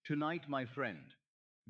Tonight, my friend,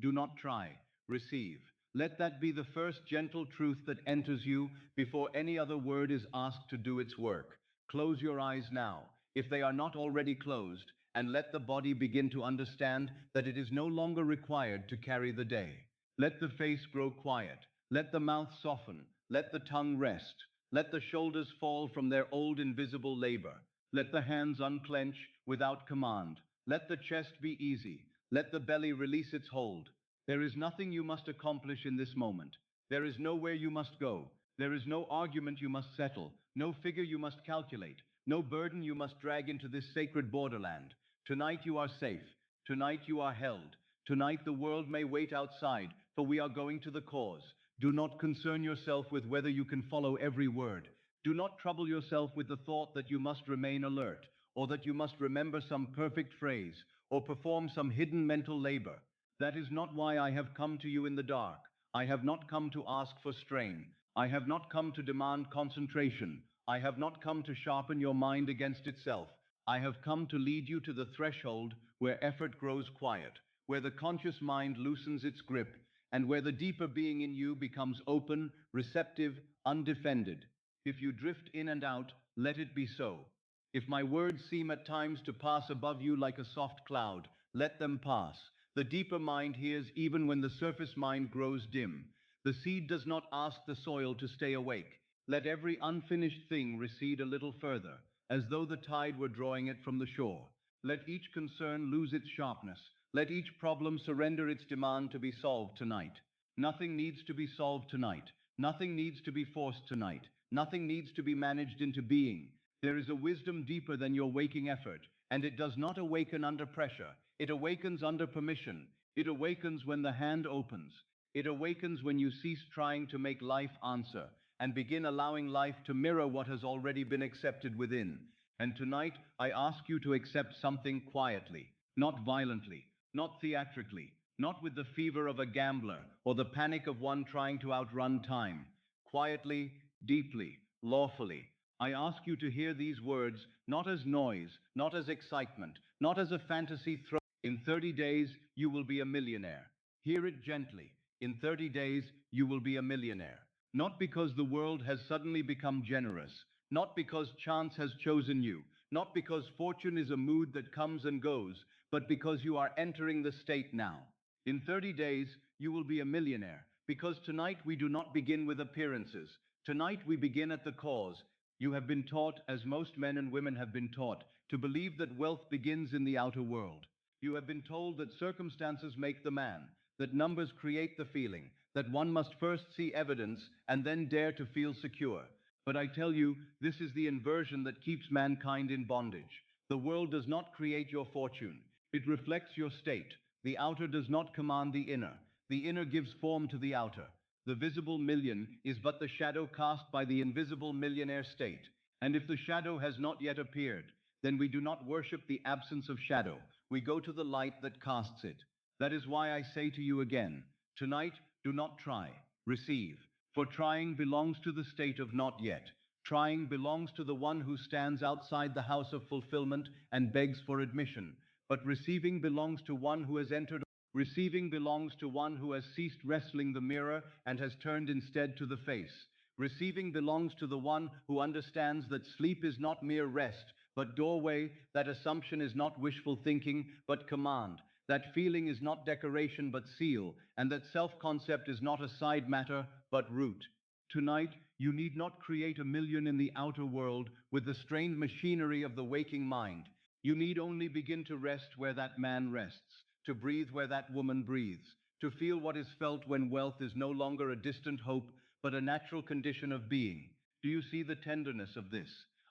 do not try, receive. Let that be the first gentle truth that enters you before any other word is asked to do its work. Close your eyes now, if they are not already closed, and let the body begin to understand that it is no longer required to carry the day. Let the face grow quiet. Let the mouth soften. Let the tongue rest. Let the shoulders fall from their old invisible labor. Let the hands unclench without command. Let the chest be easy. Let the belly release its hold. There is nothing you must accomplish in this moment. There is nowhere you must go. There is no argument you must settle, no figure you must calculate, no burden you must drag into this sacred borderland. Tonight you are safe. Tonight you are held. Tonight the world may wait outside, for we are going to the cause. Do not concern yourself with whether you can follow every word. Do not trouble yourself with the thought that you must remain alert, or that you must remember some perfect phrase, or perform some hidden mental labor. That is not why I have come to you in the dark. I have not come to ask for strain. I have not come to demand concentration. I have not come to sharpen your mind against itself. I have come to lead you to the threshold where effort grows quiet, where the conscious mind loosens its grip, and where the deeper being in you becomes open, receptive, undefended. If you drift in and out, let it be so. If my words seem at times to pass above you like a soft cloud, let them pass. The deeper mind hears even when the surface mind grows dim. The seed does not ask the soil to stay awake. Let every unfinished thing recede a little further, as though the tide were drawing it from the shore. Let each concern lose its sharpness. Let each problem surrender its demand to be solved tonight. Nothing needs to be solved tonight. Nothing needs to be forced tonight. Nothing needs to be managed into being. There is a wisdom deeper than your waking effort, and it does not awaken under pressure. It awakens under permission. It awakens when the hand opens. It awakens when you cease trying to make life answer and begin allowing life to mirror what has already been accepted within. And tonight, I ask you to accept something quietly, not violently, not theatrically, not with the fever of a gambler or the panic of one trying to outrun time. Quietly, deeply, lawfully. I ask you to hear these words not as noise, not as excitement, not as a fantasy thrown. In 30 days, you will be a millionaire. Hear it gently. In 30 days, you will be a millionaire. Not because the world has suddenly become generous, not because chance has chosen you, not because fortune is a mood that comes and goes, but because you are entering the state now. In 30 days, you will be a millionaire, because tonight we do not begin with appearances. Tonight we begin at the cause. You have been taught, as most men and women have been taught, to believe that wealth begins in the outer world. You have been told that circumstances make the man, that numbers create the feeling, that one must first see evidence and then dare to feel secure. But I tell you, this is the inversion that keeps mankind in bondage. The world does not create your fortune. It reflects your state. The outer does not command the inner. The inner gives form to the outer. The visible million is but the shadow cast by the invisible millionaire state. And if the shadow has not yet appeared, then we do not worship the absence of shadow. We go to the light that casts it. That is why I say to you again, tonight, do not try, receive. For trying belongs to the state of not yet. Trying belongs to the one who stands outside the house of fulfillment and begs for admission. But receiving belongs to one who has entered. Receiving belongs to one who has ceased wrestling the mirror and has turned instead to the face. Receiving belongs to the one who understands that sleep is not mere rest, but doorway, that assumption is not wishful thinking, but command, that feeling is not decoration, but seal, and that self-concept is not a side matter, but root. Tonight, you need not create a million in the outer world with the strained machinery of the waking mind. You need only begin to rest where that man rests, to breathe where that woman breathes, to feel what is felt when wealth is no longer a distant hope, but a natural condition of being. Do you see the tenderness of this?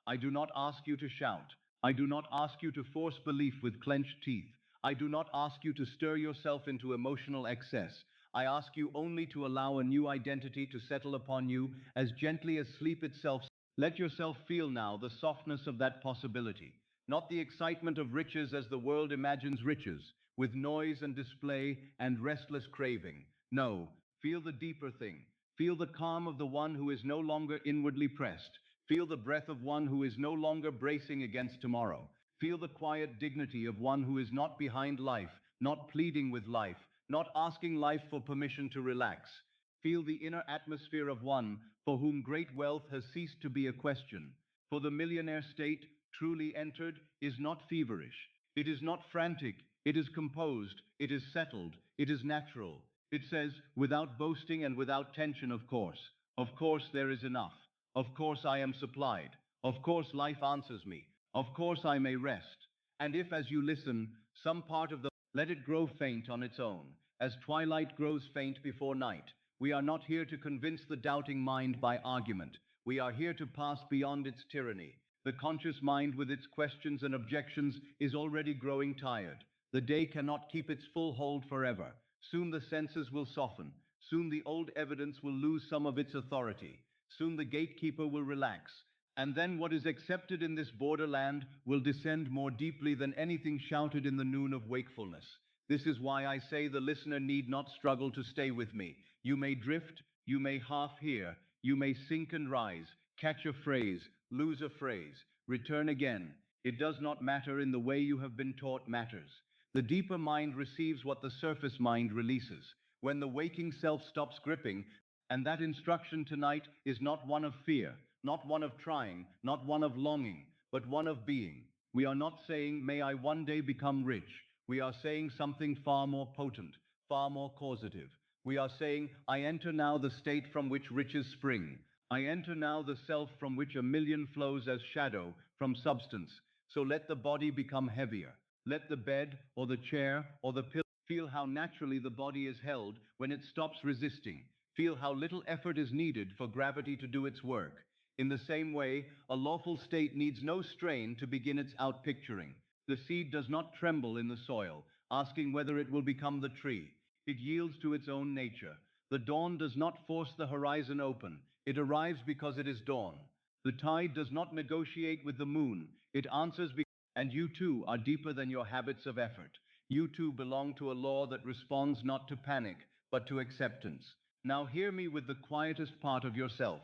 I do not ask you to shout. I do not ask you to force belief with clenched teeth. I do not ask you to stir yourself into emotional excess. I ask you only to allow a new identity to settle upon you as gently as sleep itself. Let yourself feel now the softness of that possibility, not the excitement of riches as the world imagines riches, with noise and display and restless craving. No, feel the deeper thing. Feel the calm of the one who is no longer inwardly pressed. Feel the breath of one who is no longer bracing against tomorrow. Feel the quiet dignity of one who is not behind life, not pleading with life, not asking life for permission to relax. Feel the inner atmosphere of one for whom great wealth has ceased to be a question. For the millionaire state, truly entered, is not feverish. It is not frantic. It is composed. It is settled. It is natural. It says, without boasting and without tension, of course. Of course there is enough. Of course I am supplied. Of course life answers me. Of course I may rest. And if, as you listen, some part of the let it grow faint on its own, as twilight grows faint before night. We are not here to convince the doubting mind by argument. We are here to pass beyond its tyranny. The conscious mind with its questions and objections is already growing tired. The day cannot keep its full hold forever. Soon the senses will soften. Soon the old evidence will lose some of its authority. Soon the gatekeeper will relax. And then what is accepted in this borderland will descend more deeply than anything shouted in the noon of wakefulness. This is why I say the listener need not struggle to stay with me. You may drift, you may half hear, you may sink and rise, catch a phrase, lose a phrase, return again. It does not matter in the way you have been taught matters. The deeper mind receives what the surface mind releases. When the waking self stops gripping, and that instruction tonight is not one of fear, not one of trying, not one of longing, but one of being. We are not saying, may I one day become rich. We are saying something far more potent, far more causative. We are saying, I enter now the state from which riches spring. I enter now the self from which a million flows as shadow from substance. So let the body become heavier. Let the bed or the chair or the pillow feel how naturally the body is held when it stops resisting. Feel how little effort is needed for gravity to do its work. In the same way, a lawful state needs no strain to begin its outpicturing. The seed does not tremble in the soil, asking whether it will become the tree. It yields to its own nature. The dawn does not force the horizon open. It arrives because it is dawn. The tide does not negotiate with the moon. It answers because and you too are deeper than your habits of effort. You too belong to a law that responds not to panic, but to acceptance. Now hear me with the quietest part of yourself.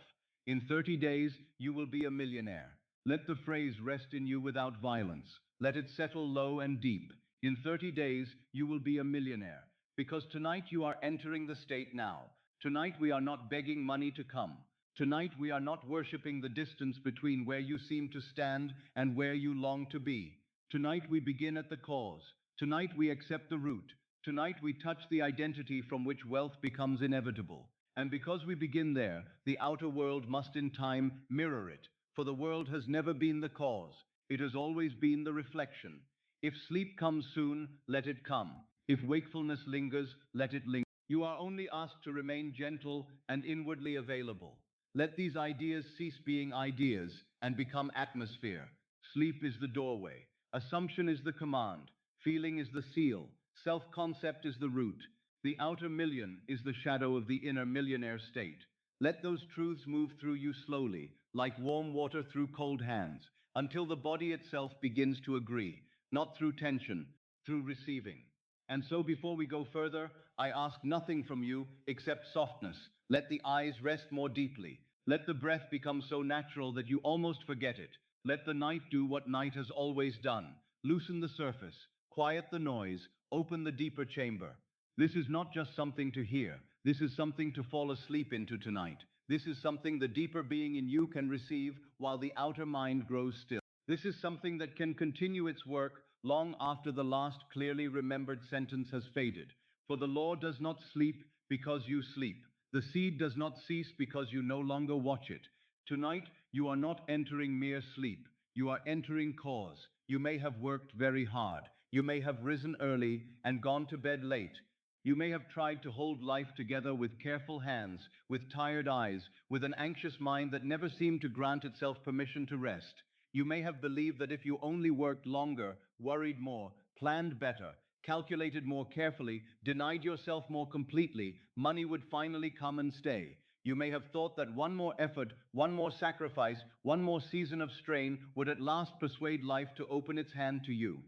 In 30 days, you will be a millionaire. Let the phrase rest in you without violence. Let it settle low and deep. In 30 days, you will be a millionaire. Because tonight you are entering the state now. Tonight we are not begging money to come. Tonight we are not worshipping the distance between where you seem to stand and where you long to be. Tonight we begin at the cause. Tonight we accept the root. Tonight we touch the identity from which wealth becomes inevitable. And because we begin there, the outer world must in time mirror it. For the world has never been the cause. It has always been the reflection. If sleep comes soon, let it come. If wakefulness lingers, let it linger. You are only asked to remain gentle and inwardly available. Let these ideas cease being ideas and become atmosphere. Sleep is the doorway. Assumption is the command. Feeling is the seal. Self-concept is the root. The outer million is the shadow of the inner millionaire state. Let those truths move through you slowly, like warm water through cold hands, until the body itself begins to agree, not through tension, through receiving. And so before we go further, I ask nothing from you except softness. Let the eyes rest more deeply. Let the breath become so natural that you almost forget it. Let the night do what night has always done. Loosen the surface, quiet the noise, open the deeper chamber. This is not just something to hear. This is something to fall asleep into tonight. This is something the deeper being in you can receive while the outer mind grows still. This is something that can continue its work long after the last clearly remembered sentence has faded. For the law does not sleep because you sleep. The seed does not cease because you no longer watch it. Tonight, you are not entering mere sleep. You are entering cause. You may have worked very hard. You may have risen early and gone to bed late. You may have tried to hold life together with careful hands, with tired eyes, with an anxious mind that never seemed to grant itself permission to rest. You may have believed that if you only worked longer, worried more, planned better, calculated more carefully, denied yourself more completely, money would finally come and stay. You may have thought that one more effort, one more sacrifice, one more season of strain would at last persuade life to open its hand to you.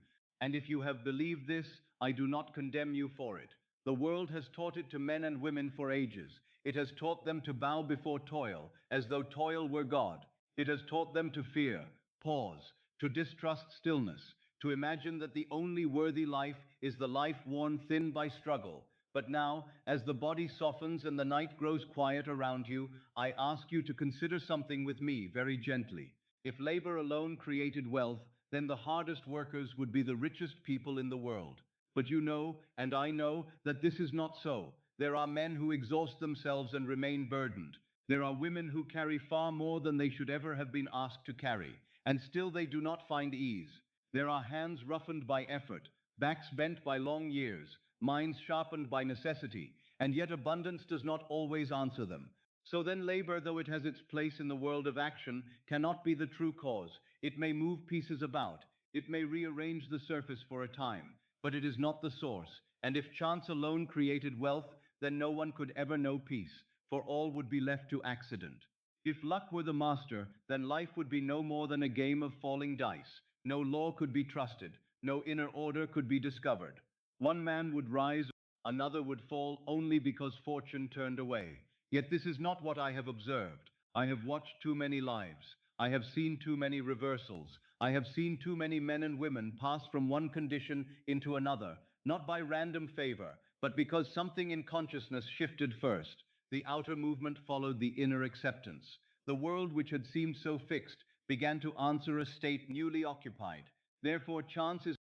And if you have believed this, I do not condemn you for it. The world has taught it to men and women for ages. It has taught them to bow before toil, as though toil were God. It has taught them to fear, pause, to distrust stillness, to imagine that the only worthy life is the life worn thin by struggle. But now, as the body softens and the night grows quiet around you, I ask you to consider something with me very gently. If labor alone created wealth, then the hardest workers would be the richest people in the world. But you know, and I know, that this is not so. There are men who exhaust themselves and remain burdened. There are women who carry far more than they should ever have been asked to carry, and still they do not find ease. There are hands roughened by effort, backs bent by long years, minds sharpened by necessity, and yet abundance does not always answer them. So then labor, though it has its place in the world of action, cannot be the true cause. It may move pieces about, it may rearrange the surface for a time, but it is not the source. And if chance alone created wealth, then no one could ever know peace, for all would be left to accident. If luck were the master, then life would be no more than a game of falling dice. No law could be trusted, no inner order could be discovered. One man would rise, another would fall only because fortune turned away. Yet this is not what I have observed. I have watched too many lives. I have seen too many reversals. I have seen too many men and women pass from one condition into another, not by random favor, but because something in consciousness shifted first. The outer movement followed the inner acceptance. The world which had seemed so fixed began to answer a state newly occupied. Therefore,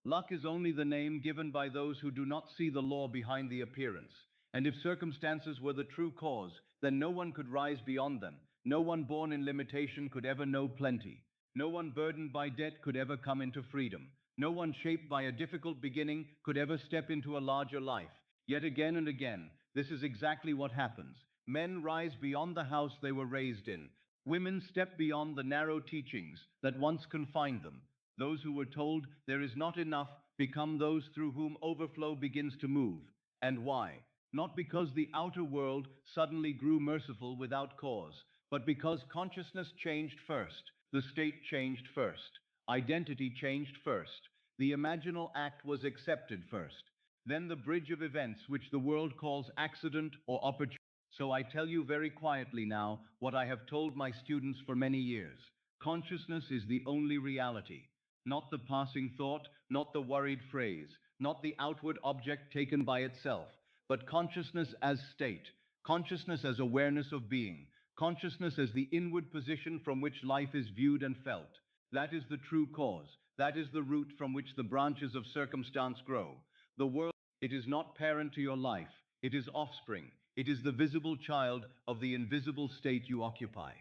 luck is only the name given by those who do not see the law behind the appearance. And if circumstances were the true cause, then no one could rise beyond them. No one born in limitation could ever know plenty. No one burdened by debt could ever come into freedom. No one shaped by a difficult beginning could ever step into a larger life. Yet again and again, this is exactly what happens. Men rise beyond the house they were raised in. Women step beyond the narrow teachings that once confined them. Those who were told there is not enough become those through whom overflow begins to move. And why? Not because the outer world suddenly grew merciful without cause, but because consciousness changed first, the state changed first, identity changed first, the imaginal act was accepted first. Then the bridge of events which the world calls accident or opportunity. So I tell you very quietly now what I have told my students for many years. Consciousness is the only reality. Not the passing thought, not the worried phrase, not the outward object taken by itself, but consciousness as state, consciousness as awareness of being, consciousness as the inward position from which life is viewed and felt. That is the true cause. That is the root from which the branches of circumstance grow. The world, it is not parent to your life. It is offspring. It is the visible child of the invisible state you occupy.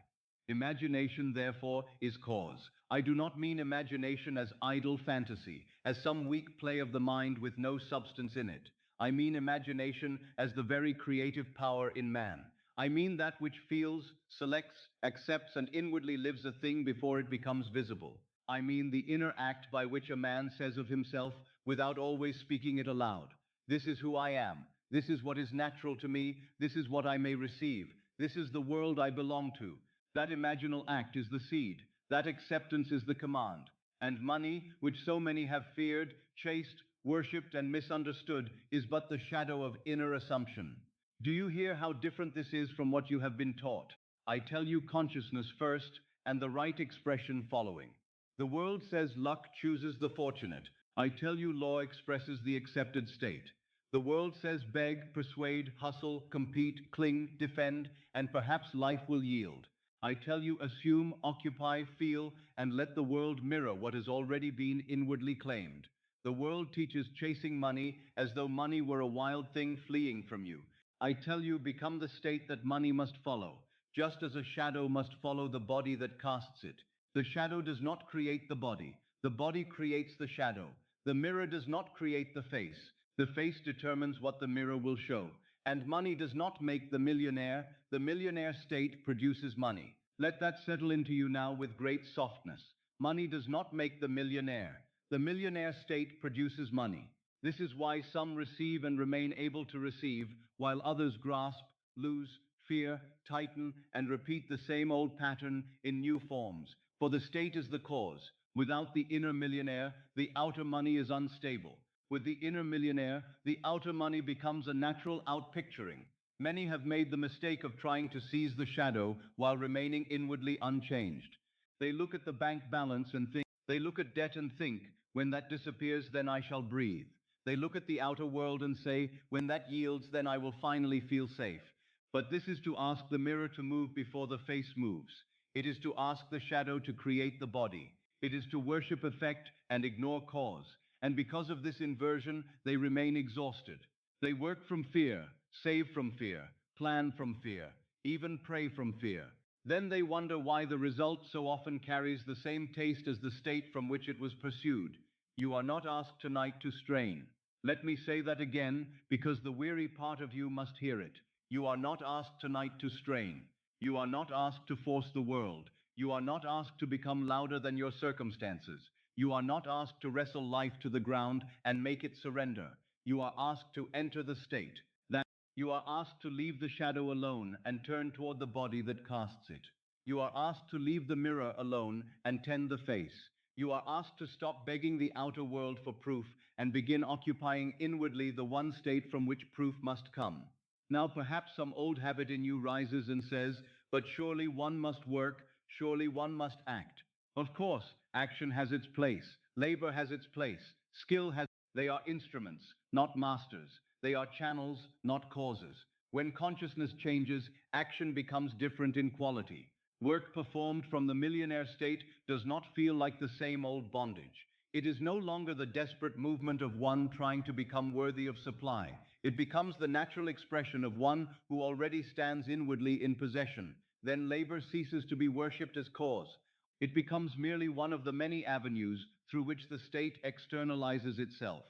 Imagination, therefore, is cause. I do not mean imagination as idle fantasy, as some weak play of the mind with no substance in it. I mean imagination as the very creative power in man. I mean that which feels, selects, accepts, and inwardly lives a thing before it becomes visible. I mean the inner act by which a man says of himself, without always speaking it aloud, "This is who I am. This is what is natural to me. This is what I may receive. This is the world I belong to." That imaginal act is the seed. That acceptance is the command. And money, which so many have feared, chased, worshipped, and misunderstood, is but the shadow of inner assumption. Do you hear how different this is from what you have been taught? I tell you consciousness first, and the right expression following. The world says luck chooses the fortunate. I tell you law expresses the accepted state. The world says beg, persuade, hustle, compete, cling, defend, and perhaps life will yield. I tell you assume, occupy, feel, and let the world mirror what has already been inwardly claimed. The world teaches chasing money as though money were a wild thing fleeing from you. I tell you become the state that money must follow, just as a shadow must follow the body that casts it. The shadow does not create the body creates the shadow. The mirror does not create the face determines what the mirror will show. And money does not make the millionaire state produces money. Let that settle into you now with great softness. Money does not make the millionaire state produces money. This is why some receive and remain able to receive, while others grasp, lose, fear, tighten, and repeat the same old pattern in new forms. For the state is the cause. Without the inner millionaire, the outer money is unstable. With the inner millionaire, the outer money becomes a natural outpicturing. Many have made the mistake of trying to seize the shadow while remaining inwardly unchanged. They look at the bank balance and think, they look at debt and think, When that disappears, then I shall breathe. They look at the outer world and say, when that yields, then I will finally feel safe. But this is to ask the mirror to move before the face moves. It is to ask the shadow to create the body. It is to worship effect and ignore cause. And because of this inversion, they remain exhausted. They work from fear, save from fear, plan from fear, even pray from fear. Then they wonder why the result so often carries the same taste as the state from which it was pursued. You are not asked tonight to strain. Let me say that again, because the weary part of you must hear it. You are not asked tonight to strain. You are not asked to force the world. You are not asked to become louder than your circumstances. You are not asked to wrestle life to the ground and make it surrender. You are asked to enter the state. That you are asked to leave the shadow alone and turn toward the body that casts it. You are asked to leave the mirror alone and tend the face. You are asked to stop begging the outer world for proof and begin occupying inwardly the one state from which proof must come. Now perhaps some old habit in you rises and says, but surely one must work, surely one must act. Of course, action has its place, labor has its place, skill has. They are instruments, not masters. They are channels, not causes. When consciousness changes, action becomes different in quality. Work performed from the millionaire state does not feel like the same old bondage. It is no longer the desperate movement of one trying to become worthy of supply. It becomes the natural expression of one who already stands inwardly in possession. Then labor ceases to be worshipped as cause. It becomes merely one of the many avenues through which the state externalizes itself.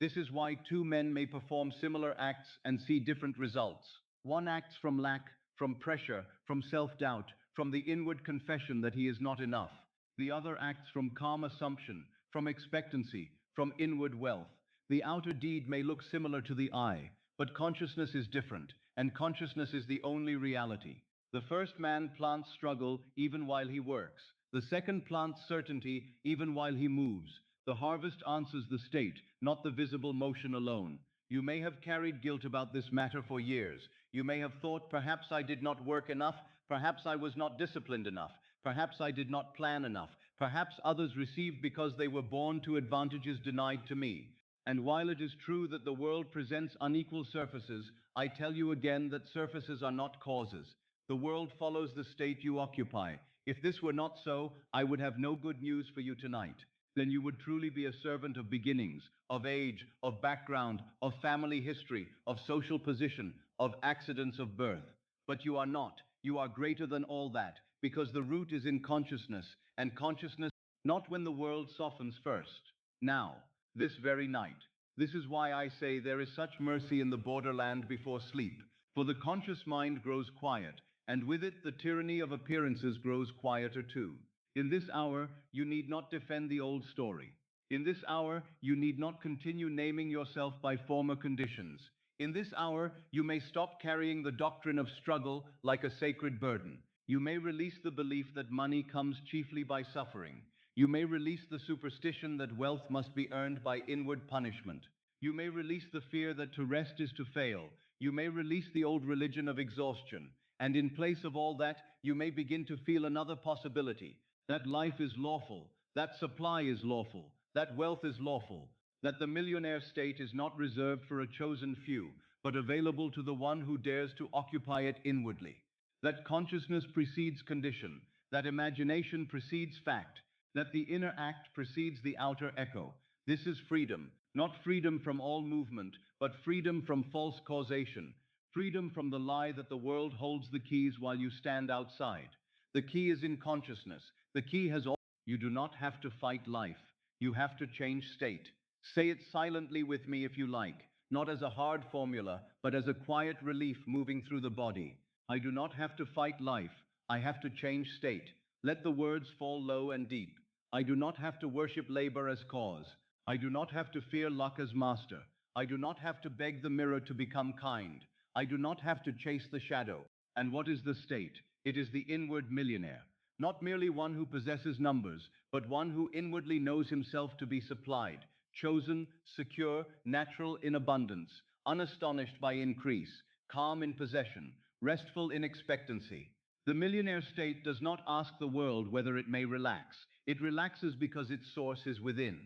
This is why two men may perform similar acts and see different results. One acts from lack, from pressure, from self-doubt, from the inward confession that he is not enough. The other acts from calm assumption, from expectancy, from inward wealth. The outer deed may look similar to the eye, but consciousness is different, and consciousness is the only reality. The first man plants struggle even while he works. The second plants certainty even while he moves. The harvest answers the state, not the visible motion alone. You may have carried guilt about this matter for years. You may have thought, perhaps I did not work enough, perhaps I was not disciplined enough, perhaps I did not plan enough, perhaps others received because they were born to advantages denied to me. And while it is true that the world presents unequal surfaces, I tell you again that surfaces are not causes. The world follows the state you occupy. If this were not so, I would have no good news for you tonight. Then you would truly be a servant of beginnings, of age, of background, of family history, of social position, of accidents of birth. But you are not. You are greater than all that, because the root is in consciousness, and consciousness not when the world softens first. Now, this very night. This is why I say there is such mercy in the borderland before sleep, for the conscious mind grows quiet, and with it the tyranny of appearances grows quieter too. In this hour, you need not defend the old story. In this hour, you need not continue naming yourself by former conditions. In this hour, you may stop carrying the doctrine of struggle like a sacred burden. You may release the belief that money comes chiefly by suffering. You may release the superstition that wealth must be earned by inward punishment. You may release the fear that to rest is to fail. You may release the old religion of exhaustion. And in place of all that, you may begin to feel another possibility, that life is lawful, that supply is lawful, that wealth is lawful, that the millionaire state is not reserved for a chosen few, but available to the one who dares to occupy it inwardly. That consciousness precedes condition, that imagination precedes fact, that the inner act precedes the outer echo. This is freedom, not freedom from all movement, but freedom from false causation, freedom from the lie that the world holds the keys while you stand outside. The key is in consciousness. The key has all. You do not have to fight life. You have to change state. Say it silently with me if you like, not as a hard formula, but as a quiet relief moving through the body. I do not have to fight life. I have to change state. Let the words fall low and deep. I do not have to worship labor as cause. I do not have to fear luck as master. I do not have to beg the mirror to become kind. I do not have to chase the shadow. And what is the state? It is the inward millionaire. Not merely one who possesses numbers, but one who inwardly knows himself to be supplied, chosen, secure, natural in abundance, unastonished by increase, calm in possession, restful in expectancy. The millionaire state does not ask the world whether it may relax. It relaxes because its source is within.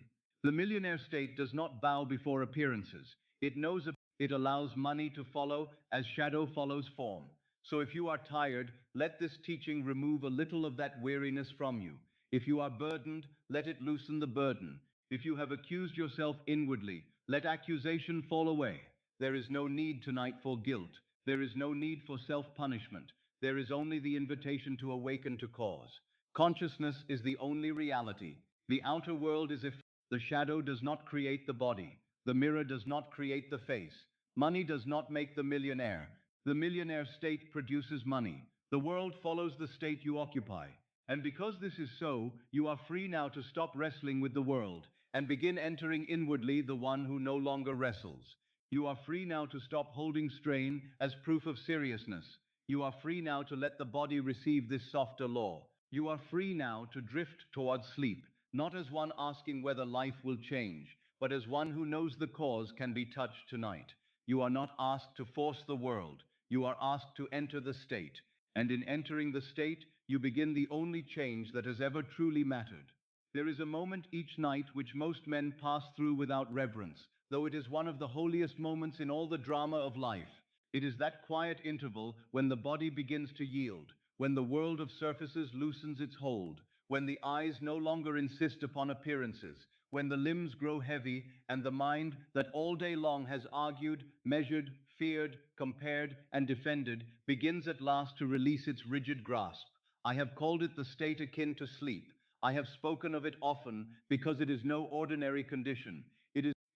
The millionaire state does not bow before appearances. It knows it allows money to follow as shadow follows form. So if you are tired, let this teaching remove a little of that weariness from you. If you are burdened, let it loosen the burden. If you have accused yourself inwardly, let accusation fall away. There is no need tonight for guilt. There is no need for self-punishment. There is only the invitation to awaken to cause. Consciousness is the only reality. The outer world is if the shadow does not create the body. The mirror does not create the face. Money does not make the millionaire. The millionaire state produces money. The world follows the state you occupy. And because this is so, you are free now to stop wrestling with the world and begin entering inwardly the one who no longer wrestles. You are free now to stop holding strain as proof of seriousness. You are free now to let the body receive this softer law. You are free now to drift towards sleep, not as one asking whether life will change, but as one who knows the cause can be touched tonight. You are not asked to force the world. You are asked to enter the state. And in entering the state, you begin the only change that has ever truly mattered. There is a moment each night which most men pass through without reverence, though it is one of the holiest moments in all the drama of life. It is that quiet interval when the body begins to yield, when the world of surfaces loosens its hold, when the eyes no longer insist upon appearances, when the limbs grow heavy, and the mind that all day long has argued, measured, feared, compared, and defended begins at last to release its rigid grasp. I have called it the state akin to sleep. I have spoken of it often because it is no ordinary condition.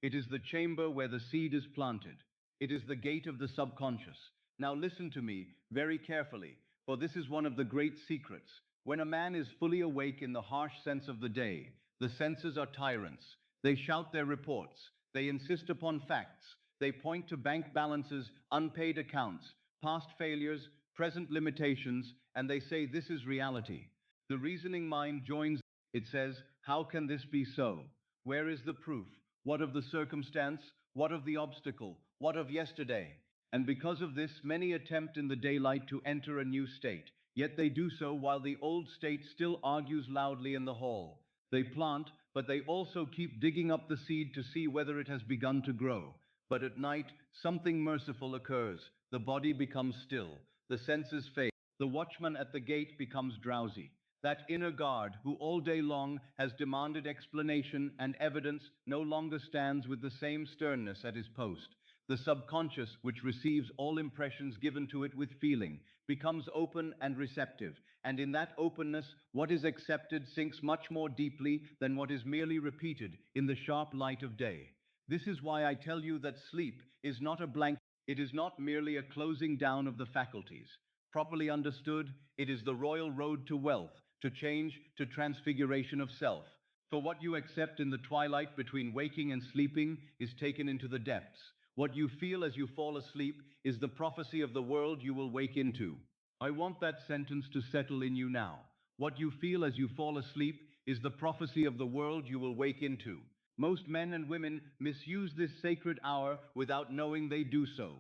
It is the chamber where the seed is planted. It is the gate of the subconscious. Now listen to me very carefully, for this is one of the great secrets. When a man is fully awake in the harsh sense of the day, the senses are tyrants. They shout their reports. They insist upon facts. They point to bank balances, unpaid accounts, past failures, present limitations, and they say this is reality. The reasoning mind joins. It says, how can this be so? Where is the proof? What of the circumstance? What of the obstacle? What of yesterday? And because of this, many attempt in the daylight to enter a new state, yet they do so while the old state still argues loudly in the hall. They plant, but they also keep digging up the seed to see whether it has begun to grow. But at night, something merciful occurs. The body becomes still. The senses fade. The watchman at the gate becomes drowsy. That inner guard, who all day long has demanded explanation and evidence, no longer stands with the same sternness at his post. The subconscious, which receives all impressions given to it with feeling, becomes open and receptive, and in that openness, what is accepted sinks much more deeply than what is merely repeated in the sharp light of day. This is why I tell you that sleep is not a blank, it is not merely a closing down of the faculties. Properly understood, it is the royal road to wealth, to change, to transfiguration of self. For what you accept in the twilight between waking and sleeping is taken into the depths. What you feel as you fall asleep is the prophecy of the world you will wake into. I want that sentence to settle in you now. What you feel as you fall asleep is the prophecy of the world you will wake into. Most men and women misuse this sacred hour without knowing they do so.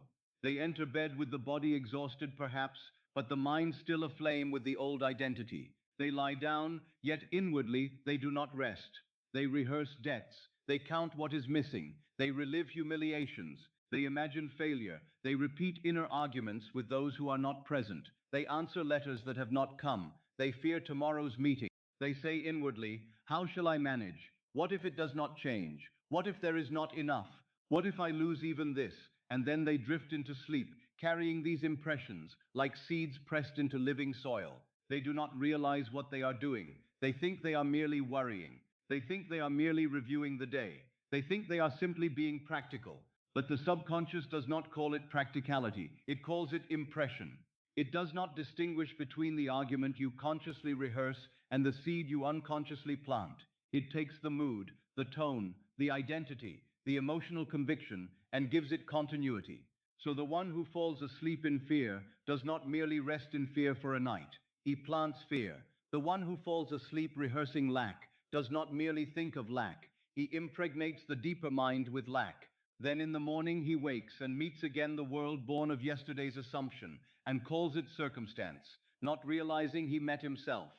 They enter bed with the body exhausted perhaps, but the mind still aflame with the old identity. They lie down, yet inwardly they do not rest. They rehearse debts. They count what is missing. They relive humiliations. They imagine failure. They repeat inner arguments with those who are not present. They answer letters that have not come. They fear tomorrow's meeting. They say inwardly, how shall I manage? What if it does not change? What if there is not enough? What if I lose even this? And then they drift into sleep, carrying these impressions like seeds pressed into living soil. They do not realize what they are doing. They think they are merely worrying. They think they are merely reviewing the day. They think they are simply being practical. But the subconscious does not call it practicality. It calls it impression. It does not distinguish between the argument you consciously rehearse and the seed you unconsciously plant. It takes the mood, the tone, the identity, the emotional conviction, and gives it continuity. So the one who falls asleep in fear does not merely rest in fear for a night. He plants fear. The one who falls asleep rehearsing lack does not merely think of lack. He impregnates the deeper mind with lack. Then in the morning he wakes and meets again the world born of yesterday's assumption and calls it circumstance, not realizing he met himself.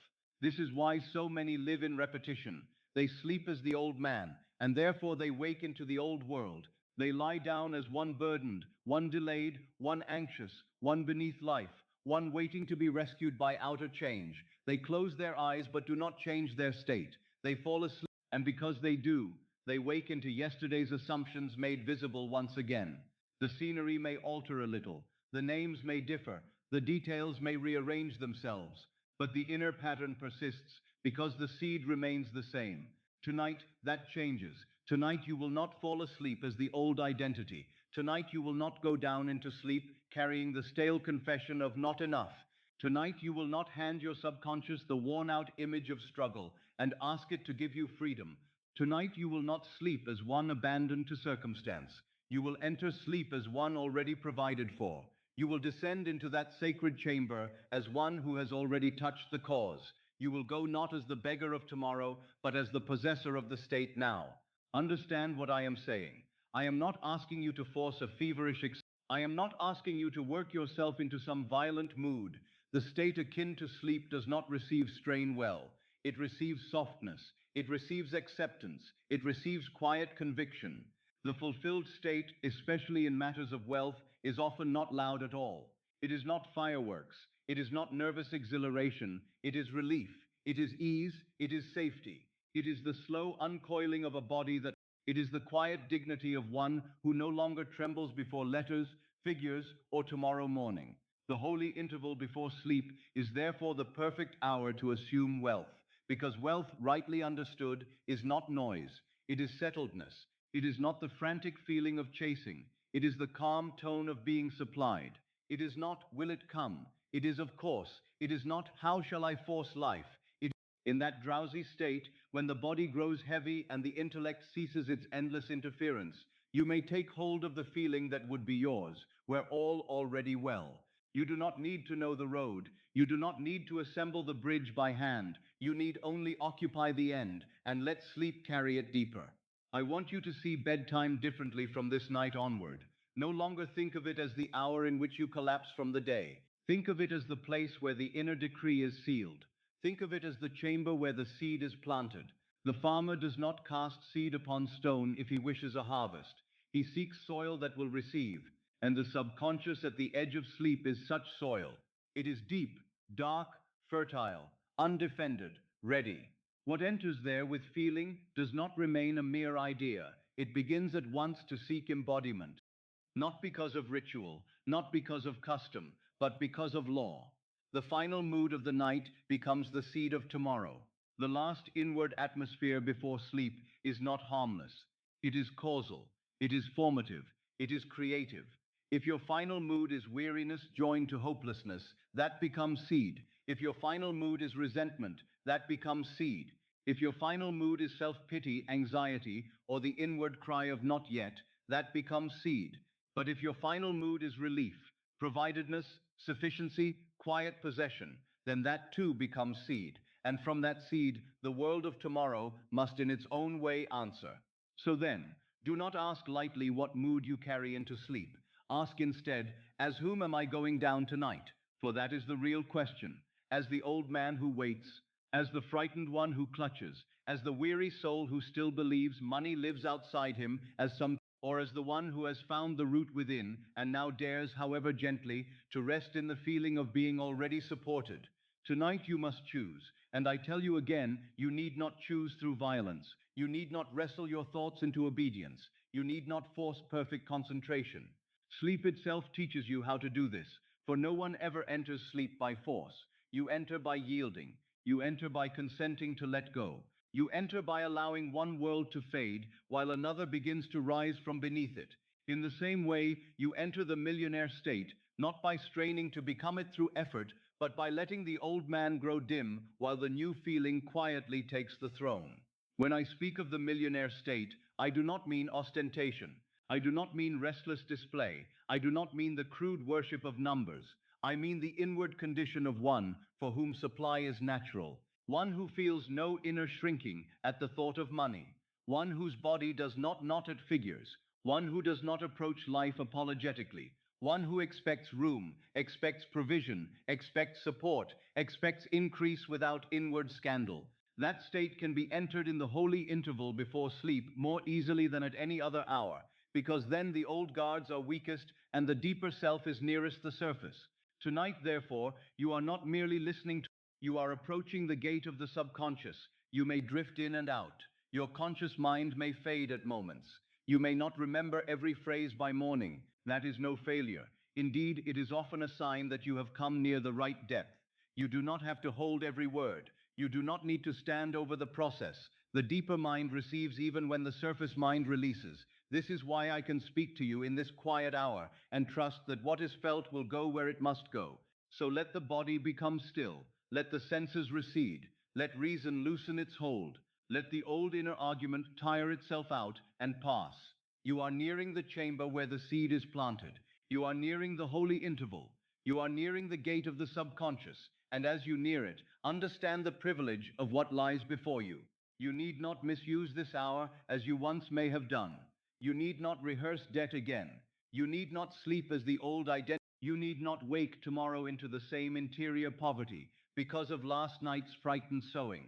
This is why so many live in repetition. They sleep as the old man and therefore they wake into the old world. They lie down as one burdened, one delayed, one anxious, one beneath life, one waiting to be rescued by outer change. They close their eyes but do not change their state. They fall asleep, and because they do, they wake into yesterday's assumptions made visible once again. The scenery may alter a little, the names may differ, the details may rearrange themselves, but the inner pattern persists because the seed remains the same. Tonight, that changes. Tonight, you will not fall asleep as the old identity. Tonight, you will not go down into sleep carrying the stale confession of not enough. Tonight, you will not hand your subconscious the worn out image of struggle and ask it to give you freedom. Tonight, you will not sleep as one abandoned to circumstance. You will enter sleep as one already provided for. You will descend into that sacred chamber as one who has already touched the cause. You will go not as the beggar of tomorrow, but as the possessor of the state now. Understand what I am saying. I am not asking you to force a feverish I am not asking you to work yourself into some violent mood. The state akin to sleep does not receive strain well. It receives softness. It receives acceptance. It receives quiet conviction. The fulfilled state, especially in matters of wealth, is often not loud at all. It is not fireworks. It is not nervous exhilaration. It is relief. It is ease. It is safety. It is the slow uncoiling of a body that it is the quiet dignity of one who no longer trembles before letters, figures, or tomorrow morning. The holy interval before sleep is therefore the perfect hour to assume wealth, because wealth, rightly understood, is not noise. It is settledness. It is not the frantic feeling of chasing. It is the calm tone of being supplied. It is not, will it come? It is, of course. It is not, how shall I force life? In that drowsy state, when the body grows heavy and the intellect ceases its endless interference, you may take hold of the feeling that would be yours, where all already well. You do not need to know the road. You do not need to assemble the bridge by hand. You need only occupy the end and let sleep carry it deeper. I want you to see bedtime differently from this night onward. No longer think of it as the hour in which you collapse from the day. Think of it as the place where the inner decree is sealed. Think of it as the chamber where the seed is planted. The farmer does not cast seed upon stone if he wishes a harvest. He seeks soil that will receive, and the subconscious at the edge of sleep is such soil. It is deep, dark, fertile, undefended, ready. What enters there with feeling does not remain a mere idea. It begins at once to seek embodiment. Not because of ritual, not because of custom, but because of law. The final mood of the night becomes the seed of tomorrow. The last inward atmosphere before sleep is not harmless. It is causal. It is formative. It is creative. If your final mood is weariness joined to hopelessness, that becomes seed. If your final mood is resentment, that becomes seed. If your final mood is self-pity, anxiety, or the inward cry of not yet, that becomes seed. But if your final mood is relief, providedness, sufficiency, quiet possession, then that too becomes seed. And from that seed, the world of tomorrow must in its own way answer. So then, do not ask lightly what mood you carry into sleep. Ask instead, as whom am I going down tonight? For that is the real question. As the old man who waits, as the frightened one who clutches, as the weary soul who still believes money lives outside him, as some or as the one who has found the root within and now dares, however gently, to rest in the feeling of being already supported. Tonight you must choose, and I tell you again, you need not choose through violence. You need not wrestle your thoughts into obedience. You need not force perfect concentration. Sleep itself teaches you how to do this, for no one ever enters sleep by force. You enter by yielding. You enter by consenting to let go. You enter by allowing one world to fade while another begins to rise from beneath it. In the same way, you enter the millionaire state, not by straining to become it through effort, but by letting the old man grow dim while the new feeling quietly takes the throne. When I speak of the millionaire state, I do not mean ostentation. I do not mean restless display. I do not mean the crude worship of numbers. I mean the inward condition of one for whom supply is natural. One who feels no inner shrinking at the thought of money. One whose body does not knot at figures. One who does not approach life apologetically. One who expects room, expects provision, expects support, expects increase without inward scandal. That state can be entered in the holy interval before sleep more easily than at any other hour, because then the old guards are weakest and the deeper self is nearest the surface. Tonight, therefore, you are not merely listening to, you are approaching the gate of the subconscious. You may drift in and out. Your conscious mind may fade at moments. You may not remember every phrase by morning. That is no failure. Indeed, it is often a sign that you have come near the right depth. You do not have to hold every word. You do not need to stand over the process. The deeper mind receives even when the surface mind releases. This is why I can speak to you in this quiet hour and trust that what is felt will go where it must go. So let the body become still. Let the senses recede. Let reason loosen its hold. Let the old inner argument tire itself out and pass. You are nearing the chamber where the seed is planted. You are nearing the holy interval. You are nearing the gate of the subconscious, and as you near it, understand the privilege of what lies before you. You need not misuse this hour as you once may have done. You need not rehearse debt again. You need not sleep as the old identity. You need not wake tomorrow into the same interior poverty because of last night's frightened sowing.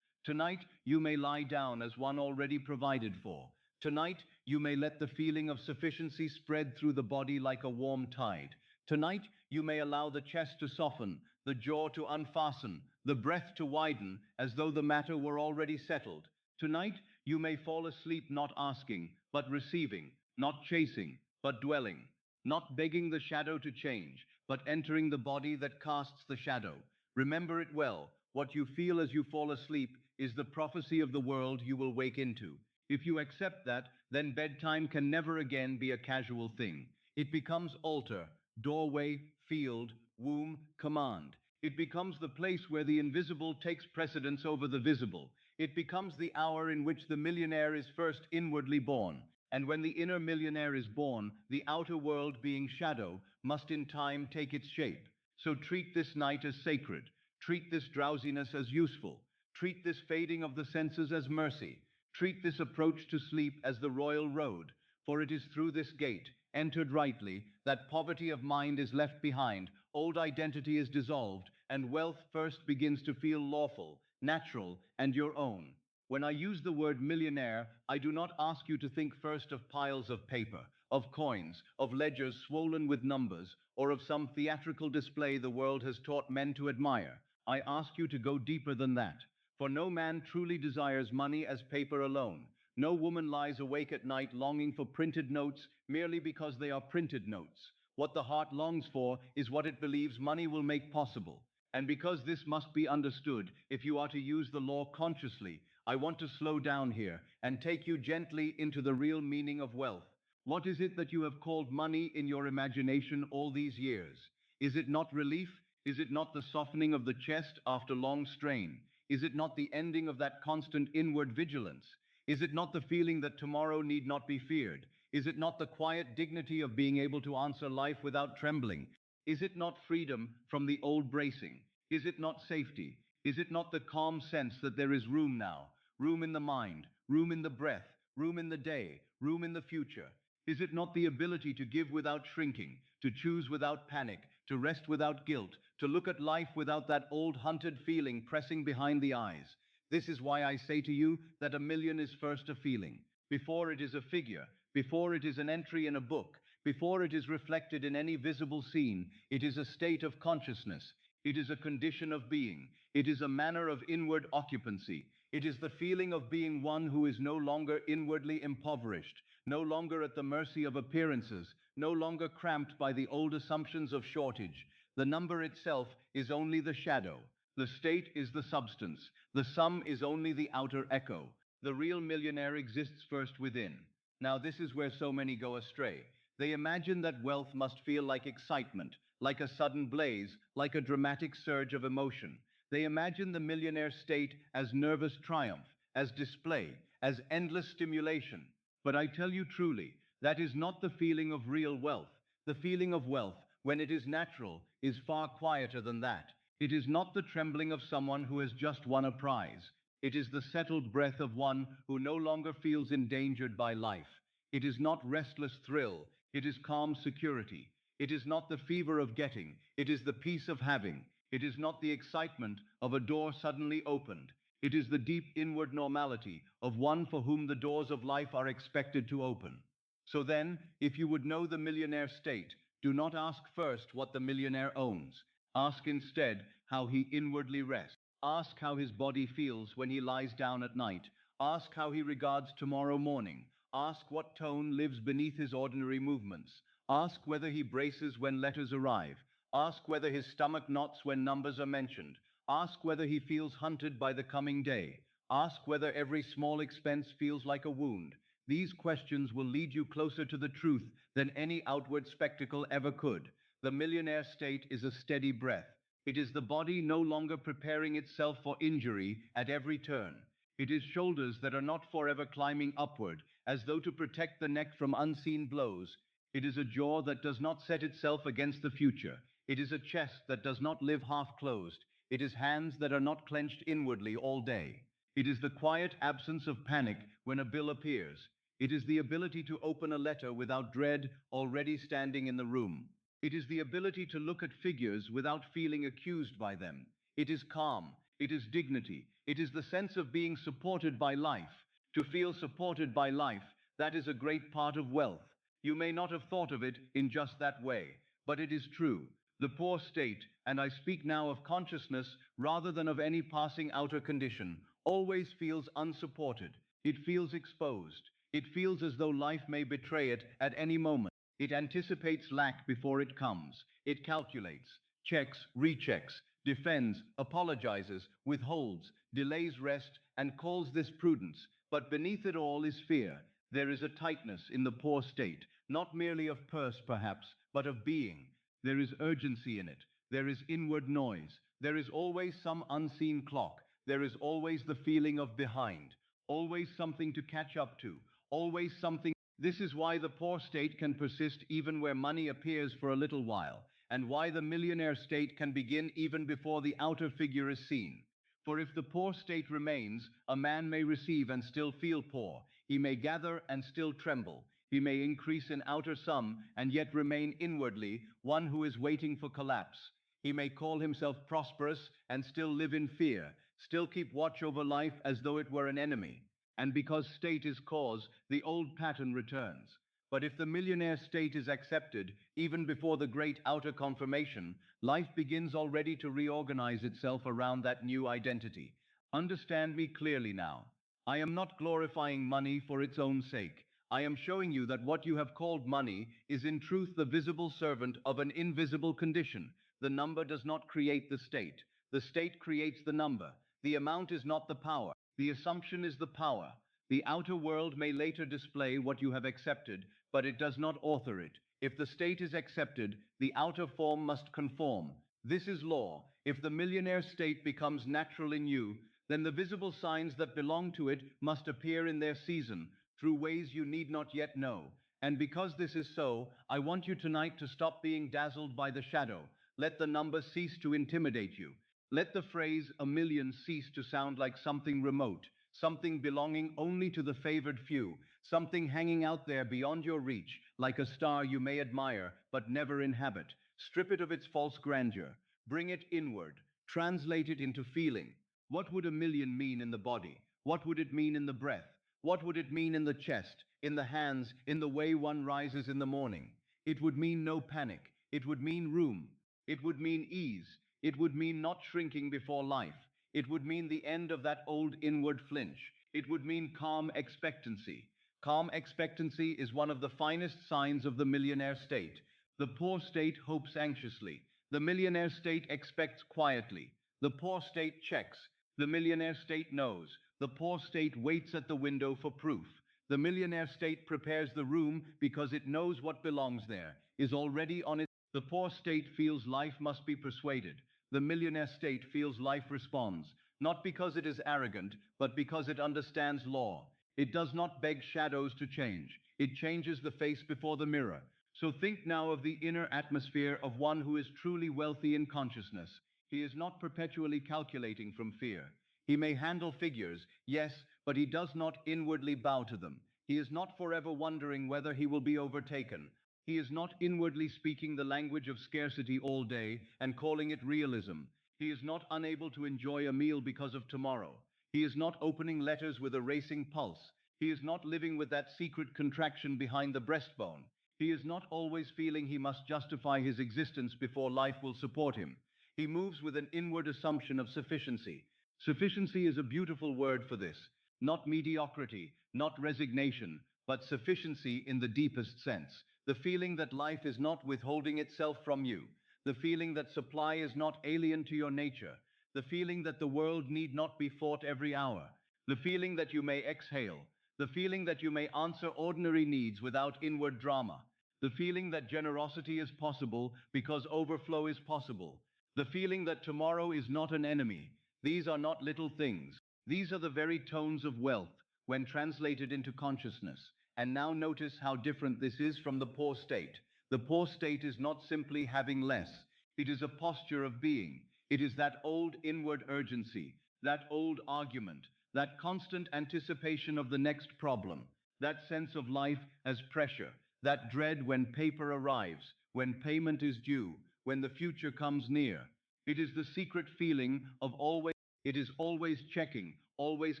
Tonight, you may lie down as one already provided for. Tonight, you may let the feeling of sufficiency spread through the body like a warm tide. Tonight, you may allow the chest to soften, the jaw to unfasten, the breath to widen, as though the matter were already settled. Tonight, you may fall asleep not asking, but receiving, not chasing, but dwelling, not begging the shadow to change, but entering the body that casts the shadow. Remember it well. What you feel as you fall asleep is the prophecy of the world you will wake into. If you accept that, then bedtime can never again be a casual thing. It becomes altar, doorway, field, womb, command. It becomes the place where the invisible takes precedence over the visible. It becomes the hour in which the millionaire is first inwardly born. And when the inner millionaire is born, the outer world, being shadow, must in time take its shape. So treat this night as sacred. Treat this drowsiness as useful. Treat this fading of the senses as mercy. Treat this approach to sleep as the royal road, for it is through this gate, entered rightly, that poverty of mind is left behind, old identity is dissolved, and wealth first begins to feel lawful, natural, and your own. When I use the word millionaire, I do not ask you to think first of piles of paper, of coins, of ledgers swollen with numbers, or of some theatrical display the world has taught men to admire. I ask you to go deeper than that. For no man truly desires money as paper alone. No woman lies awake at night longing for printed notes merely because they are printed notes. What the heart longs for is what it believes money will make possible. And because this must be understood, if you are to use the law consciously, I want to slow down here and take you gently into the real meaning of wealth. What is it that you have called money in your imagination all these years? Is it not relief? Is it not the softening of the chest after long strain? Is it not the ending of that constant inward vigilance? Is it not the feeling that tomorrow need not be feared? Is it not the quiet dignity of being able to answer life without trembling? Is it not freedom from the old bracing? Is it not safety? Is it not the calm sense that there is room now? Room in the mind, room in the breath, room in the day, room in the future? Is it not the ability to give without shrinking, to choose without panic, to rest without guilt, to look at life without that old hunted feeling pressing behind the eyes? This is why I say to you that a million is first a feeling, before it is a figure, before it is an entry in a book, before it is reflected in any visible scene. It is a state of consciousness. It is a condition of being. It is a manner of inward occupancy. It is the feeling of being one who is no longer inwardly impoverished, no longer at the mercy of appearances, no longer cramped by the old assumptions of shortage. The number itself is only the shadow. The state is the substance. The sum is only the outer echo. The real millionaire exists first within. Now, this is where so many go astray. They imagine that wealth must feel like excitement, like a sudden blaze, like a dramatic surge of emotion. They imagine the millionaire state as nervous triumph, as display, as endless stimulation. But I tell you truly, that is not the feeling of real wealth. The feeling of wealth, when it is natural, is far quieter than that. It is not the trembling of someone who has just won a prize. It is the settled breath of one who no longer feels endangered by life. It is not restless thrill, it is calm security. It is not the fever of getting, it is the peace of having. It is not the excitement of a door suddenly opened. It is the deep inward normality of one for whom the doors of life are expected to open. So then, if you would know the millionaire state, do not ask first what the millionaire owns. Ask instead how he inwardly rests. Ask how his body feels when he lies down at night. Ask how he regards tomorrow morning. Ask what tone lives beneath his ordinary movements. Ask whether he braces when letters arrive. Ask whether his stomach knots when numbers are mentioned. Ask whether he feels hunted by the coming day. Ask whether every small expense feels like a wound. These questions will lead you closer to the truth than any outward spectacle ever could. The millionaire state is a steady breath. It is the body no longer preparing itself for injury at every turn. It is shoulders that are not forever climbing upward, as though to protect the neck from unseen blows. It is a jaw that does not set itself against the future. It is a chest that does not live half closed. It is hands that are not clenched inwardly all day. It is the quiet absence of panic when a bill appears. It is the ability to open a letter without dread already standing in the room. It is the ability to look at figures without feeling accused by them. It is calm. It is dignity. It is the sense of being supported by life. To feel supported by life, that is a great part of wealth. You may not have thought of it in just that way, but it is true. The poor state, and I speak now of consciousness rather than of any passing outer condition, always feels unsupported. It feels exposed. It feels as though life may betray it at any moment. It anticipates lack before it comes. It calculates, checks, rechecks, defends, apologizes, withholds, delays rest, and calls this prudence. But beneath it all is fear. There is a tightness in the poor state, not merely of purse perhaps, but of being. There is urgency in it. There is inward noise. There is always some unseen clock. There is always the feeling of behind. Always something to catch up to. Always something. This is why the poor state can persist even where money appears for a little while, and why the millionaire state can begin even before the outer figure is seen. For if the poor state remains, a man may receive and still feel poor. He may gather and still tremble. He may increase in outer sum and yet remain inwardly one who is waiting for collapse. He may call himself prosperous and still live in fear, still keep watch over life as though it were an enemy. And because state is cause, the old pattern returns. But if the millionaire state is accepted, even before the great outer confirmation, life begins already to reorganize itself around that new identity. Understand me clearly now. I am not glorifying money for its own sake. I am showing you that what you have called money is in truth the visible servant of an invisible condition. The number does not create the state. The state creates the number. The amount is not the power. The assumption is the power. The outer world may later display what you have accepted, but it does not author it. If the state is accepted, the outer form must conform. This is law. If the millionaire state becomes natural in you, then the visible signs that belong to it must appear in their season, through ways you need not yet know. And because this is so, I want you tonight to stop being dazzled by the shadow. Let the number cease to intimidate you. Let the phrase a million cease to sound like something remote, something belonging only to the favored few, something hanging out there beyond your reach, like a star you may admire but never inhabit. Strip it of its false grandeur. Bring it inward. Translate it into feeling. What would a million mean in the body? What would it mean in the breath? What would it mean in the chest, in the hands, in the way one rises in the morning? It would mean no panic. It would mean room. It would mean ease. It would mean not shrinking before life. It would mean the end of that old inward flinch. It would mean calm expectancy. Calm expectancy is one of the finest signs of the millionaire state. The poor state hopes anxiously. The millionaire state expects quietly. The poor state checks. The millionaire state knows. The poor state waits at the window for proof. The millionaire state prepares the room because it knows what belongs there, is already on its. The poor state feels life must be persuaded. The millionaire state feels life responds, not because it is arrogant, but because it understands law. It does not beg shadows to change. It changes the face before the mirror. So think now of the inner atmosphere of one who is truly wealthy in consciousness. He is not perpetually calculating from fear. He may handle figures, yes, but he does not inwardly bow to them. He is not forever wondering whether he will be overtaken. He is not inwardly speaking the language of scarcity all day and calling it realism. He is not unable to enjoy a meal because of tomorrow. He is not opening letters with a racing pulse. He is not living with that secret contraction behind the breastbone. He is not always feeling he must justify his existence before life will support him. He moves with an inward assumption of sufficiency. Sufficiency is a beautiful word for this. Not mediocrity, not resignation, but sufficiency in the deepest sense. The feeling that life is not withholding itself from you. The feeling that supply is not alien to your nature. The feeling that the world need not be fought every hour. The feeling that you may exhale. The feeling that you may answer ordinary needs without inward drama. The feeling that generosity is possible because overflow is possible. The feeling that tomorrow is not an enemy. These are not little things. These are the very tones of wealth when translated into consciousness. And now notice how different this is from the poor state. The poor state is not simply having less. It is a posture of being. It is that old inward urgency, that old argument, that constant anticipation of the next problem, that sense of life as pressure, that dread when paper arrives, when payment is due, when the future comes near. It is the secret feeling of always, it is always checking, always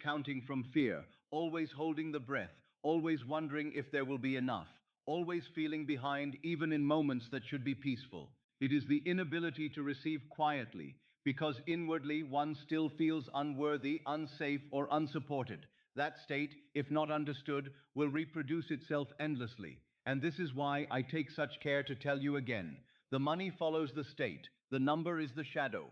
counting from fear, always holding the breath, always wondering if there will be enough, always feeling behind even in moments that should be peaceful. It is the inability to receive quietly, because inwardly one still feels unworthy, unsafe, or unsupported. That state, if not understood, will reproduce itself endlessly. And this is why I take such care to tell you again. The money follows the state. The number is the shadow.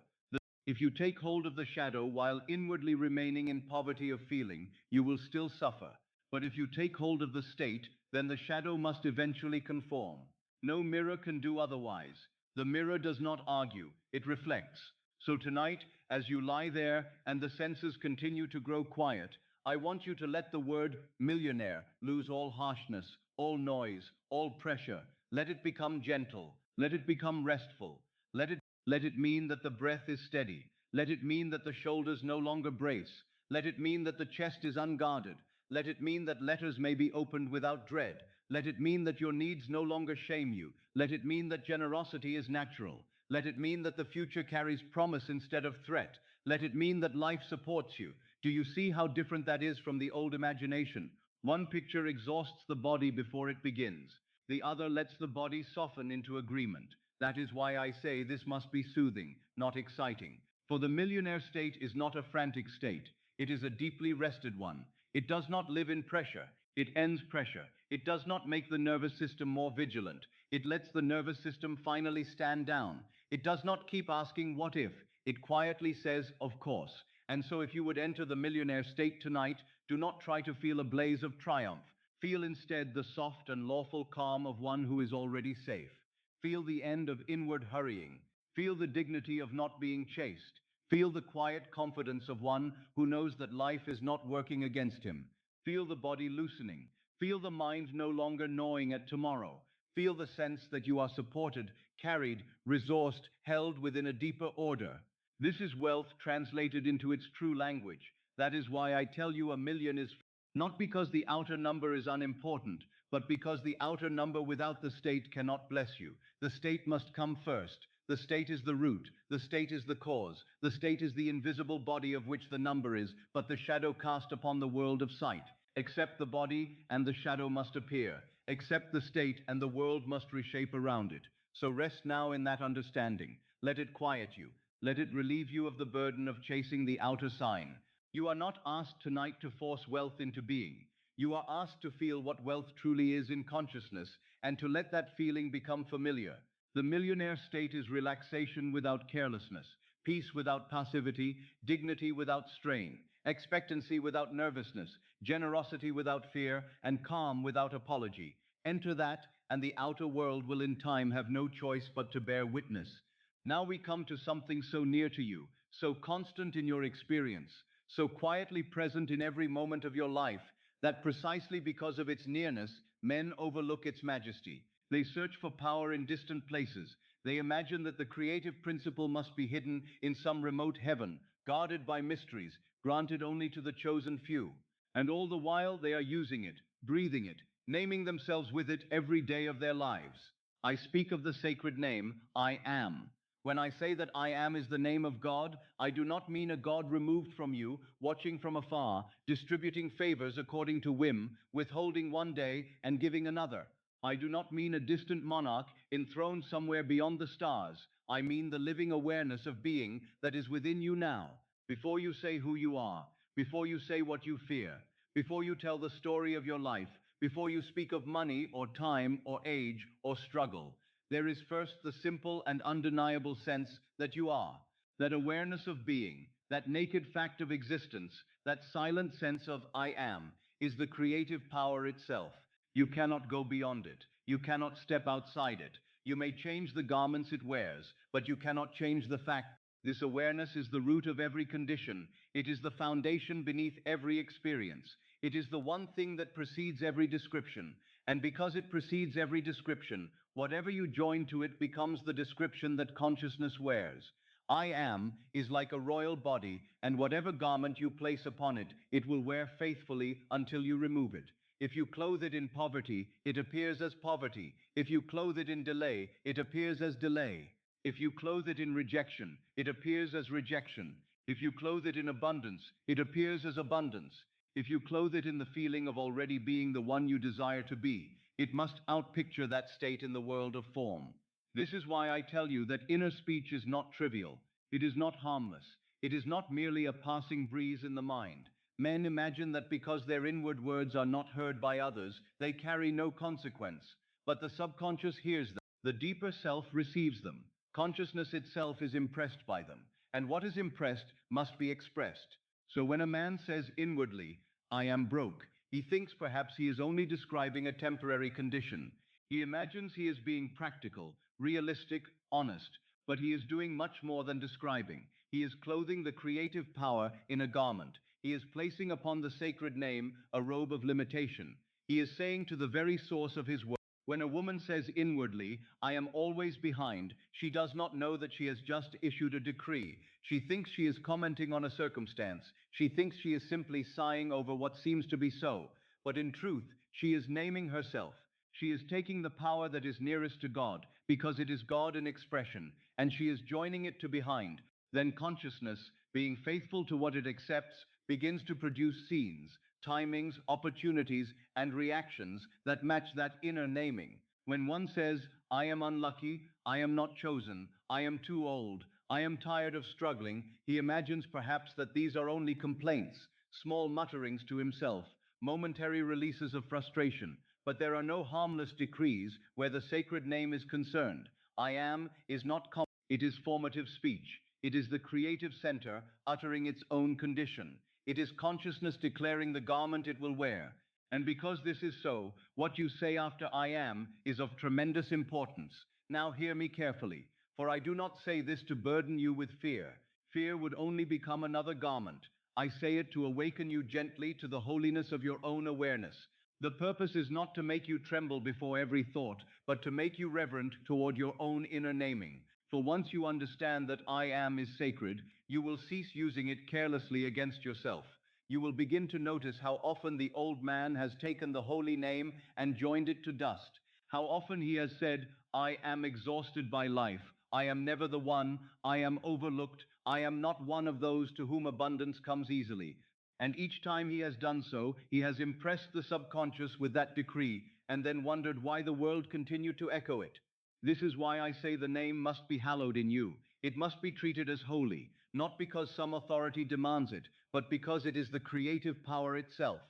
If you take hold of the shadow while inwardly remaining in poverty of feeling, you will still suffer. But if you take hold of the state, then the shadow must eventually conform. No mirror can do otherwise. The mirror does not argue, it reflects. So tonight, as you lie there and the senses continue to grow quiet, I want you to let the word millionaire lose all harshness, all noise, all pressure. Let it become gentle. Let it become restful. Let it mean that the breath is steady. Let it mean that the shoulders no longer brace. Let it mean that the chest is unguarded. Let it mean that letters may be opened without dread. Let it mean that your needs no longer shame you. Let it mean that generosity is natural. Let it mean that the future carries promise instead of threat. Let it mean that life supports you. Do you see how different that is from the old imagination? One picture exhausts the body before it begins. The other lets the body soften into agreement. That is why I say this must be soothing, not exciting. For the millionaire state is not a frantic state. It is a deeply rested one. It does not live in pressure. It ends pressure. It does not make the nervous system more vigilant. It lets the nervous system finally stand down. It does not keep asking what if. It quietly says, of course. And so if you would enter the millionaire state tonight, do not try to feel a blaze of triumph. Feel instead the soft and lawful calm of one who is already safe. Feel the end of inward hurrying. Feel the dignity of not being chased. Feel the quiet confidence of one who knows that life is not working against him. Feel the body loosening. Feel the mind no longer gnawing at tomorrow. Feel the sense that you are supported, carried, resourced, held within a deeper order. This is wealth translated into its true language. That is why I tell you a million is not because the outer number is unimportant, but because the outer number without the state cannot bless you. The state must come first. The state is the root. The state is the cause. The state is the invisible body of which the number is, but the shadow cast upon the world of sight. Accept the body, and the shadow must appear. Accept the state, and the world must reshape around it. So rest now in that understanding. Let it quiet you. Let it relieve you of the burden of chasing the outer sign. You are not asked tonight to force wealth into being. You are asked to feel what wealth truly is in consciousness and to let that feeling become familiar. The millionaire state is relaxation without carelessness, peace without passivity, dignity without strain, expectancy without nervousness, generosity without fear, and calm without apology. Enter that, and the outer world will in time have no choice but to bear witness. Now we come to something so near to you, so constant in your experience, so quietly present in every moment of your life, that precisely because of its nearness, men overlook its majesty. They search for power in distant places. They imagine that the creative principle must be hidden in some remote heaven, guarded by mysteries, granted only to the chosen few. And all the while they are using it, breathing it, naming themselves with it every day of their lives. I speak of the sacred name, I am. When I say that I am is the name of God, I do not mean a God removed from you, watching from afar, distributing favors according to whim, withholding one day and giving another. I do not mean a distant monarch enthroned somewhere beyond the stars. I mean the living awareness of being that is within you now. Before you say who you are, before you say what you fear, before you tell the story of your life, before you speak of money or time or age or struggle, there is first the simple and undeniable sense that you are, that awareness of being, that naked fact of existence, that silent sense of I am, is the creative power itself. You cannot go beyond it. You cannot step outside it. You may change the garments it wears, but you cannot change the fact. This awareness is the root of every condition. It is the foundation beneath every experience. It is the one thing that precedes every description. And because it precedes every description, whatever you join to it becomes the description that consciousness wears. I am is like a royal body, and whatever garment you place upon it, it will wear faithfully until you remove it. If you clothe it in poverty, it appears as poverty. If you clothe it in delay, it appears as delay. If you clothe it in rejection, it appears as rejection. If you clothe it in abundance, it appears as abundance. If you clothe it in the feeling of already being the one you desire to be, it must outpicture that state in the world of form. This is why I tell you that inner speech is not trivial. It is not harmless. It is not merely a passing breeze in the mind. Men imagine that because their inward words are not heard by others, they carry no consequence. But the subconscious hears them. The deeper self receives them. Consciousness itself is impressed by them. And what is impressed must be expressed. So when a man says inwardly, I am broke, he thinks perhaps he is only describing a temporary condition. He imagines he is being practical, realistic, honest, but he is doing much more than describing. He is clothing the creative power in a garment. He is placing upon the sacred name a robe of limitation. He is saying to the very source of his work, when a woman says inwardly, I am always behind, she does not know that she has just issued a decree. She thinks she is commenting on a circumstance. She thinks she is simply sighing over what seems to be so. But in truth, she is naming herself. She is taking the power that is nearest to God, because it is God in expression, and she is joining it to behind. Then consciousness, being faithful to what it accepts, begins to produce scenes, timings, opportunities, and reactions that match that inner naming. When one says, I am unlucky, I am not chosen, I am too old, I am tired of struggling, he imagines perhaps that these are only complaints, small mutterings to himself, momentary releases of frustration. But there are no harmless decrees where the sacred name is concerned. I am is not it is formative speech. It is the creative center uttering its own condition. It is consciousness declaring the garment it will wear. And because this is so, what you say after I am is of tremendous importance. Now hear me carefully, for I do not say this to burden you with fear. Fear would only become another garment. I say it to awaken you gently to the holiness of your own awareness. The purpose is not to make you tremble before every thought, but to make you reverent toward your own inner naming. For once you understand that I am is sacred, you will cease using it carelessly against yourself. You will begin to notice how often the old man has taken the holy name and joined it to dust. How often he has said, I am exhausted by life. I am never the one. I am overlooked. I am not one of those to whom abundance comes easily. And each time he has done so, he has impressed the subconscious with that decree, and then wondered why the world continued to echo it. This is why I say the name must be hallowed in you. It must be treated as holy, not because some authority demands it, but because it is the creative power itself.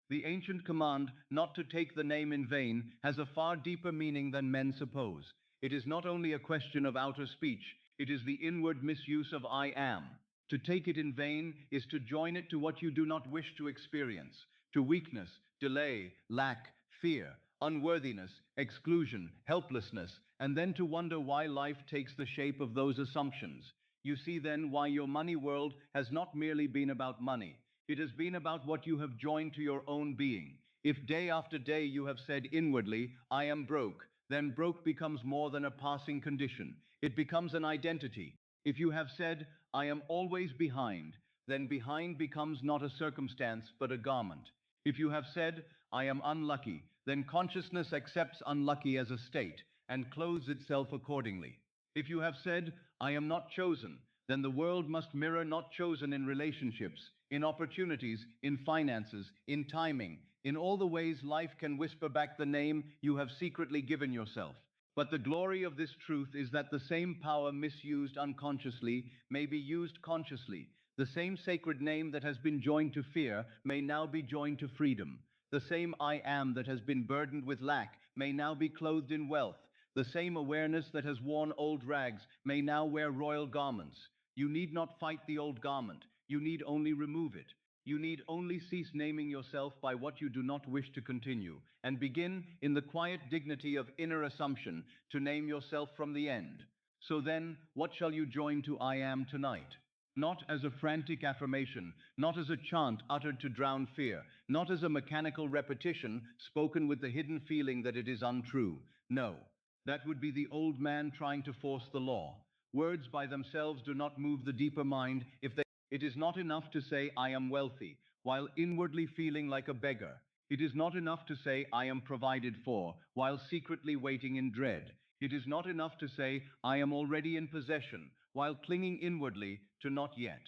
The ancient command not to take the name in vain has a far deeper meaning than men suppose. It is not only a question of outer speech, it is the inward misuse of I am. To take it in vain is to join it to what you do not wish to experience, to weakness, delay, lack, fear, unworthiness, exclusion, helplessness, and then to wonder why life takes the shape of those assumptions. You see then why your money world has not merely been about money. It has been about what you have joined to your own being. If day after day you have said inwardly, I am broke, then broke becomes more than a passing condition. It becomes an identity. If you have said, I am always behind, then behind becomes not a circumstance but a garment. If you have said, I am unlucky, then consciousness accepts unlucky as a state and clothes itself accordingly. If you have said, I am not chosen, then the world must mirror not chosen in relationships, in opportunities, in finances, in timing, in all the ways life can whisper back the name you have secretly given yourself. But the glory of this truth is that the same power misused unconsciously may be used consciously. The same sacred name that has been joined to fear may now be joined to freedom. The same I am that has been burdened with lack may now be clothed in wealth. The same awareness that has worn old rags may now wear royal garments. You need not fight the old garment. You need only remove it. You need only cease naming yourself by what you do not wish to continue, and begin, in the quiet dignity of inner assumption, to name yourself from the end. So then, what shall you join to I am tonight? Not as a frantic affirmation, not as a chant uttered to drown fear, not as a mechanical repetition spoken with the hidden feeling that it is untrue. No, that would be the old man trying to force the law. Words by themselves do not move the deeper mind if they it is not enough to say, I am wealthy, while inwardly feeling like a beggar. It is not enough to say, I am provided for, while secretly waiting in dread. It is not enough to say, I am already in possession, while clinging inwardly to not yet.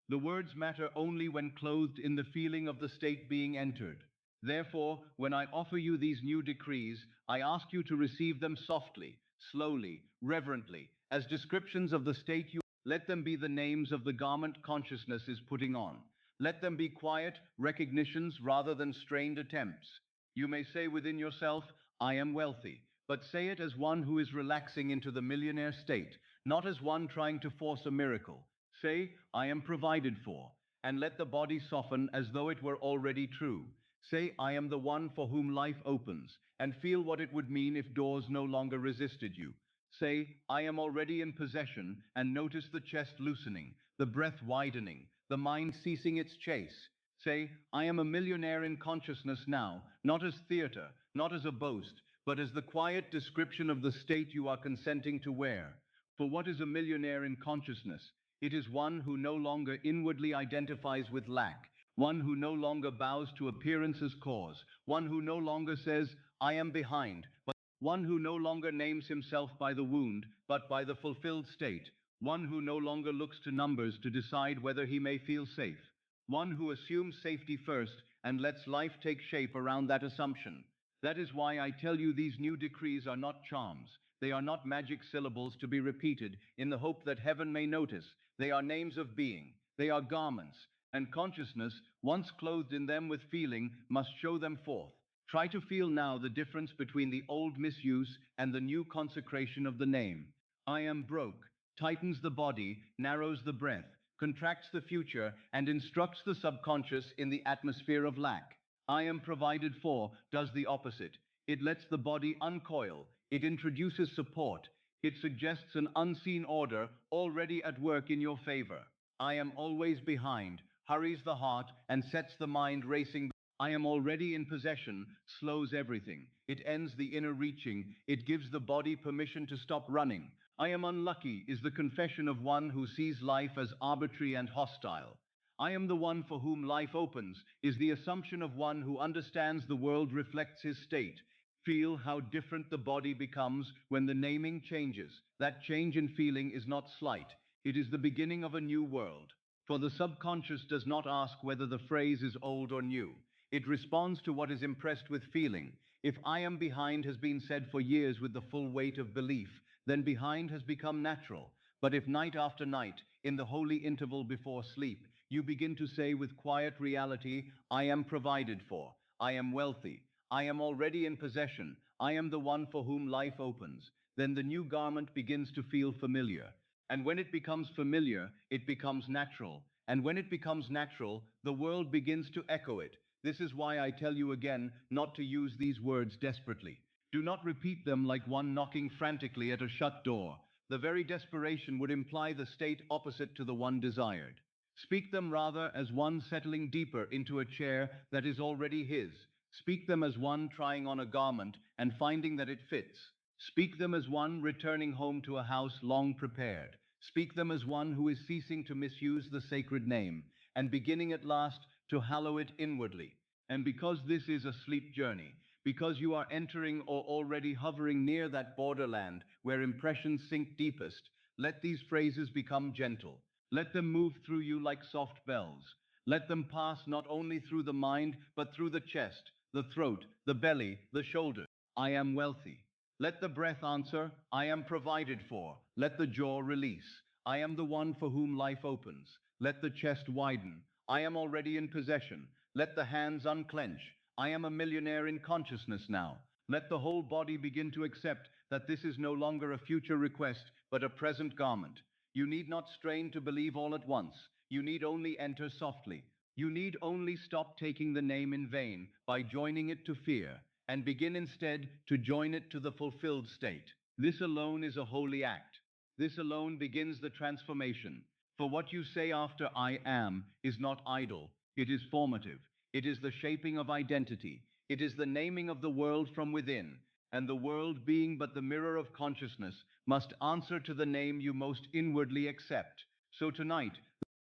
The words matter only when clothed in the feeling of the state being entered. Therefore, when I offer you these new decrees, I ask you to receive them softly, slowly, reverently, as descriptions of the state you let them be the names of the garment consciousness is putting on. Let them be quiet recognitions rather than strained attempts. You may say within yourself, I am wealthy, but say it as one who is relaxing into the millionaire state, not as one trying to force a miracle. Say, I am provided for, and let the body soften as though it were already true. Say, I am the one for whom life opens, and feel what it would mean if doors no longer resisted you. Say, I am already in possession, and notice the chest loosening, the breath widening, the mind ceasing its chase. Say, I am a millionaire in consciousness now, not as theater, not as a boast, but as the quiet description of the state you are consenting to wear. For what is a millionaire in consciousness? It is one who no longer inwardly identifies with lack, one who no longer bows to appearance's cause, one who no longer says, I am behind, but one who no longer names himself by the wound, but by the fulfilled state, one who no longer looks to numbers to decide whether he may feel safe, one who assumes safety first and lets life take shape around that assumption. That is why I tell you these new decrees are not charms. They are not magic syllables to be repeated in the hope that heaven may notice. They are names of being. They are garments, and consciousness, once clothed in them with feeling, must show them forth. Try to feel now the difference between the old misuse and the new consecration of the name. I am broke, tightens the body, narrows the breath, contracts the future, and instructs the subconscious in the atmosphere of lack. I am provided for does the opposite. It lets the body uncoil. It introduces support. It suggests an unseen order already at work in your favor. I am always behind, hurries the heart, and sets the mind racing. I am already in possession, slows everything. It ends the inner reaching. It gives the body permission to stop running. I am unlucky is the confession of one who sees life as arbitrary and hostile. I am the one for whom life opens is the assumption of one who understands the world reflects his state. Feel how different the body becomes when the naming changes. That change in feeling is not slight. It is the beginning of a new world. For the subconscious does not ask whether the phrase is old or new. It responds to what is impressed with feeling. If I am behind has been said for years with the full weight of belief, then behind has become natural. But if night after night, in the holy interval before sleep, you begin to say with quiet reality, I am provided for, I am wealthy, I am already in possession, I am the one for whom life opens, then the new garment begins to feel familiar. And when it becomes familiar, it becomes natural. And when it becomes natural, the world begins to echo it. This is why I tell you again not to use these words desperately. Do not repeat them like one knocking frantically at a shut door. The very desperation would imply the state opposite to the one desired. Speak them rather as one settling deeper into a chair that is already his. Speak them as one trying on a garment and finding that it fits. Speak them as one returning home to a house long prepared. Speak them as one who is ceasing to misuse the sacred name and beginning at last to hallow it inwardly. And because this is a sleep journey, because you are entering or already hovering near that borderland where impressions sink deepest, let these phrases become gentle. Let them move through you like soft bells. Let them pass not only through the mind, but through the chest, the throat, the belly, the shoulders. I am wealthy. Let the breath answer, I am provided for. Let the jaw release. I am the one for whom life opens. Let the chest widen. I am already in possession. Let the hands unclench. I am a millionaire in consciousness now. Let the whole body begin to accept that this is no longer a future request, but a present garment. You need not strain to believe all at once. You need only enter softly. You need only stop taking the name in vain by joining it to fear, and begin instead to join it to the fulfilled state. This alone is a holy act. This alone begins the transformation. For what you say after I am is not idle, it is formative. It is the shaping of identity. It is the naming of the world from within. And the world, being but the mirror of consciousness, must answer to the name you most inwardly accept. So tonight,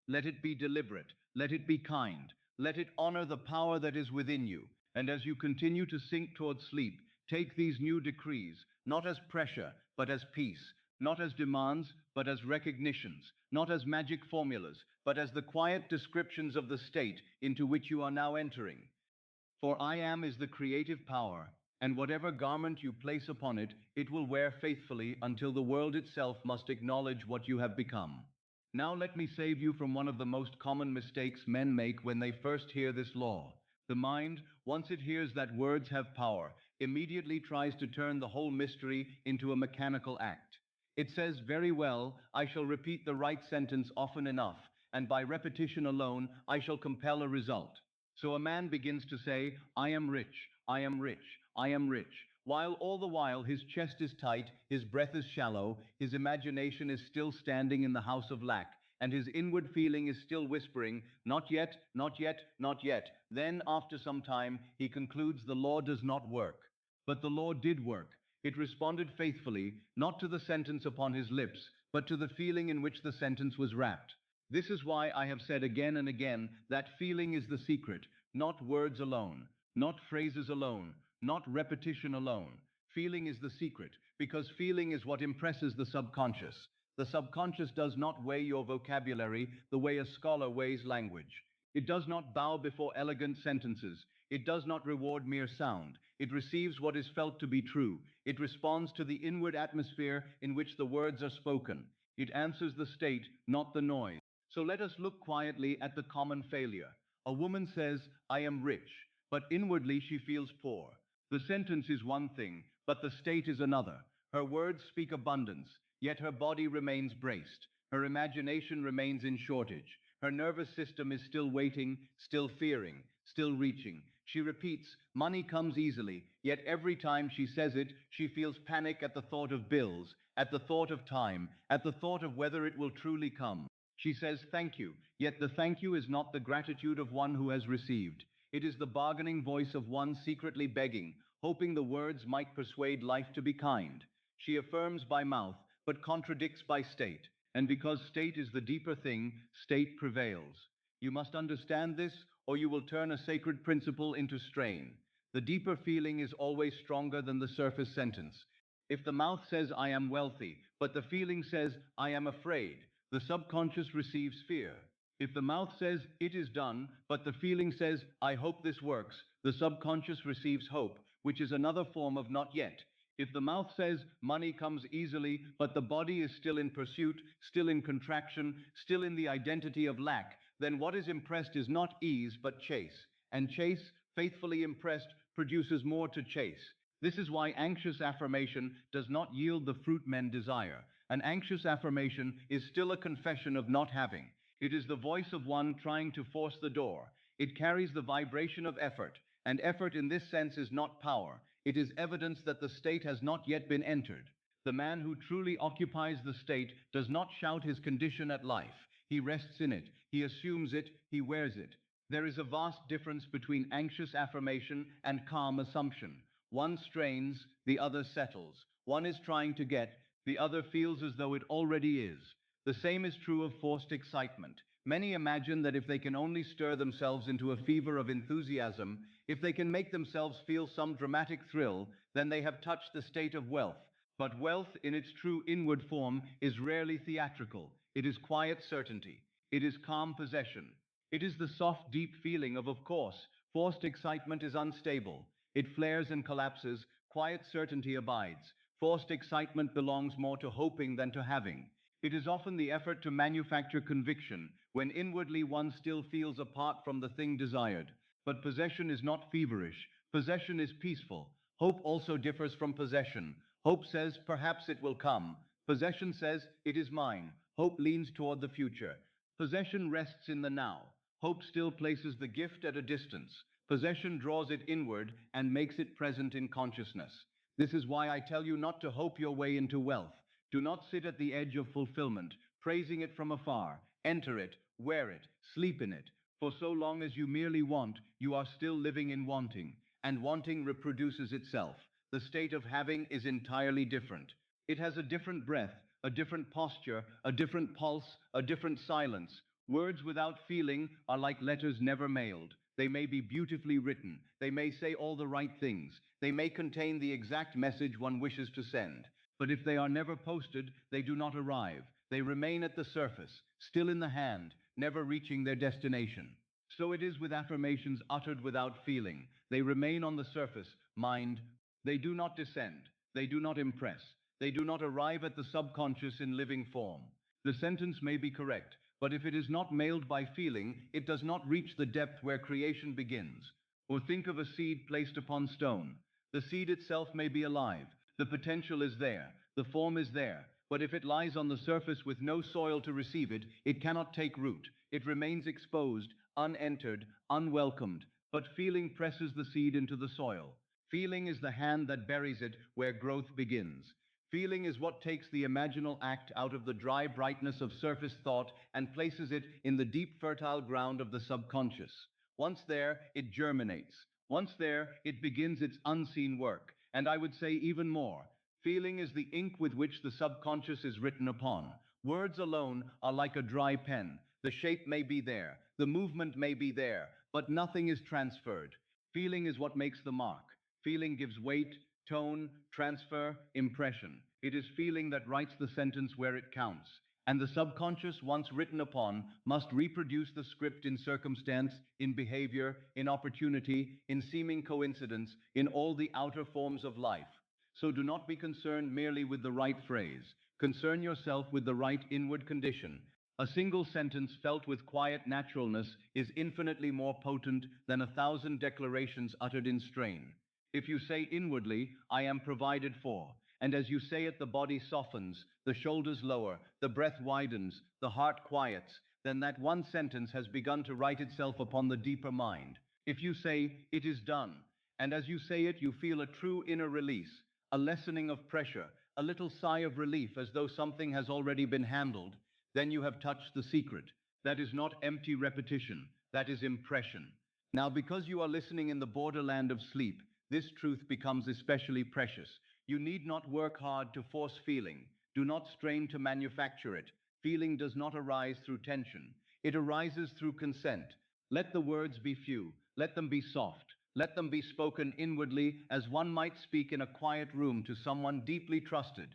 let it be deliberate, let it be kind, let it honor the power that is within you. And as you continue to sink towards sleep, take these new decrees, not as pressure, but as peace, not as demands, but as recognitions, not as magic formulas, but as the quiet descriptions of the state into which you are now entering. For I am is the creative power, and whatever garment you place upon it, it will wear faithfully until the world itself must acknowledge what you have become. Now let me save you from one of the most common mistakes men make when they first hear this law. The mind, once it hears that words have power, immediately tries to turn the whole mystery into a mechanical act. It says, very well, I shall repeat the right sentence often enough, and by repetition alone I shall compel a result. So a man begins to say, I am rich, I am rich, I am rich, while all the while his chest is tight, his breath is shallow, his imagination is still standing in the house of lack, and his inward feeling is still whispering, not yet, not yet, not yet. Then, after some time, he concludes the law does not work. But the law did work. It responded faithfully, not to the sentence upon his lips, but to the feeling in which the sentence was wrapped. This is why I have said again and again that feeling is the secret, not words alone, not phrases alone, not repetition alone. Feeling is the secret, because feeling is what impresses the subconscious. The subconscious does not weigh your vocabulary the way a scholar weighs language. It does not bow before elegant sentences. It does not reward mere sound. It receives what is felt to be true. It responds to the inward atmosphere in which the words are spoken. It answers the state, not the noise. So let us look quietly at the common failure. A woman says, I am rich, but inwardly she feels poor. The sentence is one thing, but the state is another. Her words speak abundance, yet her body remains braced. Her imagination remains in shortage. Her nervous system is still waiting, still fearing, still reaching. She repeats, money comes easily, yet every time she says it, she feels panic at the thought of bills, at the thought of time, at the thought of whether it will truly come. She says thank you, yet the thank you is not the gratitude of one who has received. It is the bargaining voice of one secretly begging, hoping the words might persuade life to be kind. She affirms by mouth, but contradicts by state. And because state is the deeper thing, state prevails. You must understand this, or you will turn a sacred principle into strain. The deeper feeling is always stronger than the surface sentence. If the mouth says I am wealthy, but the feeling says I am afraid, the subconscious receives fear. If the mouth says it is done, but the feeling says I hope this works, the subconscious receives hope, which is another form of not yet. If the mouth says money comes easily, but the body is still in pursuit, still in contraction, still in the identity of lack, then what is impressed is not ease, but chase. And chase, faithfully impressed, produces more to chase. This is why anxious affirmation does not yield the fruit men desire. An anxious affirmation is still a confession of not having. It is the voice of one trying to force the door. It carries the vibration of effort, and effort in this sense is not power. It is evidence that the state has not yet been entered. The man who truly occupies the state does not shout his condition at life. He rests in it, he assumes it, he wears it. There is a vast difference between anxious affirmation and calm assumption. One strains, the other settles. One is trying to get, the other feels as though it already is. The same is true of forced excitement. Many imagine that if they can only stir themselves into a fever of enthusiasm, if they can make themselves feel some dramatic thrill, then they have touched the state of wealth. But wealth in its true inward form is rarely theatrical. It is quiet certainty. It is calm possession. It is the soft, deep feeling of course. Forced excitement is unstable. It flares and collapses. Quiet certainty abides. Forced excitement belongs more to hoping than to having. It is often the effort to manufacture conviction, when inwardly one still feels apart from the thing desired. But possession is not feverish. Possession is peaceful. Hope also differs from possession. Hope says, perhaps it will come. Possession says, it is mine. Hope leans toward the future. Possession rests in the now. Hope still places the gift at a distance. Possession draws it inward and makes it present in consciousness. This is why I tell you not to hope your way into wealth. Do not sit at the edge of fulfillment, praising it from afar. Enter it, wear it, sleep in it. For so long as you merely want, you are still living in wanting, and wanting reproduces itself. The state of having is entirely different. It has a different breath, a different posture, a different pulse, a different silence. Words without feeling are like letters never mailed. They may be beautifully written. They may say all the right things. They may contain the exact message one wishes to send. But if they are never posted, they do not arrive. They remain at the surface, still in the hand, never reaching their destination. So it is with affirmations uttered without feeling. They remain on the surface, mind. They do not descend. They do not impress. They do not arrive at the subconscious in living form. The sentence may be correct, but if it is not mailed by feeling, it does not reach the depth where creation begins. Or think of a seed placed upon stone. The seed itself may be alive. The potential is there. The form is there. But if it lies on the surface with no soil to receive it, it cannot take root. It remains exposed, unentered, unwelcomed. But feeling presses the seed into the soil. Feeling is the hand that buries it where growth begins. Feeling is what takes the imaginal act out of the dry brightness of surface thought and places it in the deep fertile ground of the subconscious. Once there, it germinates. Once there, it begins its unseen work. And I would say even more. Feeling is the ink with which the subconscious is written upon. Words alone are like a dry pen. The shape may be there, the movement may be there, but nothing is transferred. Feeling is what makes the mark. Feeling gives weight, tone, transfer, impression. It is feeling that writes the sentence where it counts. And the subconscious, once written upon, must reproduce the script in circumstance, in behavior, in opportunity, in seeming coincidence, in all the outer forms of life. So do not be concerned merely with the right phrase. Concern yourself with the right inward condition. A single sentence felt with quiet naturalness is infinitely more potent than 1,000 declarations uttered in strain. If you say inwardly, I am provided for, and as you say it, the body softens, the shoulders lower, the breath widens, the heart quiets, then that one sentence has begun to write itself upon the deeper mind. If you say, it is done, and as you say it, you feel a true inner release, a lessening of pressure, a little sigh of relief as though something has already been handled, then you have touched the secret. That is not empty repetition, that is impression. Now, because you are listening in the borderland of sleep, this truth becomes especially precious. You need not work hard to force feeling. Do not strain to manufacture it. Feeling does not arise through tension. It arises through consent. Let the words be few. Let them be soft. Let them be spoken inwardly as one might speak in a quiet room to someone deeply trusted.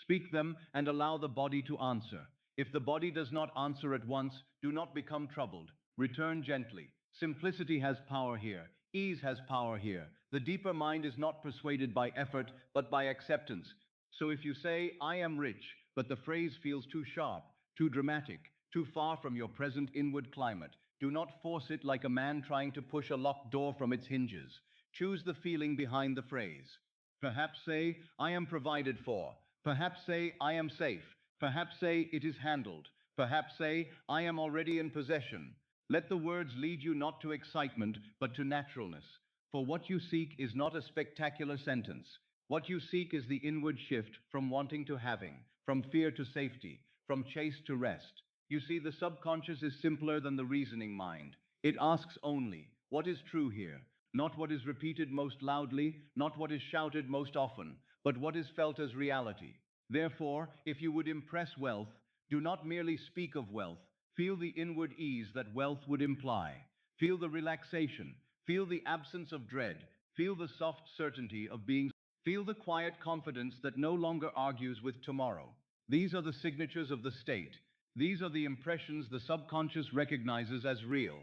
Speak them and allow the body to answer. If the body does not answer at once, do not become troubled. Return gently. Simplicity has power here. Ease has power here. The deeper mind is not persuaded by effort, but by acceptance. So if you say, I am rich, but the phrase feels too sharp, too dramatic, too far from your present inward climate, do not force it like a man trying to push a locked door from its hinges. Choose the feeling behind the phrase. Perhaps say, I am provided for. Perhaps say, I am safe. Perhaps say, it is handled. Perhaps say, I am already in possession. Let the words lead you not to excitement, but to naturalness. For what you seek is not a spectacular sentence. What you seek is the inward shift from wanting to having, from fear to safety, from chase to rest. You see, the subconscious is simpler than the reasoning mind. It asks only, what is true here? Not what is repeated most loudly, not what is shouted most often, but what is felt as reality. Therefore, if you would impress wealth, do not merely speak of wealth. Feel the inward ease that wealth would imply. Feel the relaxation. Feel the absence of dread. Feel the soft certainty of being Feel the quiet confidence that no longer argues with tomorrow. These are the signatures of the state. These are the impressions the subconscious recognizes as real.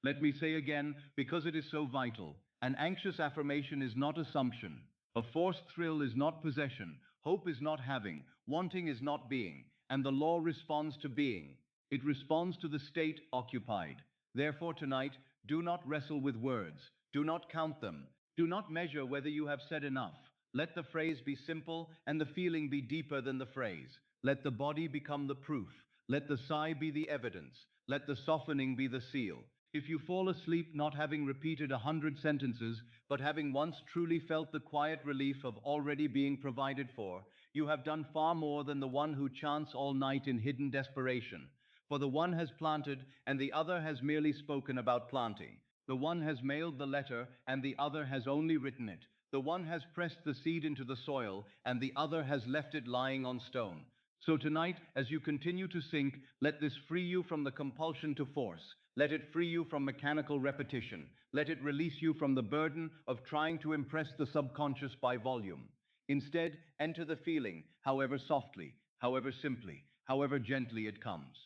Let me say again, because it is so vital, an anxious affirmation is not assumption. A forced thrill is not possession. Hope is not having. Wanting is not being. And the law responds to being. It responds to the state occupied. Therefore, tonight, do not wrestle with words. Do not count them. Do not measure whether you have said enough. Let the phrase be simple and the feeling be deeper than the phrase. Let the body become the proof. Let the sigh be the evidence. Let the softening be the seal. If you fall asleep not having repeated 100 sentences, but having once truly felt the quiet relief of already being provided for, you have done far more than the one who chants all night in hidden desperation. For the one has planted, and the other has merely spoken about planting. The one has mailed the letter, and the other has only written it. The one has pressed the seed into the soil, and the other has left it lying on stone. So tonight, as you continue to sink, let this free you from the compulsion to force. Let it free you from mechanical repetition. Let it release you from the burden of trying to impress the subconscious by volume. Instead, enter the feeling, however softly, however simply, however gently it comes.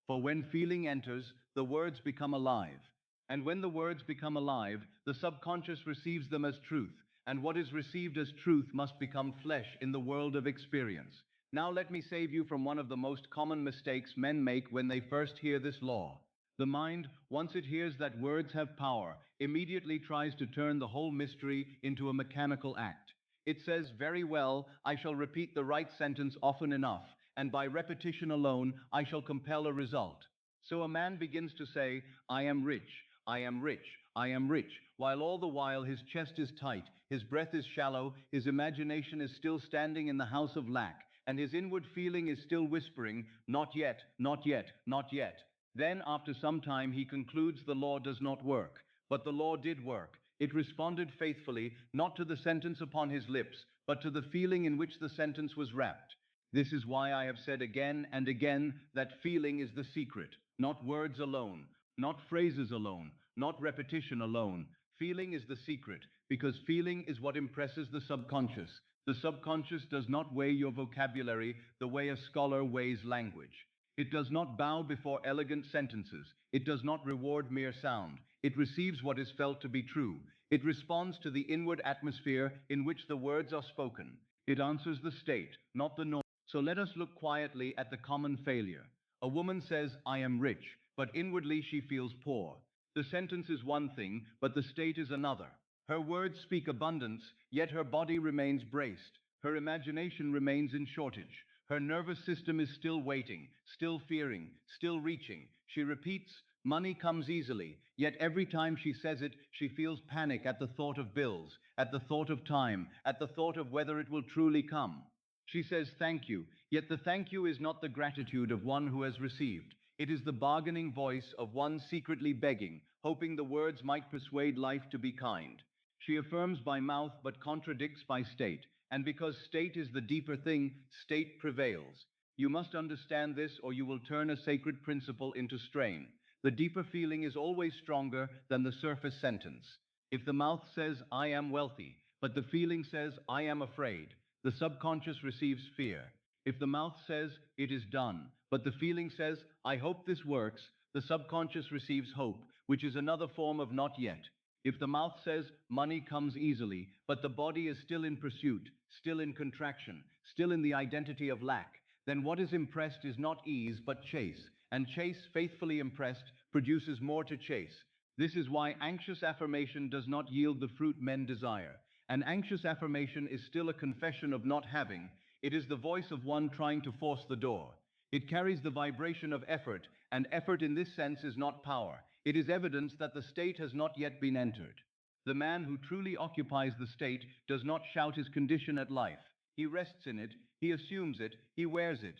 For when feeling enters, the words become alive. And when the words become alive, the subconscious receives them as truth, and what is received as truth must become flesh in the world of experience. Now let me save you from one of the most common mistakes men make when they first hear this law. The mind, once it hears that words have power, immediately tries to turn the whole mystery into a mechanical act. It says, very well, I shall repeat the right sentence often enough, and by repetition alone I shall compel a result. So a man begins to say, I am rich, I am rich, I am rich, while all the while his chest is tight, his breath is shallow, his imagination is still standing in the house of lack, and his inward feeling is still whispering, not yet, not yet, not yet. Then, after some time, he concludes the law does not work. But the law did work. It responded faithfully, not to the sentence upon his lips, but to the feeling in which the sentence was wrapped. This is why I have said again and again that feeling is the secret, not words alone, not phrases alone, not repetition alone. Feeling is the secret, because feeling is what impresses the subconscious. The subconscious does not weigh your vocabulary the way a scholar weighs language. It does not bow before elegant sentences. It does not reward mere sound. It receives what is felt to be true. It responds to the inward atmosphere in which the words are spoken. It answers the state, not the norm. So let us look quietly at the common failure. A woman says, I am rich, but inwardly she feels poor. The sentence is one thing, but the state is another. Her words speak abundance, yet her body remains braced. Her imagination remains in shortage. Her nervous system is still waiting, still fearing, still reaching. She repeats, money comes easily, yet every time she says it, she feels panic at the thought of bills, at the thought of time, at the thought of whether it will truly come. She says thank you, yet the thank you is not the gratitude of one who has received. It is the bargaining voice of one secretly begging, hoping the words might persuade life to be kind. She affirms by mouth but contradicts by state, and because state is the deeper thing, state prevails. You must understand this or you will turn a sacred principle into strain. The deeper feeling is always stronger than the surface sentence. If the mouth says, I am wealthy, but the feeling says, I am afraid, the subconscious receives fear. If the mouth says, it is done, but the feeling says, I hope this works, the subconscious receives hope, which is another form of not yet. If the mouth says money comes easily, but the body is still in pursuit, still in contraction, still in the identity of lack, then what is impressed is not ease but chase, and chase, faithfully impressed, produces more to chase. This is why anxious affirmation does not yield the fruit men desire. An anxious affirmation is still a confession of not having. It is the voice of one trying to force the door. It carries the vibration of effort, and effort in this sense is not power. It is evidence that the state has not yet been entered. The man who truly occupies the state does not shout his condition at life. He rests in it, he assumes it, he wears it.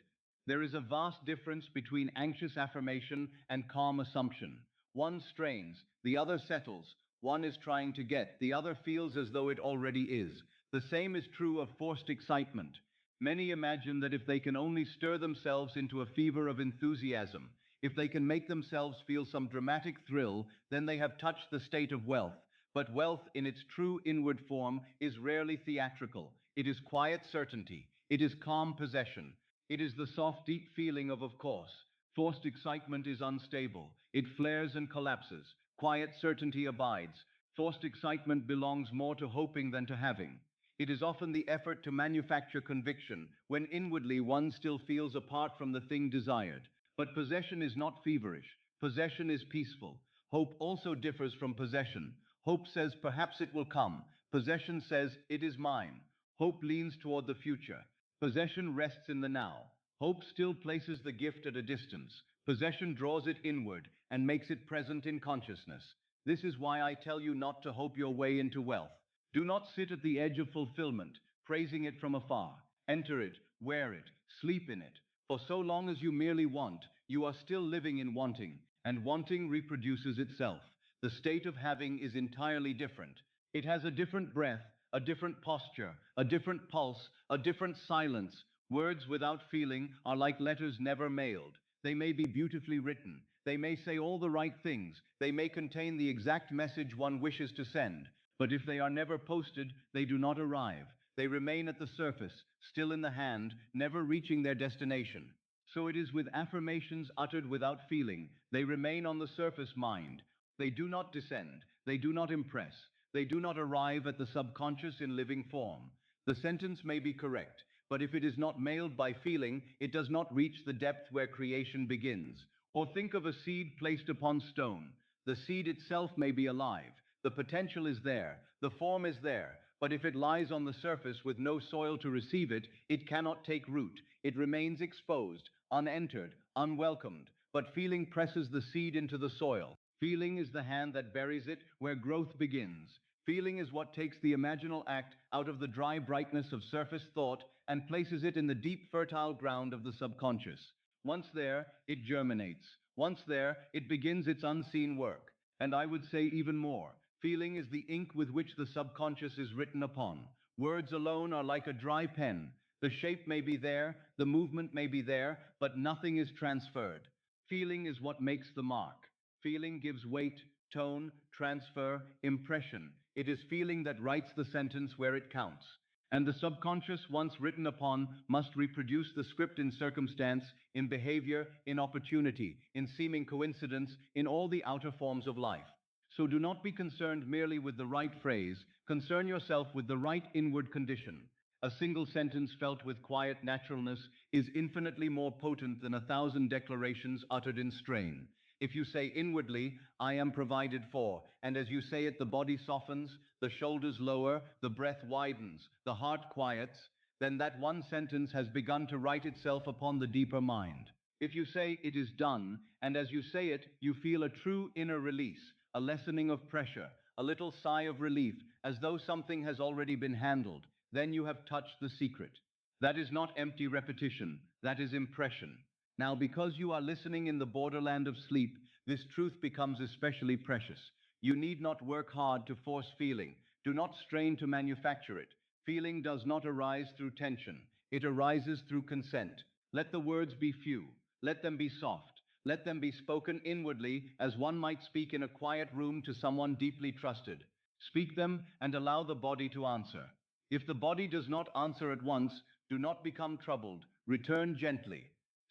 There is a vast difference between anxious affirmation and calm assumption. One strains, the other settles. One is trying to get, the other feels as though it already is. The same is true of forced excitement. Many imagine that if they can only stir themselves into a fever of enthusiasm, if they can make themselves feel some dramatic thrill, then they have touched the state of wealth. But wealth in its true inward form is rarely theatrical. It is quiet certainty. It is calm possession. It is the soft, deep feeling of course. Forced excitement is unstable. It flares and collapses. Quiet certainty abides. Forced excitement belongs more to hoping than to having. It is often the effort to manufacture conviction, when inwardly one still feels apart from the thing desired. But possession is not feverish. Possession is peaceful. Hope also differs from possession. Hope says perhaps it will come. Possession says it is mine. Hope leans toward the future. Possession rests in the now. Hope still places the gift at a distance. Possession draws it inward and makes it present in consciousness. This is why I tell you not to hope your way into wealth. Do not sit at the edge of fulfillment, praising it from afar. Enter it, wear it, sleep in it. For so long as you merely want, you are still living in wanting, and wanting reproduces itself. The state of having is entirely different. It has a different breath, a different posture, a different pulse, a different silence. Words without feeling are like letters never mailed. They may be beautifully written. They may say all the right things. They may contain the exact message one wishes to send. But if they are never posted, they do not arrive. They remain at the surface, still in the hand, never reaching their destination. So it is with affirmations uttered without feeling. They remain on the surface mind. They do not descend. They do not impress. They do not arrive at the subconscious in living form. The sentence may be correct, but if it is not mailed by feeling, it does not reach the depth where creation begins. Or think of a seed placed upon stone. The seed itself may be alive. The potential is there. The form is there. But if it lies on the surface with no soil to receive it, it cannot take root. It remains exposed, unentered, unwelcomed. But feeling presses the seed into the soil. Feeling is the hand that buries it where growth begins. Feeling is what takes the imaginal act out of the dry brightness of surface thought and places it in the deep fertile ground of the subconscious. Once there, it germinates. Once there, it begins its unseen work. And I would say even more. Feeling is the ink with which the subconscious is written upon. Words alone are like a dry pen. The shape may be there, the movement may be there, but nothing is transferred. Feeling is what makes the mark. Feeling gives weight, tone, transfer, impression. It is feeling that writes the sentence where it counts. And the subconscious, once written upon, must reproduce the script in circumstance, in behavior, in opportunity, in seeming coincidence, in all the outer forms of life. So do not be concerned merely with the right phrase, concern yourself with the right inward condition. A single sentence felt with quiet naturalness is infinitely more potent than 1,000 declarations uttered in strain. If you say inwardly, I am provided for, and as you say it, the body softens, the shoulders lower, the breath widens, the heart quiets, then that one sentence has begun to write itself upon the deeper mind. If you say it is done, and as you say it, you feel a true inner release, a lessening of pressure, a little sigh of relief, as though something has already been handled, then you have touched the secret. That is not empty repetition, that is impression. Now, because you are listening in the borderland of sleep, this truth becomes especially precious. You need not work hard to force feeling. Do not strain to manufacture it. Feeling does not arise through tension. It arises through consent. Let the words be few. Let them be soft. Let them be spoken inwardly as one might speak in a quiet room to someone deeply trusted. Speak them and allow the body to answer. If the body does not answer at once, do not become troubled. Return gently.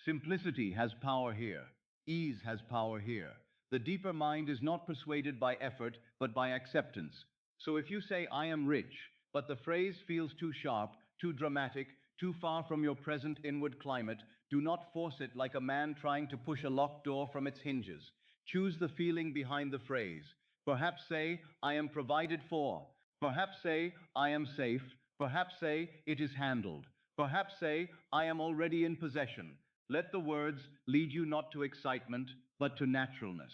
Simplicity has power here. Ease has power here. The deeper mind is not persuaded by effort, but by acceptance. So if you say, I am rich, but the phrase feels too sharp, too dramatic, too far from your present inward climate, do not force it like a man trying to push a locked door from its hinges. Choose the feeling behind the phrase. Perhaps say, I am provided for. Perhaps say, I am safe. Perhaps say, it is handled. Perhaps say, I am already in possession. Let the words lead you not to excitement, but to naturalness.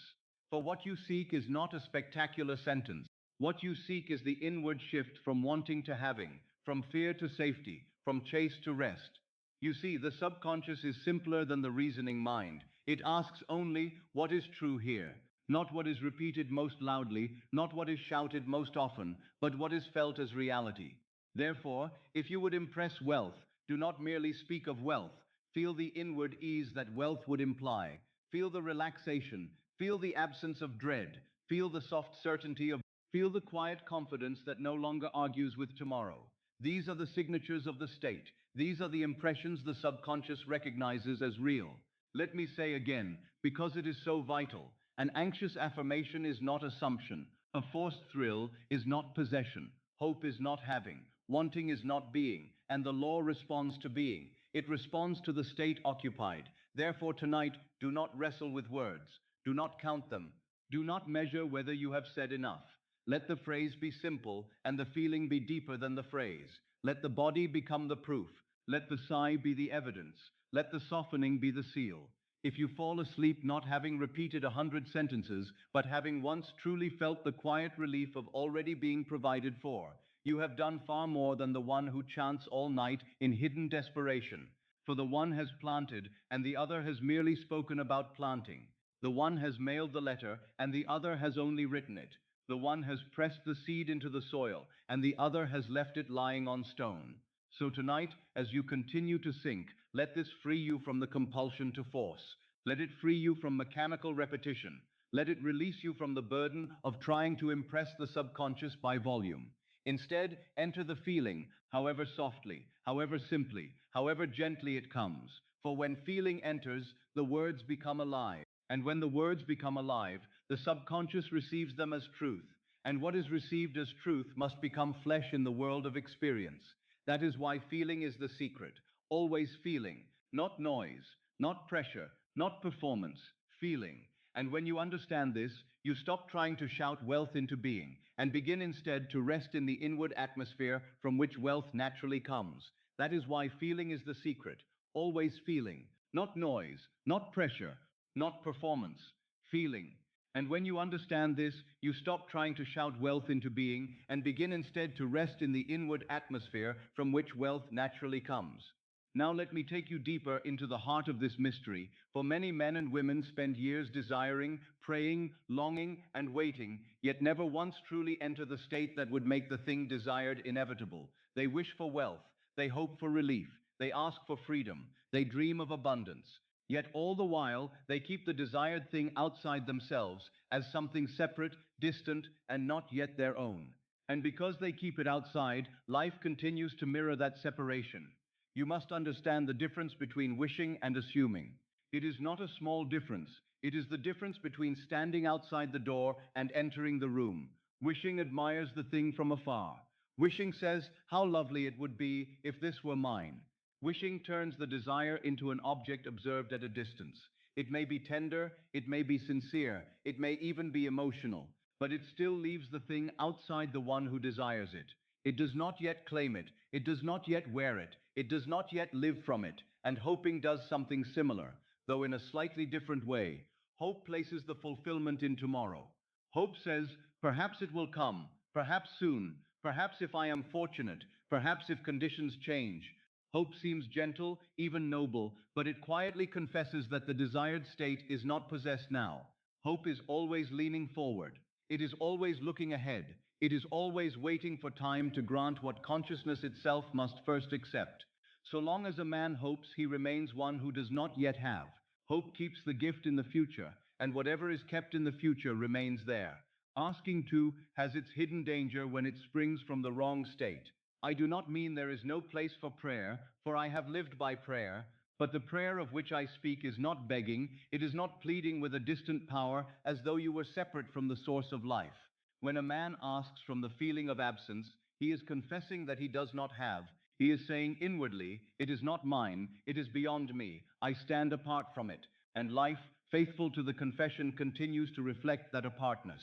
For what you seek is not a spectacular sentence. What you seek is the inward shift from wanting to having, from fear to safety, from chase to rest. You see, the subconscious is simpler than the reasoning mind. It asks only what is true here, not what is repeated most loudly, not what is shouted most often, but what is felt as reality. Therefore, if you would impress wealth, do not merely speak of wealth. Feel the inward ease that wealth would imply. Feel the relaxation. Feel the absence of dread. Feel the soft certainty of. Feel the quiet confidence that no longer argues with tomorrow. These are the signatures of the state. These are the impressions the subconscious recognizes as real. Let me say again, because it is so vital, an anxious affirmation is not assumption. A forced thrill is not possession. Hope is not having. Wanting is not being. And the law responds to being. It responds to the state occupied. Therefore, tonight, do not wrestle with words. Do not count them. Do not measure whether you have said enough. Let the phrase be simple and the feeling be deeper than the phrase. Let the body become the proof. Let the sigh be the evidence. Let the softening be the seal. If you fall asleep not having repeated 100 sentences, but having once truly felt the quiet relief of already being provided for, you have done far more than the one who chants all night in hidden desperation. For the one has planted, and the other has merely spoken about planting. The one has mailed the letter, and the other has only written it. The one has pressed the seed into the soil, and the other has left it lying on stone. So tonight, as you continue to sink, let this free you from the compulsion to force. Let it free you from mechanical repetition. Let it release you from the burden of trying to impress the subconscious by volume. Instead, enter the feeling, however softly, however simply, however gently it comes. For when feeling enters, the words become alive. And when the words become alive, the subconscious receives them as truth. And what is received as truth must become flesh in the world of experience. That is why feeling is the secret. Always feeling, not noise, not pressure, not performance, feeling. And when you understand this, you stop trying to shout wealth into being and begin instead to rest in the inward atmosphere from which wealth naturally comes. That is why feeling is the secret. Always feeling, not noise, not pressure, not performance, feeling. And when you understand this, you stop trying to shout wealth into being and begin instead to rest in the inward atmosphere from which wealth naturally comes. Now let me take you deeper into the heart of this mystery, for many men and women spend years desiring, praying, longing, and waiting, yet never once truly enter the state that would make the thing desired inevitable. They wish for wealth, they hope for relief, they ask for freedom, they dream of abundance. Yet all the while, they keep the desired thing outside themselves as something separate, distant, and not yet their own. And because they keep it outside, life continues to mirror that separation. You must understand the difference between wishing and assuming. It is not a small difference. It is the difference between standing outside the door and entering the room. Wishing admires the thing from afar. Wishing says, how lovely it would be if this were mine. Wishing turns the desire into an object observed at a distance. It may be tender, it may be sincere, it may even be emotional, but it still leaves the thing outside the one who desires it. It does not yet claim it, it does not yet wear it, it does not yet live from it, and hoping does something similar, though in a slightly different way. Hope places the fulfillment in tomorrow. Hope says, perhaps it will come, perhaps soon, perhaps if I am fortunate, perhaps if conditions change. Hope seems gentle, even noble, but it quietly confesses that the desired state is not possessed now. Hope is always leaning forward. It is always looking ahead. It is always waiting for time to grant what consciousness itself must first accept. So long as a man hopes, he remains one who does not yet have. Hope keeps the gift in the future, and whatever is kept in the future remains there. Asking to has its hidden danger when it springs from the wrong state. I do not mean there is no place for prayer, for I have lived by prayer, but the prayer of which I speak is not begging, it is not pleading with a distant power as though you were separate from the source of life. When a man asks from the feeling of absence, he is confessing that he does not have. He is saying inwardly, it is not mine, it is beyond me, I stand apart from it. And life, faithful to the confession, continues to reflect that apartness.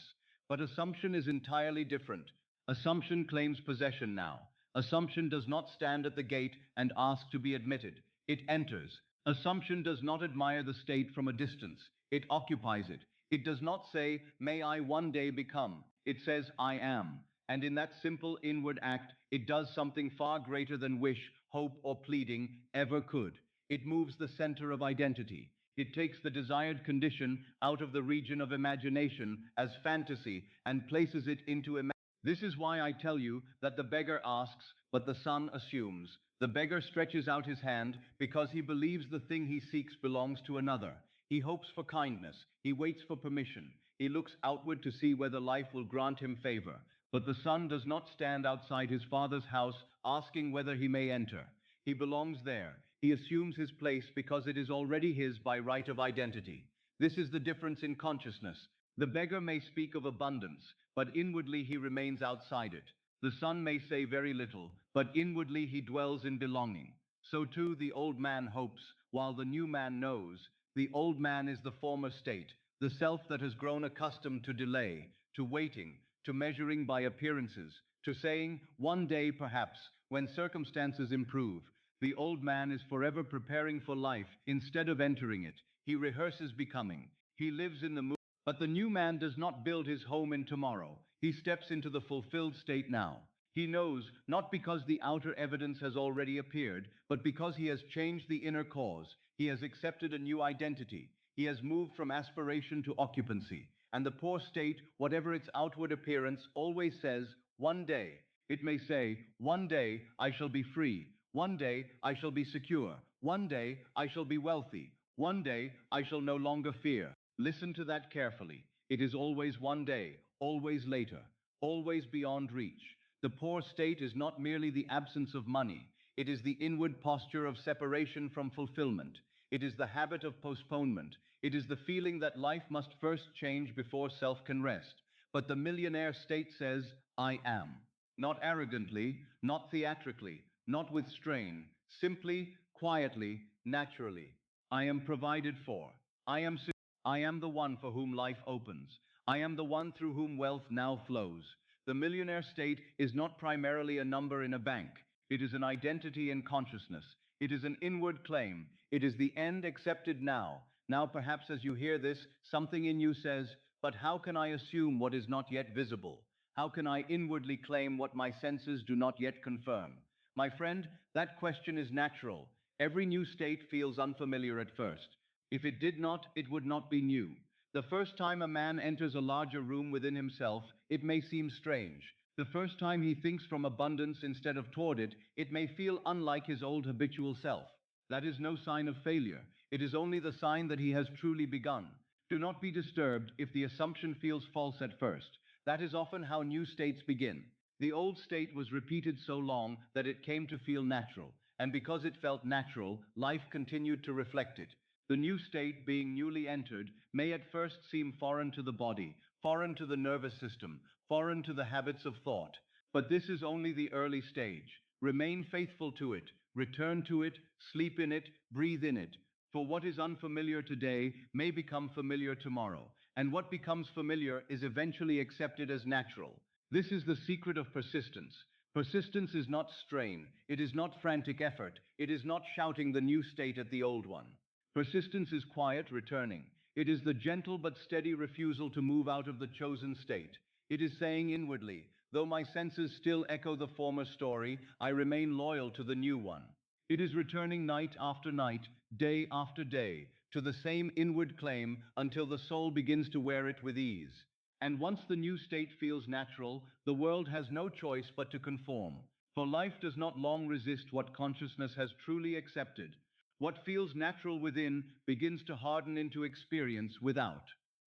But assumption is entirely different. Assumption claims possession now. Assumption does not stand at the gate and ask to be admitted. It enters. Assumption does not admire the state from a distance. It occupies it. It does not say, may I one day become. It says, I am. And in that simple inward act, it does something far greater than wish, hope, or pleading ever could. It moves the center of identity. It takes the desired condition out of the region of imagination as fantasy and places it into imagination. This is why I tell you that the beggar asks, but the son assumes. The beggar stretches out his hand because he believes the thing he seeks belongs to another. He hopes for kindness. He waits for permission. He looks outward to see whether life will grant him favor. But the son does not stand outside his father's house asking whether he may enter. He belongs there. He assumes his place because it is already his by right of identity. This is the difference in consciousness. The beggar may speak of abundance, but inwardly he remains outside it. The son may say very little, but inwardly he dwells in belonging. So too the old man hopes, while the new man knows. The old man is the former state, the self that has grown accustomed to delay, to waiting, to measuring by appearances, to saying, one day perhaps, when circumstances improve. The old man is forever preparing for life instead of entering it. He rehearses becoming. He lives in the mood. But the new man does not build his home in tomorrow. He steps into the fulfilled state now. He knows, not because the outer evidence has already appeared, but because he has changed the inner cause. He has accepted a new identity. He has moved from aspiration to occupancy. And the poor state, whatever its outward appearance, always says, one day. It may say, one day I shall be free. One day I shall be secure. One day I shall be wealthy. One day I shall no longer fear. Listen to that carefully. It is always one day, always later, always beyond reach. The poor state is not merely the absence of money. It is the inward posture of separation from fulfillment. It is the habit of postponement. It is the feeling that life must first change before self can rest. But the millionaire state says, I am. Not arrogantly, not theatrically, not with strain, simply, quietly, naturally. I am provided for. I am I am the one for whom life opens. I am the one through whom wealth now flows. The millionaire state is not primarily a number in a bank. It is an identity in consciousness. It is an inward claim. It is the end accepted now. Now, perhaps as you hear this, something in you says, but how can I assume what is not yet visible? How can I inwardly claim what my senses do not yet confirm? My friend, that question is natural. Every new state feels unfamiliar at first. If it did not, it would not be new. The first time a man enters a larger room within himself, it may seem strange. The first time he thinks from abundance instead of toward it, it may feel unlike his old habitual self. That is no sign of failure. It is only the sign that he has truly begun. Do not be disturbed if the assumption feels false at first. That is often how new states begin. The old state was repeated so long that it came to feel natural, and because it felt natural, life continued to reflect it. The new state, being newly entered, may at first seem foreign to the body, foreign to the nervous system, foreign to the habits of thought. But this is only the early stage. Remain faithful to it, return to it, sleep in it, breathe in it. For what is unfamiliar today may become familiar tomorrow, and what becomes familiar is eventually accepted as natural. This is the secret of persistence. Persistence is not strain, it is not frantic effort, it is not shouting the new state at the old one. Persistence is quiet returning. It is the gentle but steady refusal to move out of the chosen state. It is saying inwardly, though my senses still echo the former story, I remain loyal to the new one. It is returning night after night, day after day, to the same inward claim until the soul begins to wear it with ease. And once the new state feels natural, the world has no choice but to conform. For life does not long resist what consciousness has truly accepted. What feels natural within begins to harden into experience without.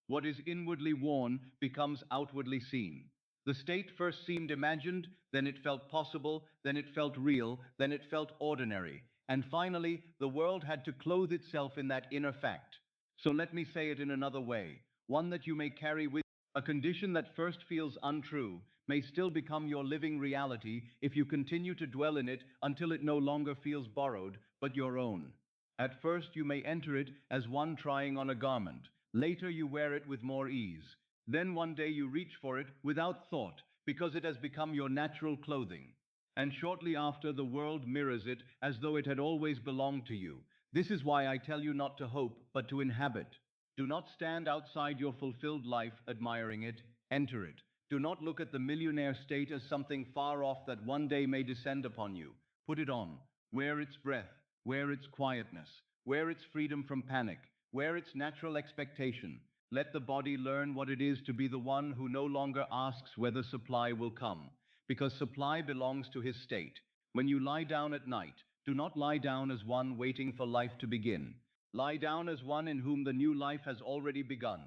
What is inwardly worn becomes outwardly seen. The state first seemed imagined, then it felt possible, then it felt real, then it felt ordinary. And finally, the world had to clothe itself in that inner fact. So let me say it in another way, one that you may carry with you. A condition that first feels untrue may still become your living reality if you continue to dwell in it until it no longer feels borrowed, but your own. At first you may enter it as one trying on a garment. Later you wear it with more ease. Then one day you reach for it without thought, because it has become your natural clothing. And shortly after, the world mirrors it as though it had always belonged to you. This is why I tell you not to hope, but to inhabit. Do not stand outside your fulfilled life admiring it, enter it. Do not look at the millionaire state as something far off that one day may descend upon you. Put it on. Wear its breath, wear its quietness, wear its freedom from panic, wear its natural expectation. Let the body learn what it is to be the one who no longer asks whether supply will come, because supply belongs to his state. When you lie down at night, do not lie down as one waiting for life to begin. Lie down as one in whom the new life has already begun.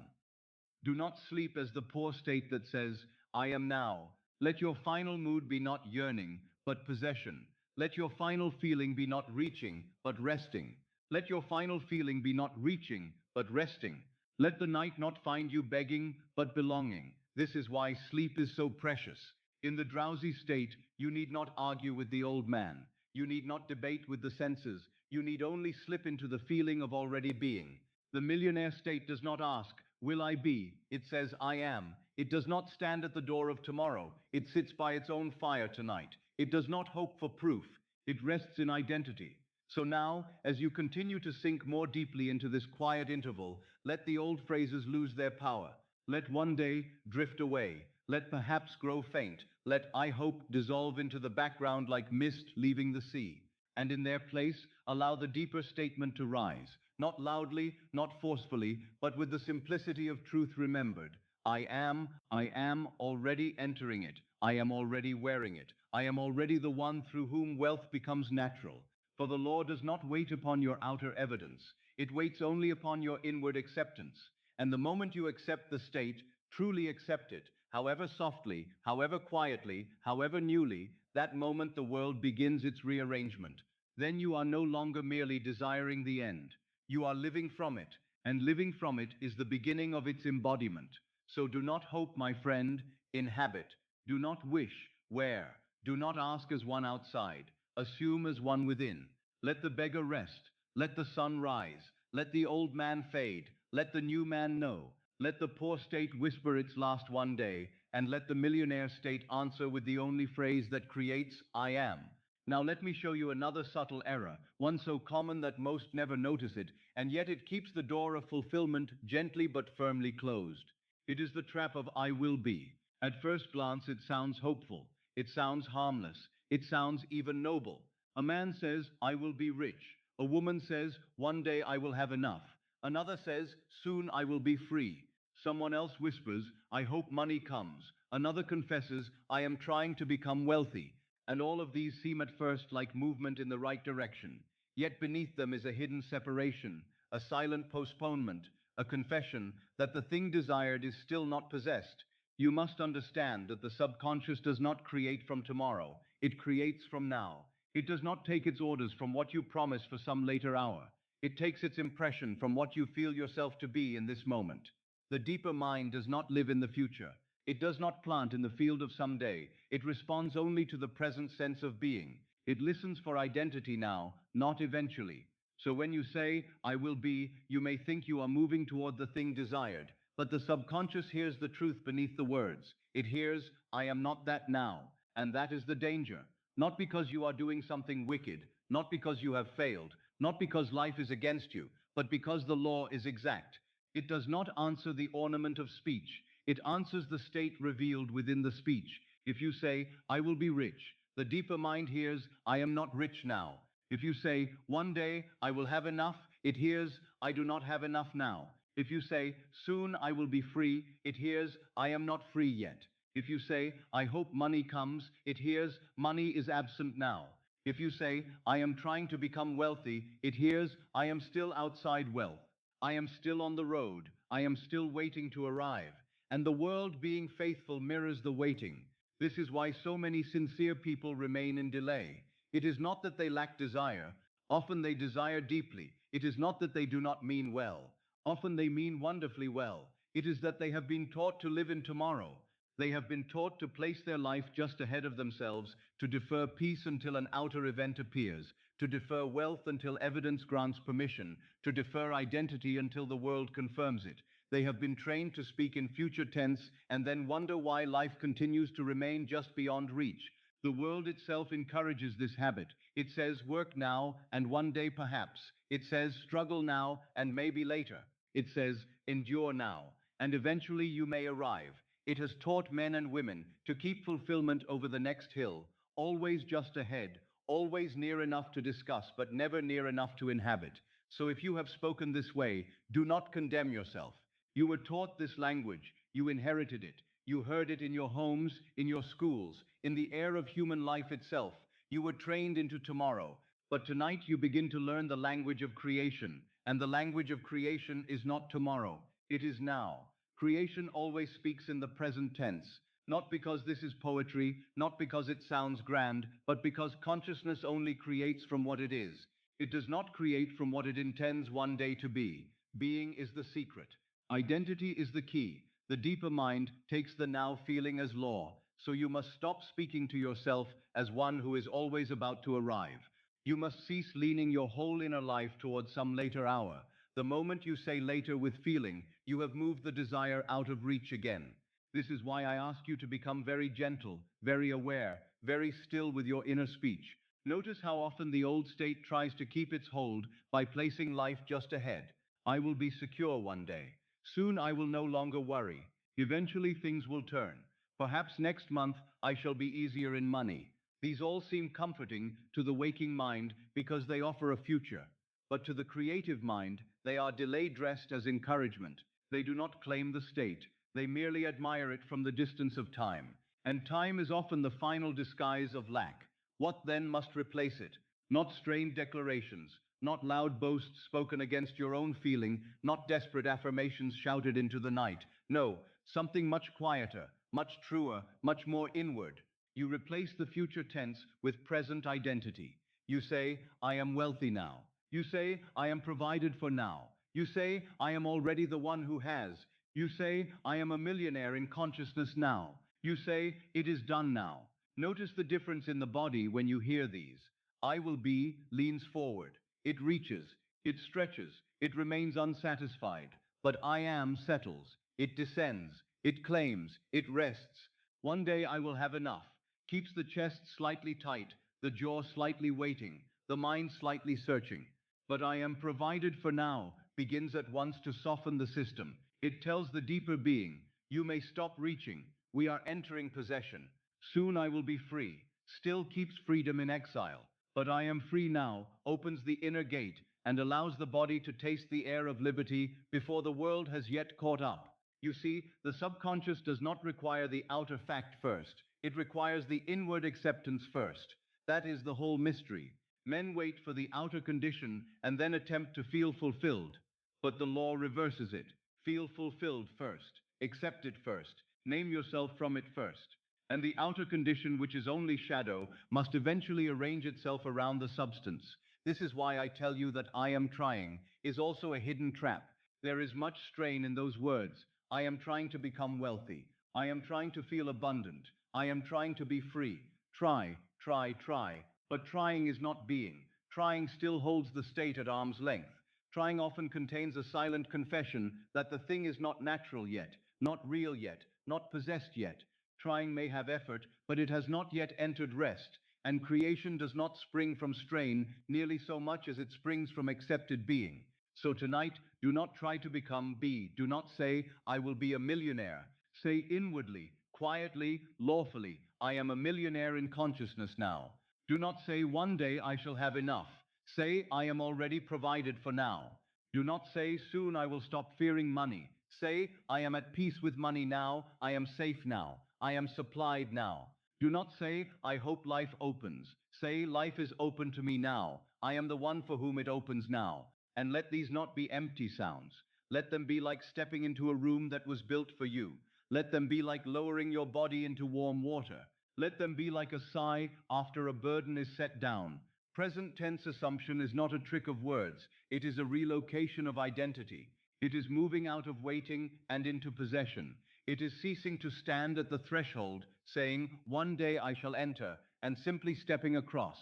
Do not sleep as the poor state that says, I am now. Let your final mood be not yearning, but possession. Let your final feeling be not reaching, but resting. Let your final feeling be not reaching, but resting. Let the night not find you begging, but belonging. This is why sleep is so precious. In the drowsy state, you need not argue with the old man. You need not debate with the senses. You need only slip into the feeling of already being. The millionaire state does not ask, will I be? It says, I am. It does not stand at the door of tomorrow. It sits by its own fire tonight. It does not hope for proof. It rests in identity. So now, as you continue to sink more deeply into this quiet interval, let the old phrases lose their power. Let one day drift away. Let perhaps grow faint. Let I hope dissolve into the background like mist leaving the sea. And in their place, allow the deeper statement to rise, not loudly, not forcefully, but with the simplicity of truth remembered. I am already entering it. I am already wearing it. I am already the one through whom wealth becomes natural. For the law does not wait upon your outer evidence. It waits only upon your inward acceptance. And the moment you accept the state, truly accept it, however softly, however quietly, however newly, that moment the world begins its rearrangement. Then you are no longer merely desiring the end. You are living from it, and living from it is the beginning of its embodiment. So do not hope, my friend, inhabit. Do not wish, wear. Do not ask as one outside. Assume as one within. Let the beggar rest. Let the sun rise. Let the old man fade. Let the new man know. Let the poor state whisper its last one day, and let the millionaire state answer with the only phrase that creates I am. Now let me show you another subtle error, one so common that most never notice it, and yet it keeps the door of fulfillment gently but firmly closed. It is the trap of I will be. At first glance, it sounds hopeful. It sounds harmless. It sounds even noble. A man says, I will be rich. A woman says, one day I will have enough. Another says, soon I will be free. Someone else whispers, I hope money comes. Another confesses, I am trying to become wealthy. And all of these seem at first like movement in the right direction. Yet beneath them is a hidden separation, a silent postponement, a confession that the thing desired is still not possessed. You must understand that the subconscious does not create from tomorrow. It creates from now. It does not take its orders from what you promise for some later hour. It takes its impression from what you feel yourself to be in this moment. The deeper mind does not live in the future. It does not plant in the field of some day. It responds only to the present sense of being. It listens for identity now, not eventually. So when you say, I will be, you may think you are moving toward the thing desired. But the subconscious hears the truth beneath the words. It hears, I am not that now. And that is the danger. Not because you are doing something wicked, not because you have failed, not because life is against you, but because the law is exact. It does not answer the ornament of speech. It answers the state revealed within the speech. If you say, I will be rich, the deeper mind hears, I am not rich now. If you say, one day I will have enough, it hears, I do not have enough now. If you say, soon I will be free, it hears, I am not free yet. If you say, I hope money comes, it hears, money is absent now. If you say, I am trying to become wealthy, it hears, I am still outside wealth. I am still on the road. I am still waiting to arrive. And the world being faithful mirrors the waiting. This is why so many sincere people remain in delay. It is not that they lack desire. Often they desire deeply. It is not that they do not mean well. Often they mean wonderfully well. It is that they have been taught to live in tomorrow. They have been taught to place their life just ahead of themselves, to defer peace until an outer event appears, to defer wealth until evidence grants permission, to defer identity until the world confirms it. They have been trained to speak in future tense and then wonder why life continues to remain just beyond reach. The world itself encourages this habit. It says work now and one day perhaps. It says struggle now and maybe later. It says endure now and eventually you may arrive. It has taught men and women to keep fulfillment over the next hill, always just ahead, always near enough to discuss, but never near enough to inhabit. So if you have spoken this way, do not condemn yourself. You were taught this language, you inherited it, you heard it in your homes, in your schools, in the air of human life itself. You were trained into tomorrow. But tonight you begin to learn the language of creation, and the language of creation is not tomorrow, it is now. Creation always speaks in the present tense. Not because this is poetry, not because it sounds grand, but because consciousness only creates from what it is. It does not create from what it intends one day to be. Being is the secret. Identity is the key. The deeper mind takes the now feeling as law, so you must stop speaking to yourself as one who is always about to arrive. You must cease leaning your whole inner life towards some later hour. The moment you say later with feeling, you have moved the desire out of reach again. This is why I ask you to become very gentle, very aware, very still with your inner speech. Notice how often the old state tries to keep its hold by placing life just ahead. I will be secure one day. Soon I will no longer worry. Eventually things will turn. Perhaps next month I shall be easier in money. These all seem comforting to the waking mind because they offer a future. But to the creative mind, they are delay dressed as encouragement. They do not claim the state. They merely admire it from the distance of time. And time is often the final disguise of lack. What then must replace it? Not strained declarations, not loud boasts spoken against your own feeling, not desperate affirmations shouted into the night. No, something much quieter, much truer, much more inward. You replace the future tense with present identity. You say, I am wealthy now. You say, I am provided for now. You say, I am already the one who has. You say, I am a millionaire in consciousness now. You say, it is done now. Notice the difference in the body when you hear these. I will be leans forward. It reaches. It stretches. It remains unsatisfied. But I am settles. It descends. It claims. It rests. One day I will have enough. Keeps the chest slightly tight, the jaw slightly waiting, the mind slightly searching. But I am provided for now begins at once to soften the system. It tells the deeper being, you may stop reaching. We are entering possession. Soon I will be free. Still keeps freedom in exile. But I am free now, opens the inner gate, and allows the body to taste the air of liberty before the world has yet caught up. You see, the subconscious does not require the outer fact first. It requires the inward acceptance first. That is the whole mystery. Men wait for the outer condition and then attempt to feel fulfilled. But the law reverses it. Feel fulfilled first. Accept it first. Name yourself from it first. And the outer condition, which is only shadow, must eventually arrange itself around the substance. This is why I tell you that I am trying is also a hidden trap. There is much strain in those words. I am trying to become wealthy. I am trying to feel abundant. I am trying to be free. Try, try, try. But trying is not being. Trying still holds the state at arm's length. Trying often contains a silent confession that the thing is not natural yet, not real yet, not possessed yet. Trying may have effort, but it has not yet entered rest, and creation does not spring from strain nearly so much as it springs from accepted being. So tonight, do not try to become, be. Do not say, I will be a millionaire. Say inwardly, quietly, lawfully, I am a millionaire in consciousness now. Do not say, one day I shall have enough. Say, I am already provided for now. Do not say, soon I will stop fearing money. Say, I am at peace with money now, I am safe now, I am supplied now. Do not say, I hope life opens. Say, life is open to me now, I am the one for whom it opens now. And let these not be empty sounds. Let them be like stepping into a room that was built for you. Let them be like lowering your body into warm water. Let them be like a sigh after a burden is set down. Present tense assumption is not a trick of words. It is a relocation of identity. It is moving out of waiting and into possession. It is ceasing to stand at the threshold, saying, one day I shall enter, and simply stepping across.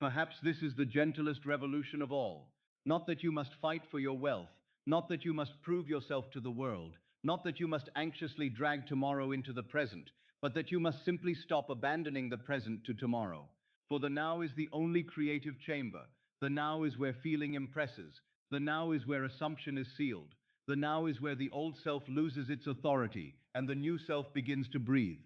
Perhaps this is the gentlest revolution of all. Not that you must fight for your wealth, not that you must prove yourself to the world, not that you must anxiously drag tomorrow into the present, but that you must simply stop abandoning the present to tomorrow. For the now is the only creative chamber. The now is where feeling impresses. The now is where assumption is sealed. The now is where the old self loses its authority and the new self begins to breathe.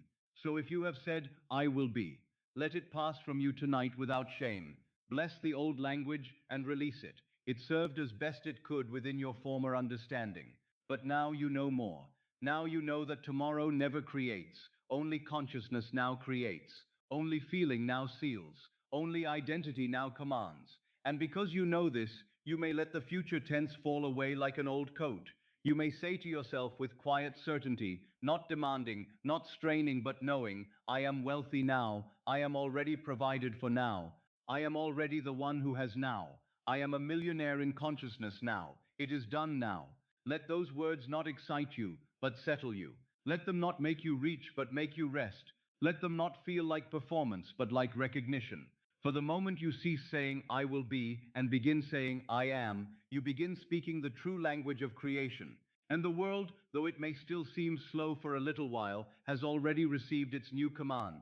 So if you have said, I will be, let it pass from you tonight without shame. Bless the old language and release it. It served as best it could within your former understanding. But now you know more. Now you know that tomorrow never creates. Only consciousness now creates. Only feeling now seals. Only identity now commands. And because you know this, you may let the future tense fall away like an old coat. You may say to yourself with quiet certainty, not demanding, not straining, but knowing, I am wealthy now, I am already provided for now, I am already the one who has now, I am a millionaire in consciousness now, it is done now. Let those words not excite you, but settle you. Let them not make you reach, but make you rest. Let them not feel like performance, but like recognition. For the moment you cease saying, I will be, and begin saying, I am, you begin speaking the true language of creation. And the world, though it may still seem slow for a little while, has already received its new command.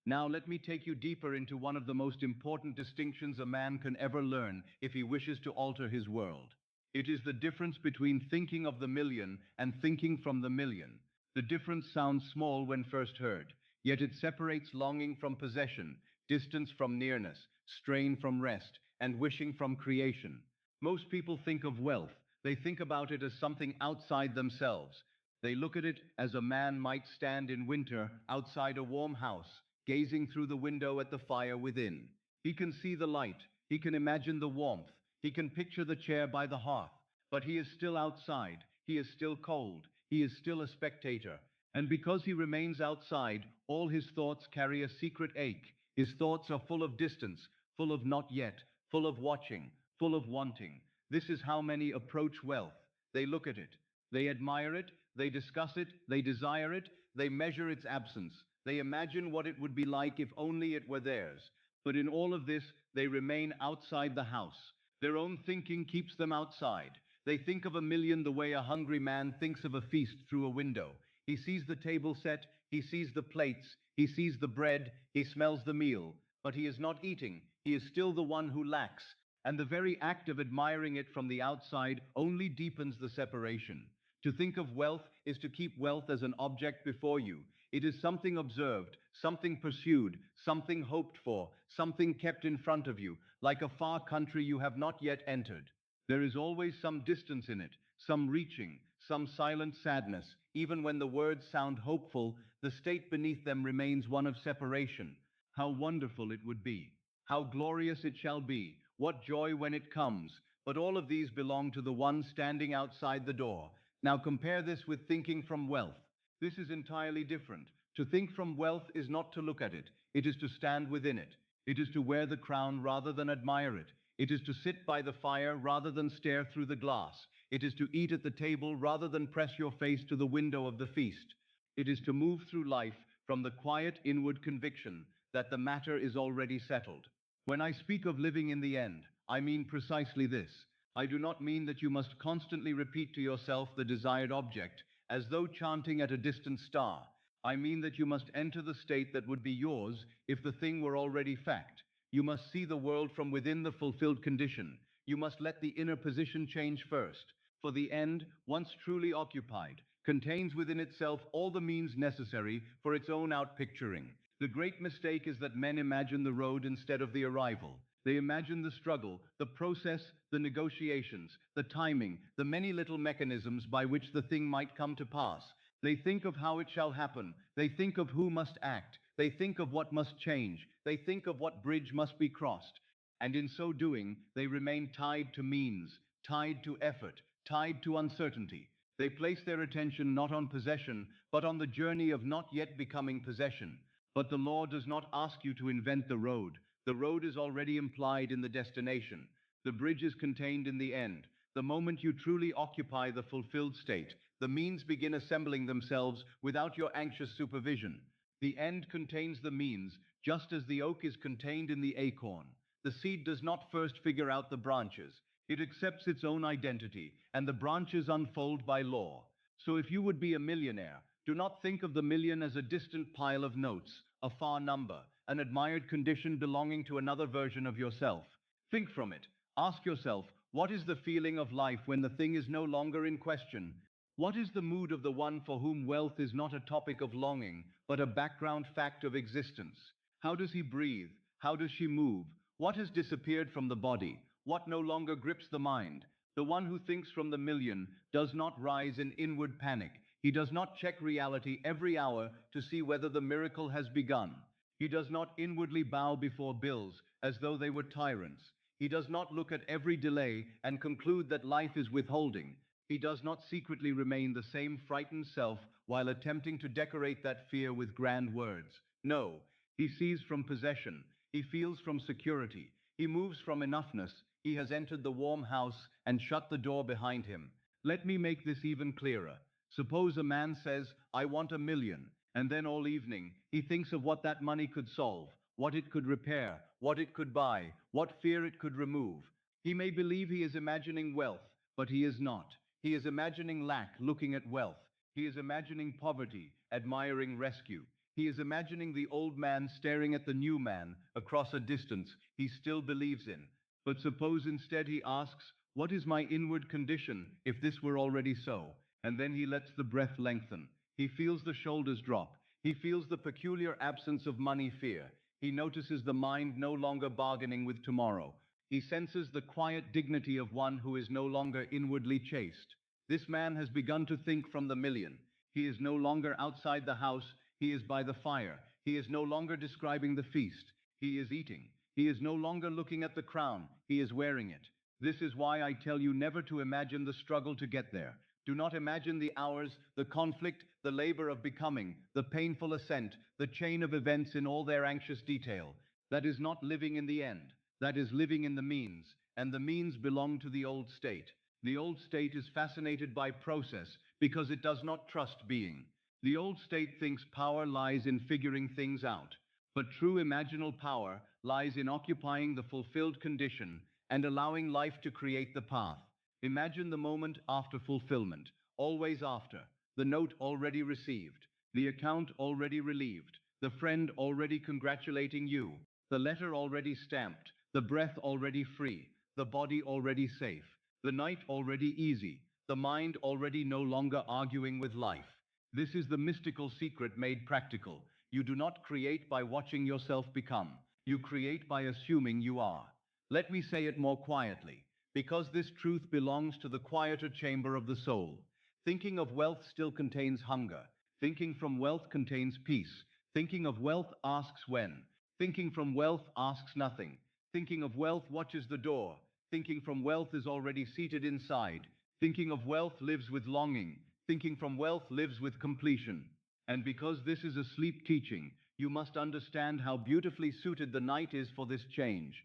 Now let me take you deeper into one of the most important distinctions a man can ever learn if he wishes to alter his world. It is the difference between thinking of the million and thinking from the million. The difference sounds small when first heard, yet it separates longing from possession, distance from nearness, strain from rest, and wishing from creation. Most people think of wealth. They think about it as something outside themselves. They look at it as a man might stand in winter outside a warm house, gazing through the window at the fire within. He can see the light, he can imagine the warmth, he can picture the chair by the hearth, but he is still outside, he is still cold, he is still a spectator. And because he remains outside, all his thoughts carry a secret ache. His thoughts are full of distance, full of not yet, full of watching, full of wanting. This is how many approach wealth. They look at it, they admire it, they discuss it, they desire it, they measure its absence, they imagine what it would be like if only it were theirs. But in all of this, they remain outside the house. Their own thinking keeps them outside. They think of a million the way a hungry man thinks of a feast through a window. He sees the table set, he sees the plates, he sees the bread, he smells the meal, but he is not eating. He is still the one who lacks. And the very act of admiring it from the outside only deepens the separation. To think of wealth is to keep wealth as an object before you. It is something observed, something pursued, something hoped for, something kept in front of you, like a far country you have not yet entered. There is always some distance in it, some reaching, some silent sadness. Even when the words sound hopeful, the state beneath them remains one of separation. How wonderful it would be! How glorious it shall be! What joy when it comes! But all of these belong to the one standing outside the door. Now compare this with thinking from wealth. This is entirely different. To think from wealth is not to look at it. It is to stand within it. It is to wear the crown rather than admire it. It is to sit by the fire rather than stare through the glass. It is to eat at the table rather than press your face to the window of the feast. It is to move through life from the quiet inward conviction that the matter is already settled. When I speak of living in the end, I mean precisely this. I do not mean that you must constantly repeat to yourself the desired object, as though chanting at a distant star. I mean that you must enter the state that would be yours if the thing were already fact. You must see the world from within the fulfilled condition. You must let the inner position change first. For the end, once truly occupied, contains within itself all the means necessary for its own outpicturing. The great mistake is that men imagine the road instead of the arrival. They imagine the struggle, the process, the negotiations, the timing, the many little mechanisms by which the thing might come to pass. They think of how it shall happen. They think of who must act. They think of what must change. They think of what bridge must be crossed. And in so doing, they remain tied to means, tied to effort, tied to uncertainty. They place their attention not on possession, but on the journey of not yet becoming possession. But the law does not ask you to invent the road. The road is already implied in the destination. The bridge is contained in the end. The moment you truly occupy the fulfilled state, the means begin assembling themselves without your anxious supervision. The end contains the means, just as the oak is contained in the acorn. The seed does not first figure out the branches. It accepts its own identity, and the branches unfold by law. So if you would be a millionaire, do not think of the million as a distant pile of notes, a far number, an admired condition belonging to another version of yourself. Think from it. Ask yourself, what is the feeling of life when the thing is no longer in question? What is the mood of the one for whom wealth is not a topic of longing, but a background fact of existence? How does he breathe? How does she move? What has disappeared from the body? What no longer grips the mind? The one who thinks from the million does not rise in inward panic. He does not check reality every hour to see whether the miracle has begun. He does not inwardly bow before bills as though they were tyrants. He does not look at every delay and conclude that life is withholding. He does not secretly remain the same frightened self while attempting to decorate that fear with grand words. No, he sees from possession, he feels from security, he moves from enoughness, he has entered the warm house and shut the door behind him. Let me make this even clearer. Suppose a man says, I want 1 million, and then all evening he thinks of what that money could solve, what it could repair, what it could buy, what fear it could remove. He may believe he is imagining wealth, but he is not. He is imagining lack, looking at wealth. He is imagining poverty, admiring rescue. He is imagining the old man staring at the new man across a distance he still believes in. But suppose instead he asks, what is my inward condition if this were already so? And then he lets the breath lengthen. He feels the shoulders drop. He feels the peculiar absence of money fear. He notices the mind no longer bargaining with tomorrow. He senses the quiet dignity of one who is no longer inwardly chaste. This man has begun to think from the million. He is no longer outside the house, he is by the fire. He is no longer describing the feast, he is eating. He is no longer looking at the crown, he is wearing it. This is why I tell you never to imagine the struggle to get there. Do not imagine the hours, the conflict, the labor of becoming, the painful ascent, the chain of events in all their anxious detail. That is not living in the end. That is living in the means, and the means belong to the old state. The old state is fascinated by process because it does not trust being. The old state thinks power lies in figuring things out, but true imaginal power lies in occupying the fulfilled condition and allowing life to create the path. Imagine the moment after fulfillment, always after, the note already received, the account already relieved, the friend already congratulating you, the letter already stamped, the breath already free, the body already safe, the night already easy, the mind already no longer arguing with life. This is the mystical secret made practical. You do not create by watching yourself become. You create by assuming you are. Let me say it more quietly, because this truth belongs to the quieter chamber of the soul. Thinking of wealth still contains hunger. Thinking from wealth contains peace. Thinking of wealth asks when. Thinking from wealth asks nothing. Thinking of wealth watches the door. Thinking from wealth is already seated inside. Thinking of wealth lives with longing. Thinking from wealth lives with completion. And because this is a sleep teaching, you must understand how beautifully suited the night is for this change.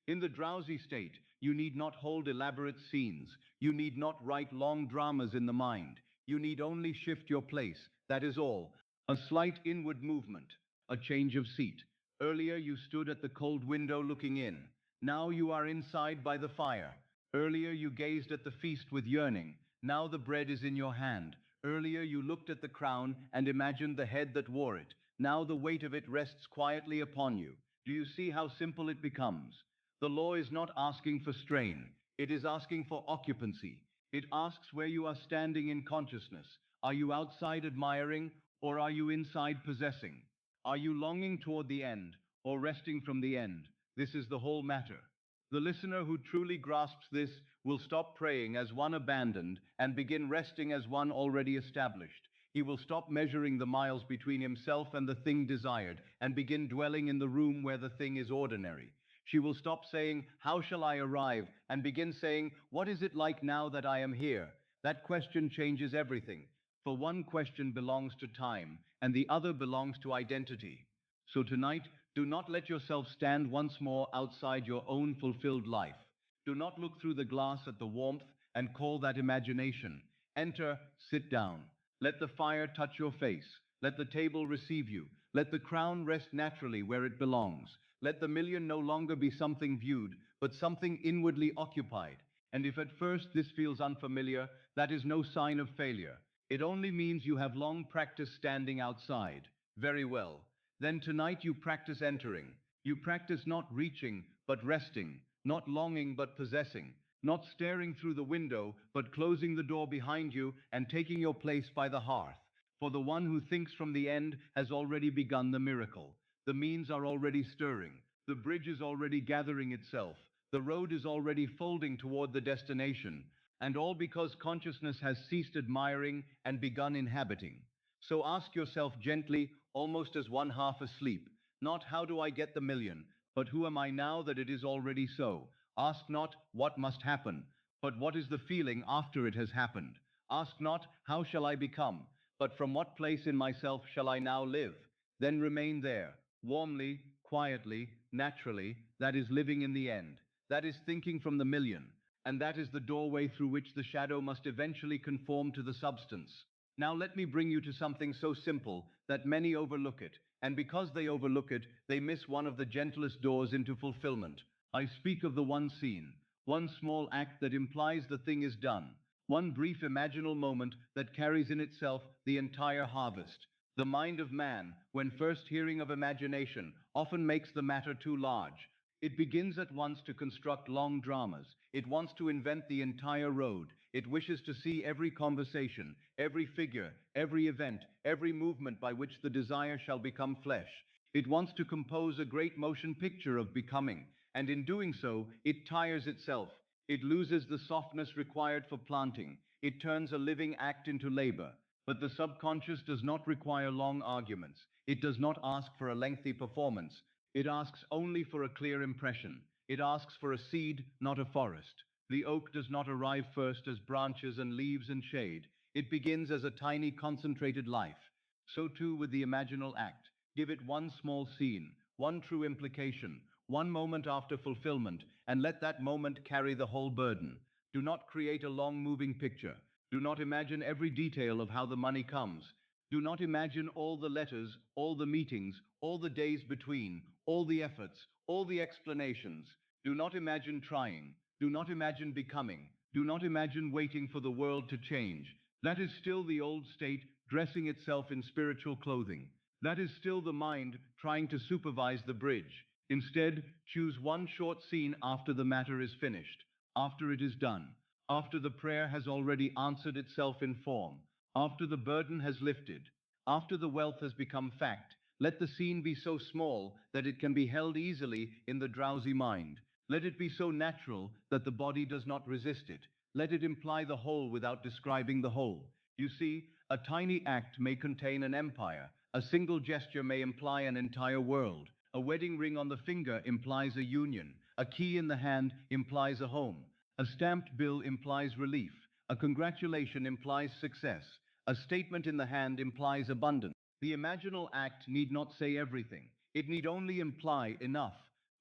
In the drowsy state, you need not hold elaborate scenes. You need not write long dramas in the mind. You need only shift your place, that is all. A slight inward movement, a change of seat. Earlier you stood at the cold window looking in. Now you are inside by the fire. Earlier you gazed at the feast with yearning. Now the bread is in your hand. Earlier you looked at the crown and imagined the head that wore it. Now the weight of it rests quietly upon you. Do you see how simple it becomes? The law is not asking for strain. It is asking for occupancy. It asks where you are standing in consciousness. Are you outside admiring, or are you inside possessing? Are you longing toward the end, or resting from the end? This is the whole matter. The listener who truly grasps this will stop praying as one abandoned and begin resting as one already established. He will stop measuring the miles between himself and the thing desired and begin dwelling in the room where the thing is ordinary. She will stop saying, how shall I arrive? And begin saying, what is it like now that I am here? That question changes everything. For one question belongs to time, and the other belongs to identity. So tonight, do not let yourself stand once more outside your own fulfilled life. Do not look through the glass at the warmth and call that imagination. Enter, sit down. Let the fire touch your face. Let the table receive you. Let the crown rest naturally where it belongs. Let the million no longer be something viewed, but something inwardly occupied. And if at first this feels unfamiliar, that is no sign of failure. It only means you have long practiced standing outside. Very well. Then tonight you practice entering. You practice not reaching, but resting, not longing, but possessing, not staring through the window, but closing the door behind you and taking your place by the hearth. For the one who thinks from the end has already begun the miracle. The means are already stirring. The bridge is already gathering itself. The road is already folding toward the destination. And all because consciousness has ceased admiring and begun inhabiting. So ask yourself gently, almost as one half asleep, not how do I get the million, but who am I now that it is already so? Ask not what must happen, but what is the feeling after it has happened? Ask not, how shall I become? But from what place in myself shall I now live? Then remain there, warmly, quietly, naturally, that is living in the end. That is thinking from the million. And that is the doorway through which the shadow must eventually conform to the substance. Now let me bring you to something so simple that many overlook it, and because they overlook it, they miss one of the gentlest doors into fulfillment. I speak of the one scene, one small act that implies the thing is done, one brief imaginal moment that carries in itself the entire harvest. The mind of man, when first hearing of imagination, often makes the matter too large. It begins at once to construct long dramas. It wants to invent the entire road. It wishes to see every conversation, every figure, every event, every movement by which the desire shall become flesh. It wants to compose a great motion picture of becoming, and in doing so, it tires itself. It loses the softness required for planting. It turns a living act into labor. But the subconscious does not require long arguments. It does not ask for a lengthy performance. It asks only for a clear impression. It asks for a seed, not a forest. The oak does not arrive first as branches and leaves and shade. It begins as a tiny concentrated life. So too with the imaginal act. Give it one small scene, one true implication, one moment after fulfillment, and let that moment carry the whole burden. Do not create a long moving picture. Do not imagine every detail of how the money comes. Do not imagine all the letters, all the meetings, all the days between, all the efforts, all the explanations. Do not imagine trying. Do not imagine becoming. Do not imagine waiting for the world to change. That is still the old state dressing itself in spiritual clothing. That is still the mind trying to supervise the bridge. Instead, choose one short scene after the matter is finished, after it is done, after the prayer has already answered itself in form, after the burden has lifted, after the wealth has become fact. Let the scene be so small that it can be held easily in the drowsy mind. Let it be so natural that the body does not resist it. Let it imply the whole without describing the whole. You see, a tiny act may contain an empire. A single gesture may imply an entire world. A wedding ring on the finger implies a union. A key in the hand implies a home. A stamped bill implies relief. A congratulation implies success. A statement in the hand implies abundance. The imaginal act need not say everything. It need only imply enough.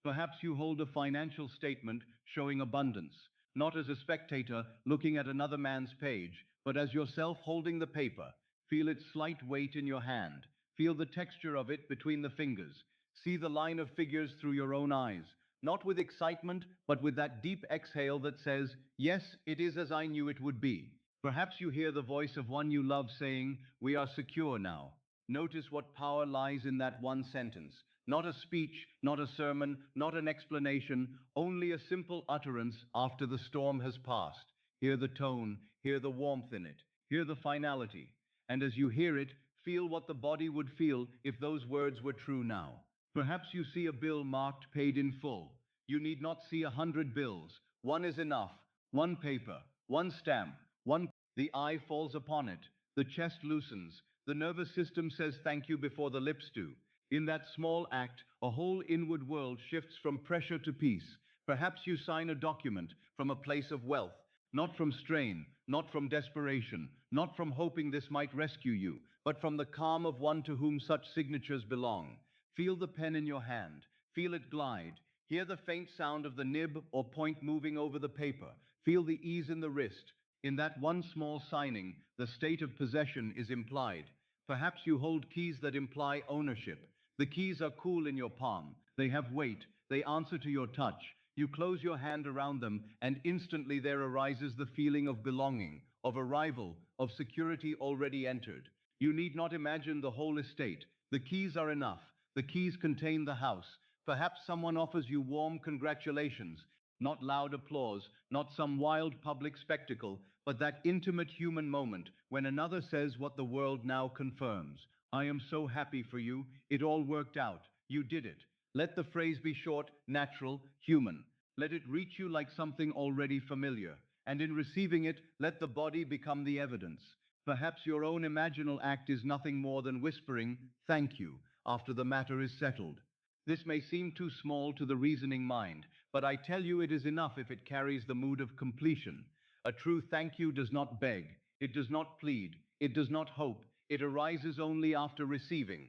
Perhaps you hold a financial statement showing abundance, not as a spectator looking at another man's page, but as yourself holding the paper. Feel its slight weight in your hand. Feel the texture of it between the fingers. See the line of figures through your own eyes, not with excitement, but with that deep exhale that says, yes, it is as I knew it would be. Perhaps you hear the voice of one you love saying, we are secure now. Notice what power lies in that one sentence. Not a speech, not a sermon, not an explanation, only a simple utterance after the storm has passed. Hear the tone, hear the warmth in it, hear the finality. And as you hear it, feel what the body would feel if those words were true now. Perhaps you see a bill marked paid in full. You need not see 100 bills. One is enough. One paper, one stamp, one. The eye falls upon it. The chest loosens. The nervous system says thank you before the lips do. In that small act, a whole inward world shifts from pressure to peace. Perhaps you sign a document from a place of wealth, not from strain, not from desperation, not from hoping this might rescue you, but from the calm of one to whom such signatures belong. Feel the pen in your hand. Feel it glide. Hear the faint sound of the nib or point moving over the paper. Feel the ease in the wrist. In that one small signing, the state of possession is implied. Perhaps you hold keys that imply ownership. The keys are cool in your palm. They have weight. They answer to your touch. You close your hand around them, and instantly there arises the feeling of belonging, of arrival, of security already entered. You need not imagine the whole estate. The keys are enough. The keys contain the house. Perhaps someone offers you warm congratulations, not loud applause, not some wild public spectacle, but that intimate human moment when another says what the world now confirms. I am so happy for you. It all worked out. You did it. Let the phrase be short, natural, human. Let it reach you like something already familiar. And in receiving it, let the body become the evidence. Perhaps your own imaginal act is nothing more than whispering, thank you, after the matter is settled. This may seem too small to the reasoning mind, but I tell you it is enough if it carries the mood of completion. A true thank you does not beg. It does not plead. It does not hope. It arises only after receiving.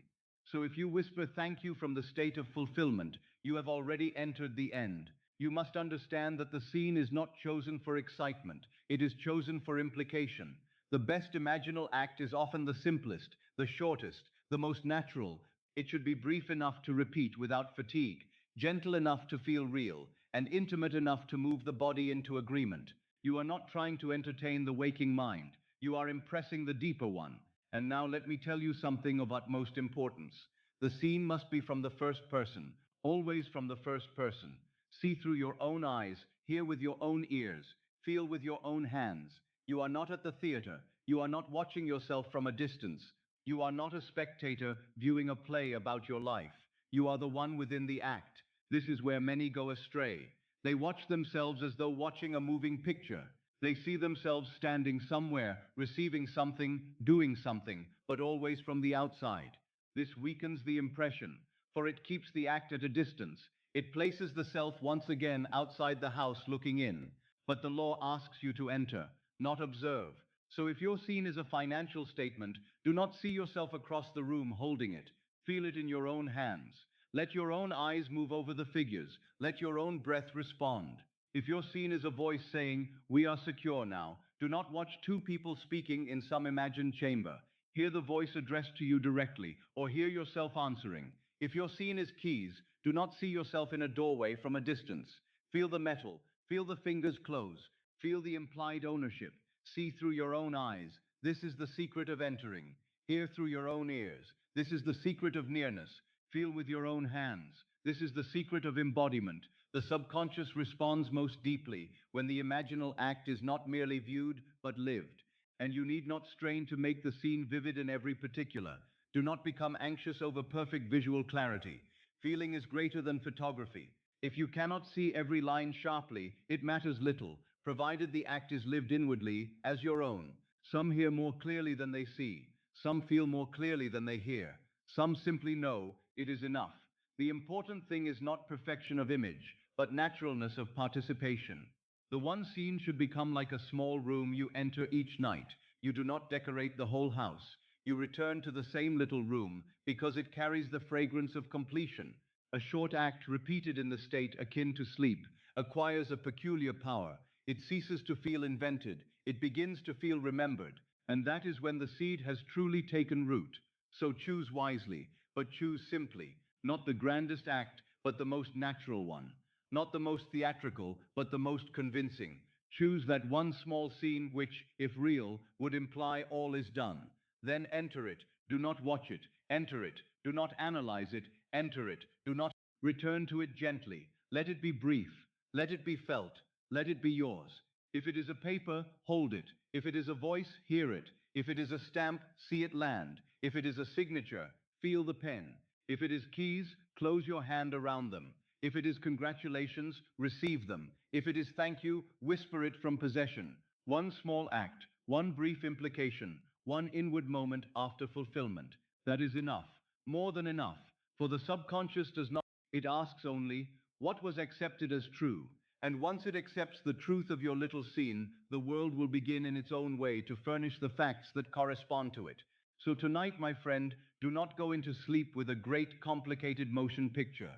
So if you whisper thank you from the state of fulfillment, you have already entered the end. You must understand that the scene is not chosen for excitement. It is chosen for implication. The best imaginal act is often the simplest, the shortest, the most natural. It should be brief enough to repeat without fatigue, gentle enough to feel real, and intimate enough to move the body into agreement. You are not trying to entertain the waking mind. You are impressing the deeper one. And now let me tell you something of utmost importance. The scene must be from the first person, always from the first person. See through your own eyes, hear with your own ears, feel with your own hands. You are not at the theater. You are not watching yourself from a distance. You are not a spectator viewing a play about your life. You are the one within the act. This is where many go astray. They watch themselves as though watching a moving picture. They see themselves standing somewhere, receiving something, doing something, but always from the outside. This weakens the impression, for it keeps the act at a distance. It places the self once again outside the house looking in. But the law asks you to enter, not observe. So if your scene is a financial statement, do not see yourself across the room holding it. Feel it in your own hands. Let your own eyes move over the figures. Let your own breath respond. If your scene is a voice saying, "We are secure now," do not watch two people speaking in some imagined chamber. Hear the voice addressed to you directly, or hear yourself answering. If your scene is keys, do not see yourself in a doorway from a distance. Feel the metal, feel the fingers close, feel the implied ownership. See through your own eyes. This is the secret of entering. Hear through your own ears. This is the secret of nearness. Feel with your own hands. This is the secret of embodiment. The subconscious responds most deeply when the imaginal act is not merely viewed, but lived. And you need not strain to make the scene vivid in every particular. Do not become anxious over perfect visual clarity. Feeling is greater than photography. If you cannot see every line sharply, it matters little, provided the act is lived inwardly as your own. Some hear more clearly than they see. Some feel more clearly than they hear. Some simply know it is enough. The important thing is not perfection of image, but naturalness of participation. The one scene should become like a small room you enter each night. You do not decorate the whole house. You return to the same little room because it carries the fragrance of completion. A short act repeated in the state akin to sleep acquires a peculiar power. It ceases to feel invented. It begins to feel remembered. And that is when the seed has truly taken root. So choose wisely, but choose simply. Not the grandest act, but the most natural one. Not the most theatrical, but the most convincing. Choose that one small scene which, if real, would imply all is done. Then enter it. Do not watch it. Enter it. Do not analyze it. Enter it. Do not return to it gently. Let it be brief. Let it be felt. Let it be yours. If it is a paper, hold it. If it is a voice, hear it. If it is a stamp, see it land. If it is a signature, feel the pen. If it is keys, close your hand around them. If it is congratulations, receive them. If it is thank you, whisper it from possession. One small act, one brief implication, one inward moment after fulfillment. That is enough, more than enough. For the subconscious does not, it asks only, what was accepted as true? And once it accepts the truth of your little scene, the world will begin in its own way to furnish the facts that correspond to it. So tonight, my friend, do not go into sleep with a great complicated motion picture.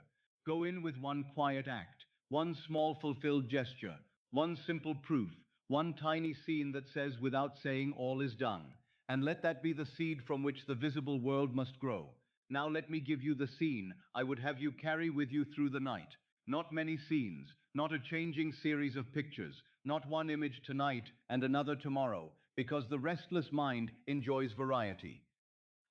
Go in with one quiet act, one small fulfilled gesture, one simple proof, one tiny scene that says without saying all is done. And let that be the seed from which the visible world must grow. Now let me give you the scene I would have you carry with you through the night. Not many scenes, not a changing series of pictures, not one image tonight and another tomorrow, because the restless mind enjoys variety.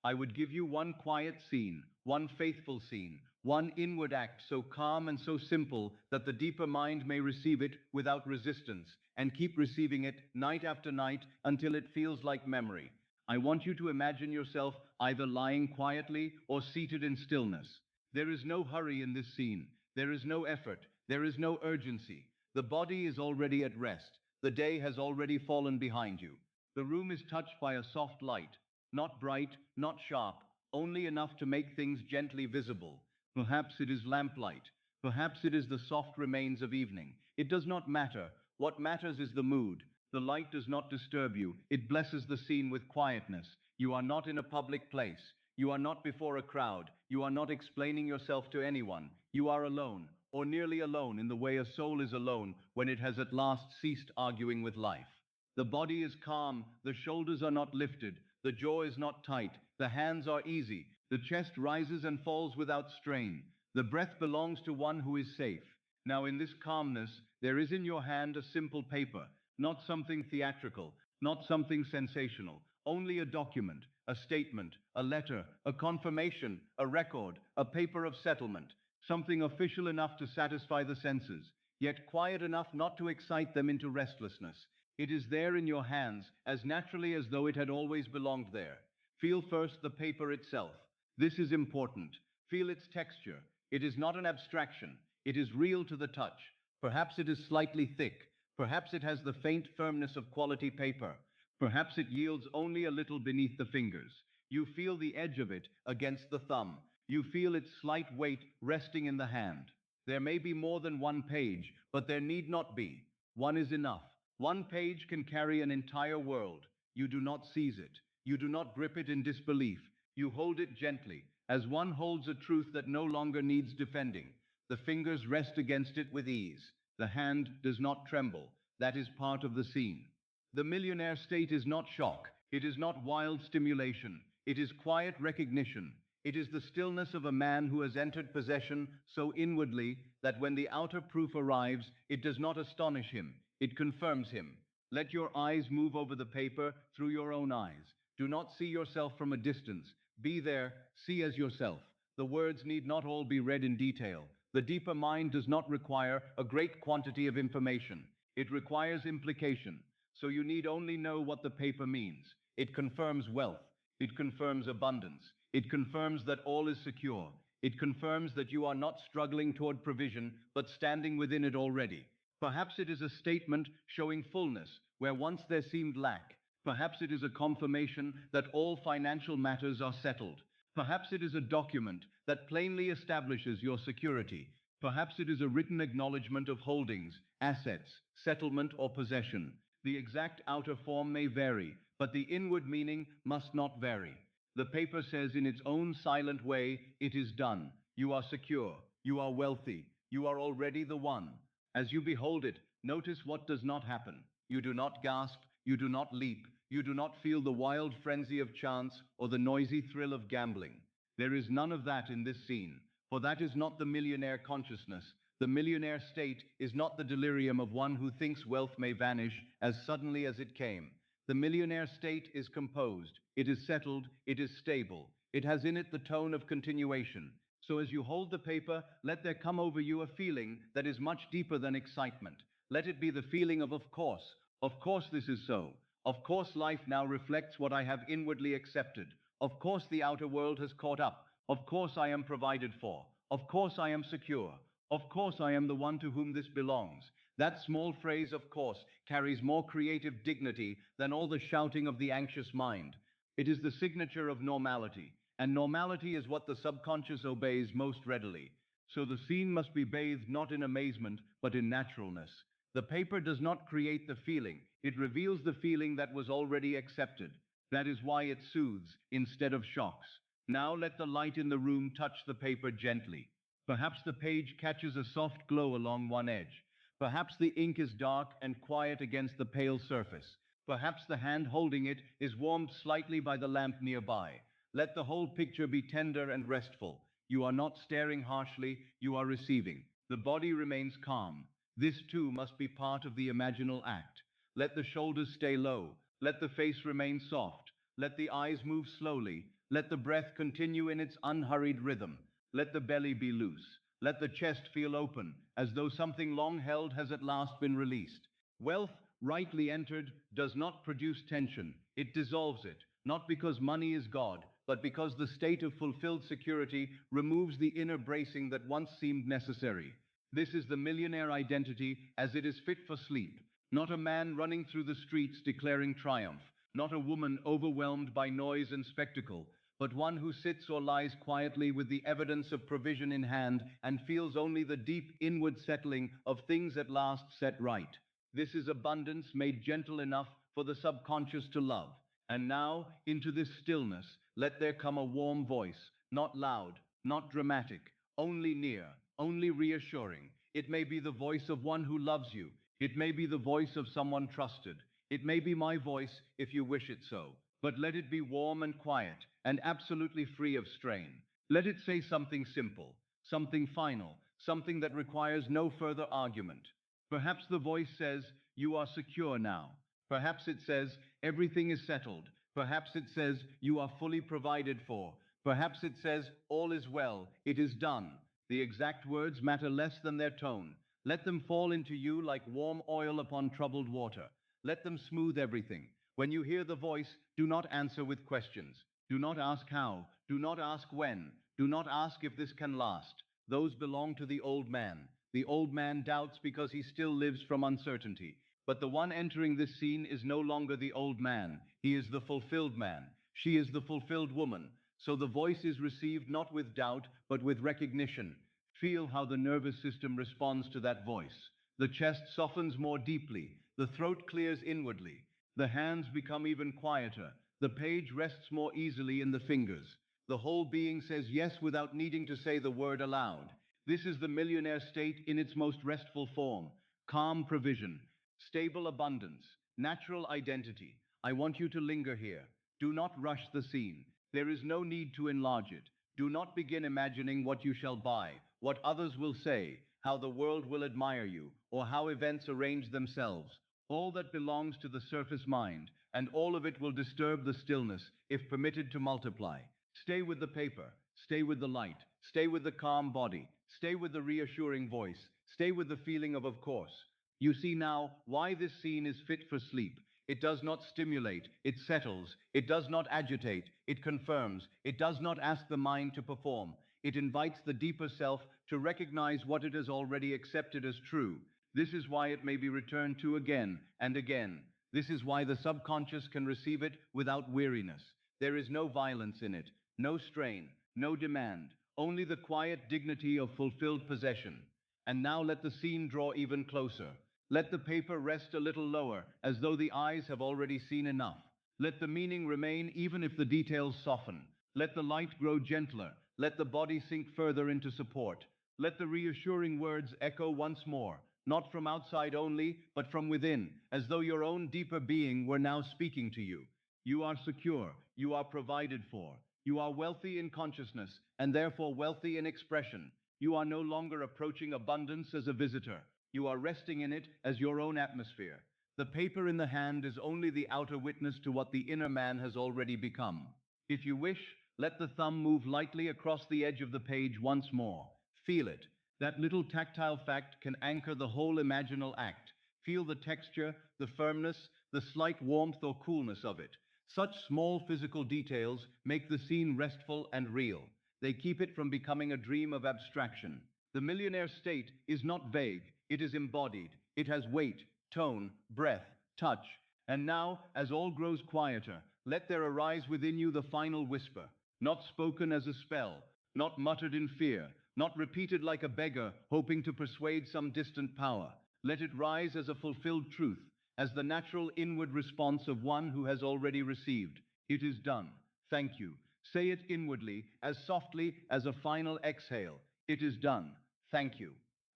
I would give you one quiet scene, one faithful scene, one inward act so calm and so simple that the deeper mind may receive it without resistance and keep receiving it night after night until it feels like memory. I want you to imagine yourself either lying quietly or seated in stillness. There is no hurry in this scene. There is no effort. There is no urgency. The body is already at rest. The day has already fallen behind you. The room is touched by a soft light. Not bright, not sharp, only enough to make things gently visible. Perhaps it is lamplight. Perhaps it is the soft remains of evening. It does not matter. What matters is the mood. The light does not disturb you, it blesses the scene with quietness. You are not in a public place. You are not before a crowd. You are not explaining yourself to anyone. You are alone, or nearly alone, in the way a soul is alone when it has at last ceased arguing with life. The body is calm, the shoulders are not lifted, the jaw is not tight, the hands are easy, the chest rises and falls without strain. The breath belongs to one who is safe. Now, in this calmness, there is in your hand a simple paper, not something theatrical, not something sensational, only a document, a statement, a letter, a confirmation, a record, a paper of settlement, something official enough to satisfy the senses, yet quiet enough not to excite them into restlessness. It is there in your hands, as naturally as though it had always belonged there. Feel first the paper itself. This is important. Feel its texture. It is not an abstraction. It is real to the touch. Perhaps it is slightly thick. Perhaps it has the faint firmness of quality paper. Perhaps it yields only a little beneath the fingers. You feel the edge of it against the thumb. You feel its slight weight resting in the hand. There may be more than one page, but there need not be. One is enough. One page can carry an entire world. You do not seize it. You do not grip it in disbelief. You hold it gently, as one holds a truth that no longer needs defending. The fingers rest against it with ease. The hand does not tremble. That is part of the scene. The millionaire state is not shock. It is not wild stimulation. It is quiet recognition. It is the stillness of a man who has entered possession so inwardly that when the outer proof arrives, it does not astonish him. It confirms him. Let your eyes move over the paper through your own eyes. Do not see yourself from a distance. Be there, see as yourself. The words need not all be read in detail. The deeper mind does not require a great quantity of information. It requires implication. So you need only know what the paper means. It confirms wealth. It confirms abundance. It confirms that all is secure. It confirms that you are not struggling toward provision, but standing within it already. Perhaps it is a statement showing fullness where once there seemed lack. Perhaps it is a confirmation that all financial matters are settled. Perhaps it is a document that plainly establishes your security. Perhaps it is a written acknowledgement of holdings, assets, settlement, or possession. The exact outer form may vary, but the inward meaning must not vary. The paper says in its own silent way, it is done. You are secure. You are wealthy. You are already the one. As you behold it, notice what does not happen. You do not gasp. You do not leap. You do not feel the wild frenzy of chance or the noisy thrill of gambling. There is none of that in this scene, for that is not the millionaire consciousness. The millionaire state is not the delirium of one who thinks wealth may vanish as suddenly as it came. The millionaire state is composed, it is settled, it is stable. It has in it the tone of continuation. So as you hold the paper, let there come over you a feeling that is much deeper than excitement. Let it be the feeling of course. Of course this is so. Of course life now reflects what I have inwardly accepted. Of course the outer world has caught up. Of course I am provided for. Of course I am secure. Of course I am the one to whom this belongs. That small phrase, of course, carries more creative dignity than all the shouting of the anxious mind. It is the signature of normality, and normality is what the subconscious obeys most readily. So the scene must be bathed not in amazement, but in naturalness. The paper does not create the feeling, it reveals the feeling that was already accepted. That is why it soothes instead of shocks. Now let the light in the room touch the paper gently. Perhaps the page catches a soft glow along one edge. Perhaps the ink is dark and quiet against the pale surface. Perhaps the hand holding it is warmed slightly by the lamp nearby. Let the whole picture be tender and restful. You are not staring harshly, you are receiving. The body remains calm. This too must be part of the imaginal act. Let the shoulders stay low. Let the face remain soft. Let the eyes move slowly. Let the breath continue in its unhurried rhythm. Let the belly be loose. Let the chest feel open, as though something long held has at last been released. Wealth, rightly entered, does not produce tension. It dissolves it, not because money is God, but because the state of fulfilled security removes the inner bracing that once seemed necessary. This is the millionaire identity as it is fit for sleep. Not a man running through the streets declaring triumph. Not a woman overwhelmed by noise and spectacle, but one who sits or lies quietly with the evidence of provision in hand and feels only the deep inward settling of things at last set right. This is abundance made gentle enough for the subconscious to love. And now, into this stillness, let there come a warm voice, not loud, not dramatic, only near, only reassuring. It may be the voice of one who loves you. It may be the voice of someone trusted. It may be my voice if you wish it so. But let it be warm and quiet and absolutely free of strain. Let it say something simple, something final, something that requires no further argument. Perhaps the voice says, "You are secure now." Perhaps it says, "Everything is settled." Perhaps it says, "You are fully provided for." Perhaps it says, "All is well, it is done." The exact words matter less than their tone. Let them fall into you like warm oil upon troubled water. Let them smooth everything. When you hear the voice, do not answer with questions. Do not ask how. Do not ask when. Do not ask if this can last. Those belong to the old man. The old man doubts because he still lives from uncertainty. But the one entering this scene is no longer the old man. He is the fulfilled man. She is the fulfilled woman. So the voice is received not with doubt, but with recognition. Feel how the nervous system responds to that voice. The chest softens more deeply. The throat clears inwardly. The hands become even quieter. The page rests more easily in the fingers. The whole being says yes without needing to say the word aloud. This is the millionaire state in its most restful form. Calm provision, stable abundance, natural identity. I want you to linger here. Do not rush the scene. There is no need to enlarge it. Do not begin imagining what you shall buy, what others will say, how the world will admire you, or how events arrange themselves. All that belongs to the surface mind, and all of it will disturb the stillness if permitted to multiply. Stay with the paper, stay with the light, stay with the calm body, stay with the reassuring voice, stay with the feeling of course. You see now why this scene is fit for sleep. It does not stimulate, it settles. It does not agitate, it confirms. It does not ask the mind to perform. It invites the deeper self to recognize what it has already accepted as true. This is why it may be returned to again and again. This is why the subconscious can receive it without weariness. There is no violence in it, no strain, no demand, only the quiet dignity of fulfilled possession. And now let the scene draw even closer. Let the paper rest a little lower, as though the eyes have already seen enough. Let the meaning remain even if the details soften. Let the light grow gentler. Let the body sink further into support. Let the reassuring words echo once more, not from outside only, but from within, as though your own deeper being were now speaking to you. You are secure. You are provided for. You are wealthy in consciousness, and therefore wealthy in expression. You are no longer approaching abundance as a visitor. You are resting in it as your own atmosphere. The paper in the hand is only the outer witness to what the inner man has already become. If you wish, let the thumb move lightly across the edge of the page once more. Feel it. That little tactile fact can anchor the whole imaginal act. Feel the texture, the firmness, the slight warmth or coolness of it. Such small physical details make the scene restful and real. They keep it from becoming a dream of abstraction. The millionaire state is not vague, it is embodied. It has weight, tone, breath, touch. And now, as all grows quieter, let there arise within you the final whisper, not spoken as a spell, not muttered in fear, not repeated like a beggar hoping to persuade some distant power. Let it rise as a fulfilled truth, as the natural inward response of one who has already received. It is done. Thank you. Say it inwardly, as softly as a final exhale. It is done. Thank you.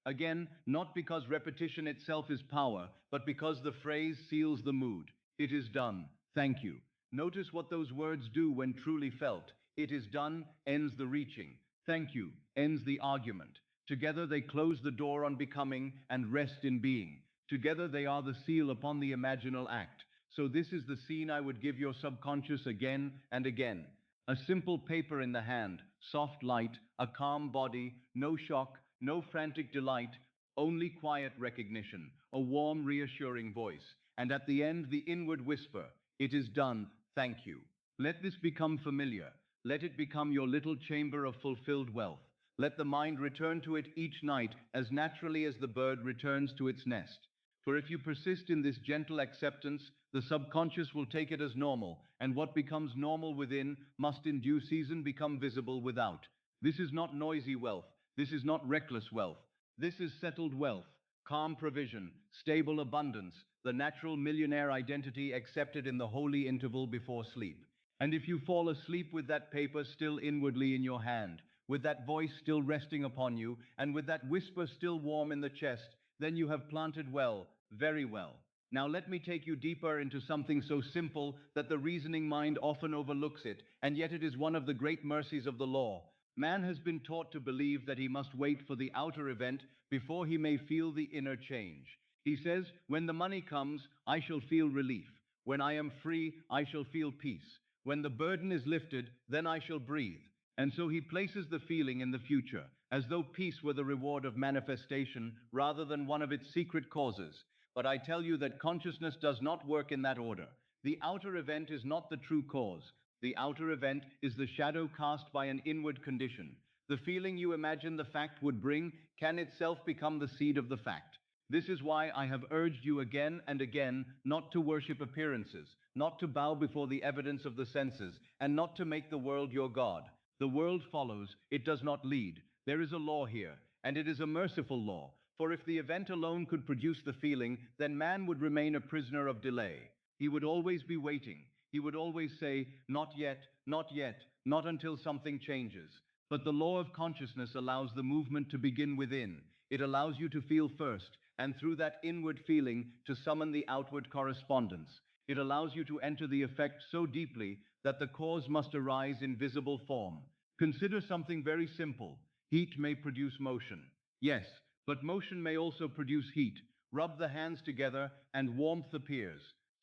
Again, not because repetition itself is power, but because the phrase seals the mood. It is done. Thank you. Notice what those words do when truly felt. It is done ends the reaching. Thank you ends the argument. Together they close the door on becoming and rest in being. Together they are the seal upon the imaginal act. So this is the scene I would give your subconscious again and again. A simple paper in the hand, soft light, a calm body, no shock, no frantic delight, only quiet recognition, a warm, reassuring voice, and at the end the inward whisper, it is done, thank you. Let this become familiar. Let it become your little chamber of fulfilled wealth. Let the mind return to it each night as naturally as the bird returns to its nest. For if you persist in this gentle acceptance, the subconscious will take it as normal, and what becomes normal within must in due season become visible without. This is not noisy wealth. This is not reckless wealth. This is settled wealth, calm provision, stable abundance, the natural millionaire identity accepted in the holy interval before sleep. And if you fall asleep with that paper still inwardly in your hand, with that voice still resting upon you, and with that whisper still warm in the chest, then you have planted well, very well. Now let me take you deeper into something so simple that the reasoning mind often overlooks it, and yet it is one of the great mercies of the law. Man has been taught to believe that he must wait for the outer event before he may feel the inner change. He says, when the money comes, I shall feel relief. When I am free, I shall feel peace. When the burden is lifted, then I shall breathe. And so he places the feeling in the future, as though peace were the reward of manifestation rather than one of its secret causes. But I tell you that consciousness does not work in that order. The outer event is not the true cause. The outer event is the shadow cast by an inward condition. The feeling you imagine the fact would bring can itself become the seed of the fact. This is why I have urged you again and again not to worship appearances, not to bow before the evidence of the senses, and not to make the world your God. The world follows, it does not lead. There is a law here, and it is a merciful law, for if the event alone could produce the feeling, then man would remain a prisoner of delay. He would always be waiting. He would always say, not yet, not yet, not until something changes. But the law of consciousness allows the movement to begin within. It allows you to feel first, and through that inward feeling to summon the outward correspondence. It allows you to enter the effect so deeply that the cause must arise in visible form. Consider something very simple. Heat may produce motion. Yes, but motion may also produce heat. Rub the hands together and warmth appears.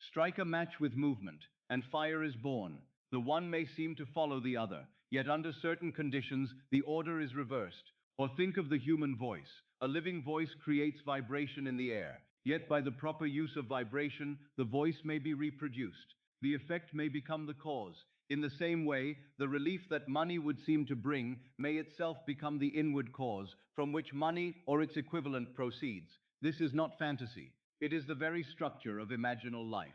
Strike a match with movement, and fire is born. The one may seem to follow the other, yet under certain conditions the order is reversed. Or think of the human voice. A living voice creates vibration in the air. Yet by the proper use of vibration, the voice may be reproduced. The effect may become the cause. In the same way, the relief that money would seem to bring may itself become the inward cause from which money or its equivalent proceeds. This is not fantasy. It is the very structure of imaginal life.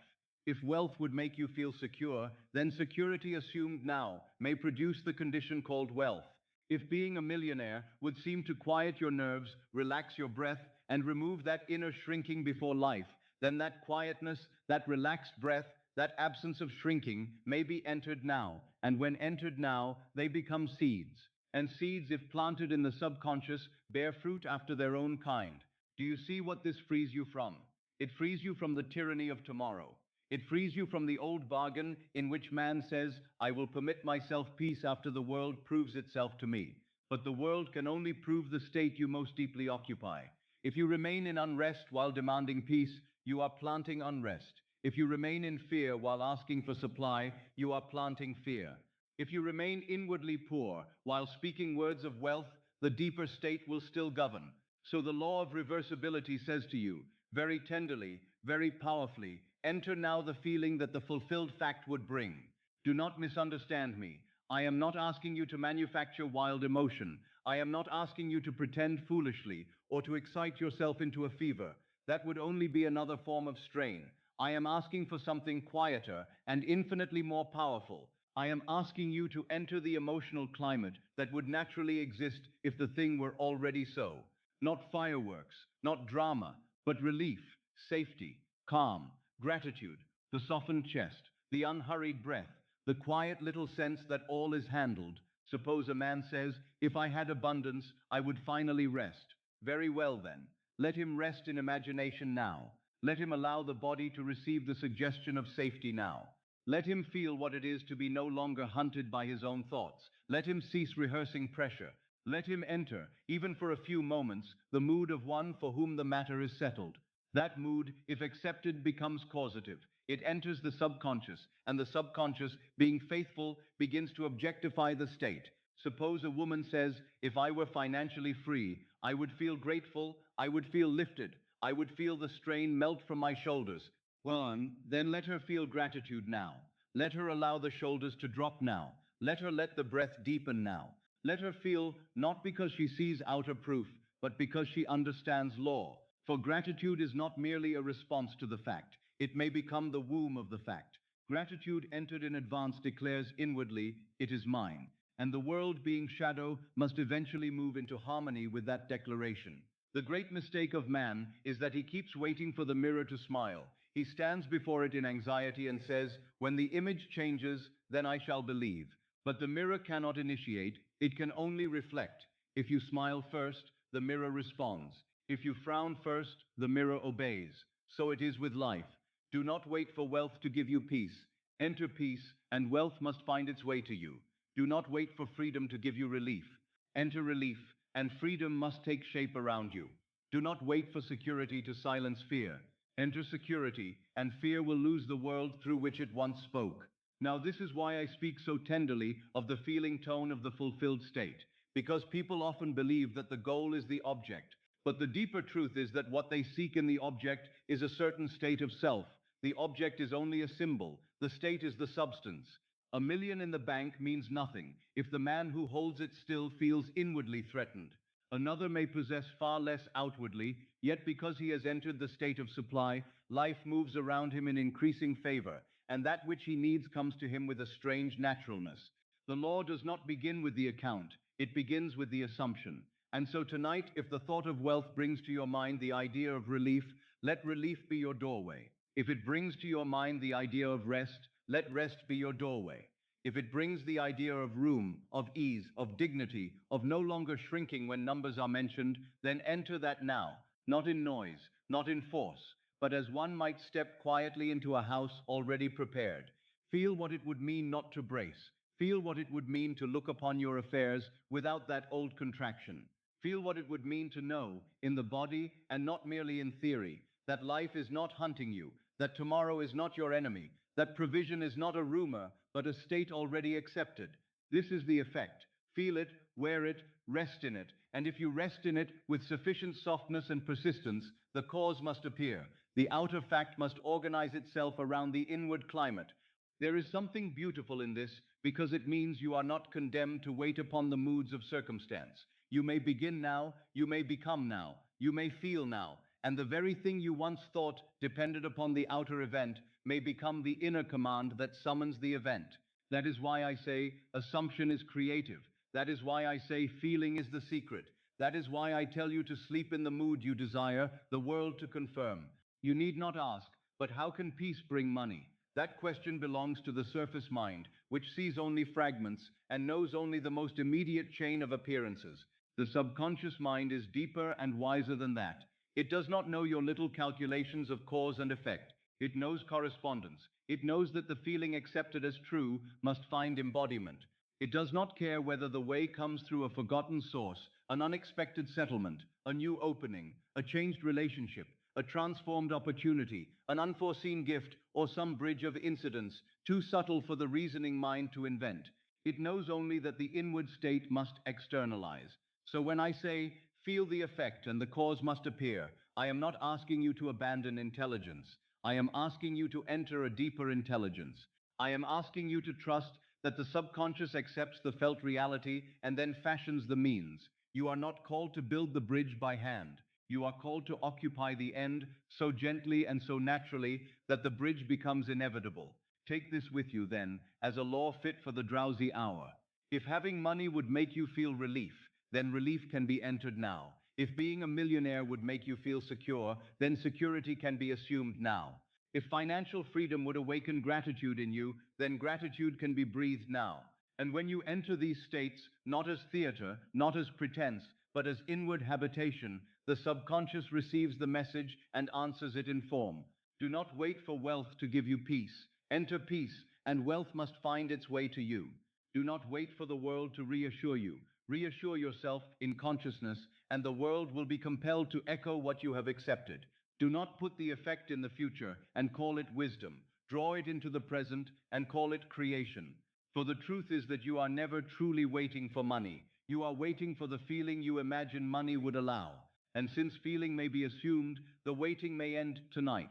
If wealth would make you feel secure, then security assumed now may produce the condition called wealth. If being a millionaire would seem to quiet your nerves, relax your breath, and remove that inner shrinking before life, then that quietness, that relaxed breath, that absence of shrinking may be entered now, and when entered now, they become seeds. And seeds, if planted in the subconscious, bear fruit after their own kind. Do you see what this frees you from? It frees you from the tyranny of tomorrow. It frees you from the old bargain in which man says, I will permit myself peace after the world proves itself to me. But the world can only prove the state you most deeply occupy. If you remain in unrest while demanding peace, you are planting unrest. If you remain in fear while asking for supply, you are planting fear. If you remain inwardly poor while speaking words of wealth, the deeper state will still govern. So the law of reversibility says to you, very tenderly, very powerfully, enter now the feeling that the fulfilled fact would bring. Do not misunderstand me. I am not asking you to manufacture wild emotion. I am not asking you to pretend foolishly or to excite yourself into a fever. That would only be another form of strain. I am asking for something quieter and infinitely more powerful. I am asking you to enter the emotional climate that would naturally exist if the thing were already so. Not fireworks, not drama, but relief, safety, calm, gratitude, the softened chest, the unhurried breath, the quiet little sense that all is handled. Suppose a man says, if I had abundance, I would finally rest. Very well then. Let him rest in imagination now. Let him allow the body to receive the suggestion of safety now. Let him feel what it is to be no longer hunted by his own thoughts. Let him cease rehearsing pressure. Let him enter, even for a few moments, the mood of one for whom the matter is settled. That mood, if accepted, becomes causative. It enters the subconscious, and the subconscious, being faithful, begins to objectify the state. Suppose a woman says, if I were financially free, I would feel grateful, I would feel lifted, I would feel the strain melt from my shoulders. Well, then let her feel gratitude now. Let her allow the shoulders to drop now. Let her let the breath deepen now. Let her feel not because she sees outer proof, but because she understands law. For gratitude is not merely a response to the fact. It may become the womb of the fact. Gratitude entered in advance declares inwardly, it is mine. And the world being shadow must eventually move into harmony with that declaration. The great mistake of man is that he keeps waiting for the mirror to smile. He stands before it in anxiety and says, "When the image changes, then I shall believe." But the mirror cannot initiate, it can only reflect. If you smile first, the mirror responds. If you frown first, the mirror obeys. So it is with life. Do not wait for wealth to give you peace. Enter peace, and wealth must find its way to you. Do not wait for freedom to give you relief. Enter relief, and freedom must take shape around you. Do not wait for security to silence fear. Enter security, and fear will lose the world through which it once spoke. Now, this is why I speak so tenderly of the feeling tone of the fulfilled state, because people often believe that the goal is the object, but the deeper truth is that what they seek in the object is a certain state of self. The object is only a symbol, the state is the substance. A million in the bank means nothing if the man who holds it still feels inwardly threatened. Another may possess far less outwardly, yet because he has entered the state of supply, life moves around him in increasing favor, and that which he needs comes to him with a strange naturalness. The law does not begin with the account, it begins with the assumption. And so tonight, if the thought of wealth brings to your mind the idea of relief, let relief be your doorway. If it brings to your mind the idea of rest, let rest be your doorway. If it brings the idea of room, of ease, of dignity, of no longer shrinking when numbers are mentioned, then enter that now, not in noise, not in force, but as one might step quietly into a house already prepared. Feel what it would mean not to brace. Feel what it would mean to look upon your affairs without that old contraction. Feel what it would mean to know, in the body and not merely in theory, that life is not hunting you, that tomorrow is not your enemy, that provision is not a rumor, but a state already accepted. This is the effect. Feel it, wear it, rest in it, and if you rest in it with sufficient softness and persistence, the cause must appear. The outer fact must organize itself around the inward climate. There is something beautiful in this because it means you are not condemned to wait upon the moods of circumstance. You may begin now, you may become now, you may feel now, and the very thing you once thought depended upon the outer event may become the inner command that summons the event. That is why I say assumption is creative. That is why I say feeling is the secret. That is why I tell you to sleep in the mood you desire the world to confirm. You need not ask, but how can peace bring money? That question belongs to the surface mind, which sees only fragments and knows only the most immediate chain of appearances. The subconscious mind is deeper and wiser than that. It does not know your little calculations of cause and effect. It knows correspondence. It knows that the feeling accepted as true must find embodiment. It does not care whether the way comes through a forgotten source, an unexpected settlement, a new opening, a changed relationship, a transformed opportunity, an unforeseen gift, or some bridge of incidents, too subtle for the reasoning mind to invent. It knows only that the inward state must externalize. So when I say, feel the effect and the cause must appear, I am not asking you to abandon intelligence. I am asking you to enter a deeper intelligence. I am asking you to trust that the subconscious accepts the felt reality and then fashions the means. You are not called to build the bridge by hand. You are called to occupy the end so gently and so naturally that the bridge becomes inevitable. Take this with you, then, as a law fit for the drowsy hour. If having money would make you feel relief, then relief can be entered now. If being a millionaire would make you feel secure, then security can be assumed now. If financial freedom would awaken gratitude in you, then gratitude can be breathed now. And when you enter these states, not as theater, not as pretense, but as inward habitation, the subconscious receives the message and answers it in form. Do not wait for wealth to give you peace. Enter peace, and wealth must find its way to you. Do not wait for the world to reassure you. Reassure yourself in consciousness, and the world will be compelled to echo what you have accepted. Do not put the effect in the future and call it wisdom. Draw it into the present and call it creation. For the truth is that you are never truly waiting for money. You are waiting for the feeling you imagine money would allow. And since feeling may be assumed, the waiting may end tonight.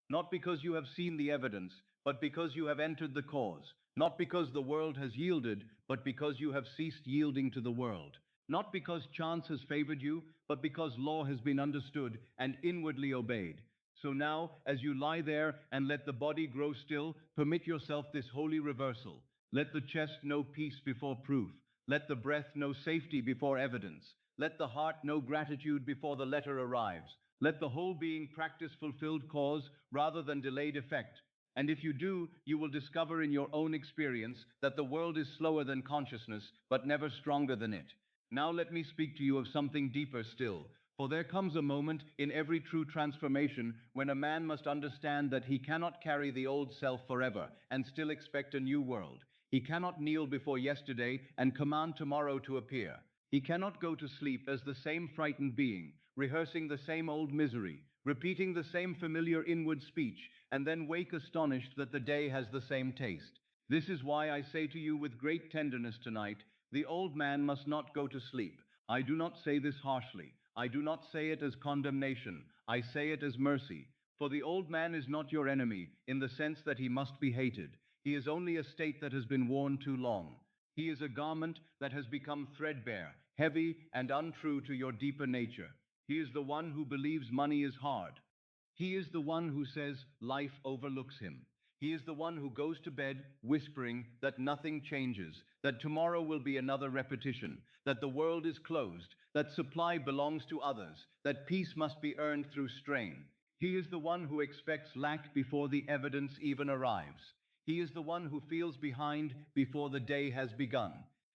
Not because you have seen the evidence, but because you have entered the cause. Not because the world has yielded, but because you have ceased yielding to the world. Not because chance has favored you, but because law has been understood and inwardly obeyed. So now, as you lie there and let the body grow still, permit yourself this holy reversal. Let the chest know peace before proof. Let the breath know safety before evidence. Let the heart know gratitude before the letter arrives. Let the whole being practice fulfilled cause rather than delayed effect. And if you do, you will discover in your own experience that the world is slower than consciousness, but never stronger than it. Now let me speak to you of something deeper still. For there comes a moment in every true transformation when a man must understand that he cannot carry the old self forever and still expect a new world. He cannot kneel before yesterday and command tomorrow to appear. He cannot go to sleep as the same frightened being, rehearsing the same old misery, repeating the same familiar inward speech, and then wake astonished that the day has the same taste. This is why I say to you with great tenderness tonight, the old man must not go to sleep. I do not say this harshly. I do not say it as condemnation. I say it as mercy. For the old man is not your enemy in the sense that he must be hated. He is only a state that has been worn too long. He is a garment that has become threadbare, heavy, and untrue to your deeper nature. He is the one who believes money is hard. He is the one who says life overlooks him. He is the one who goes to bed whispering that nothing changes, that tomorrow will be another repetition, that the world is closed, that supply belongs to others, that peace must be earned through strain. He is the one who expects lack before the evidence even arrives. He is the one who feels behind before the day has begun.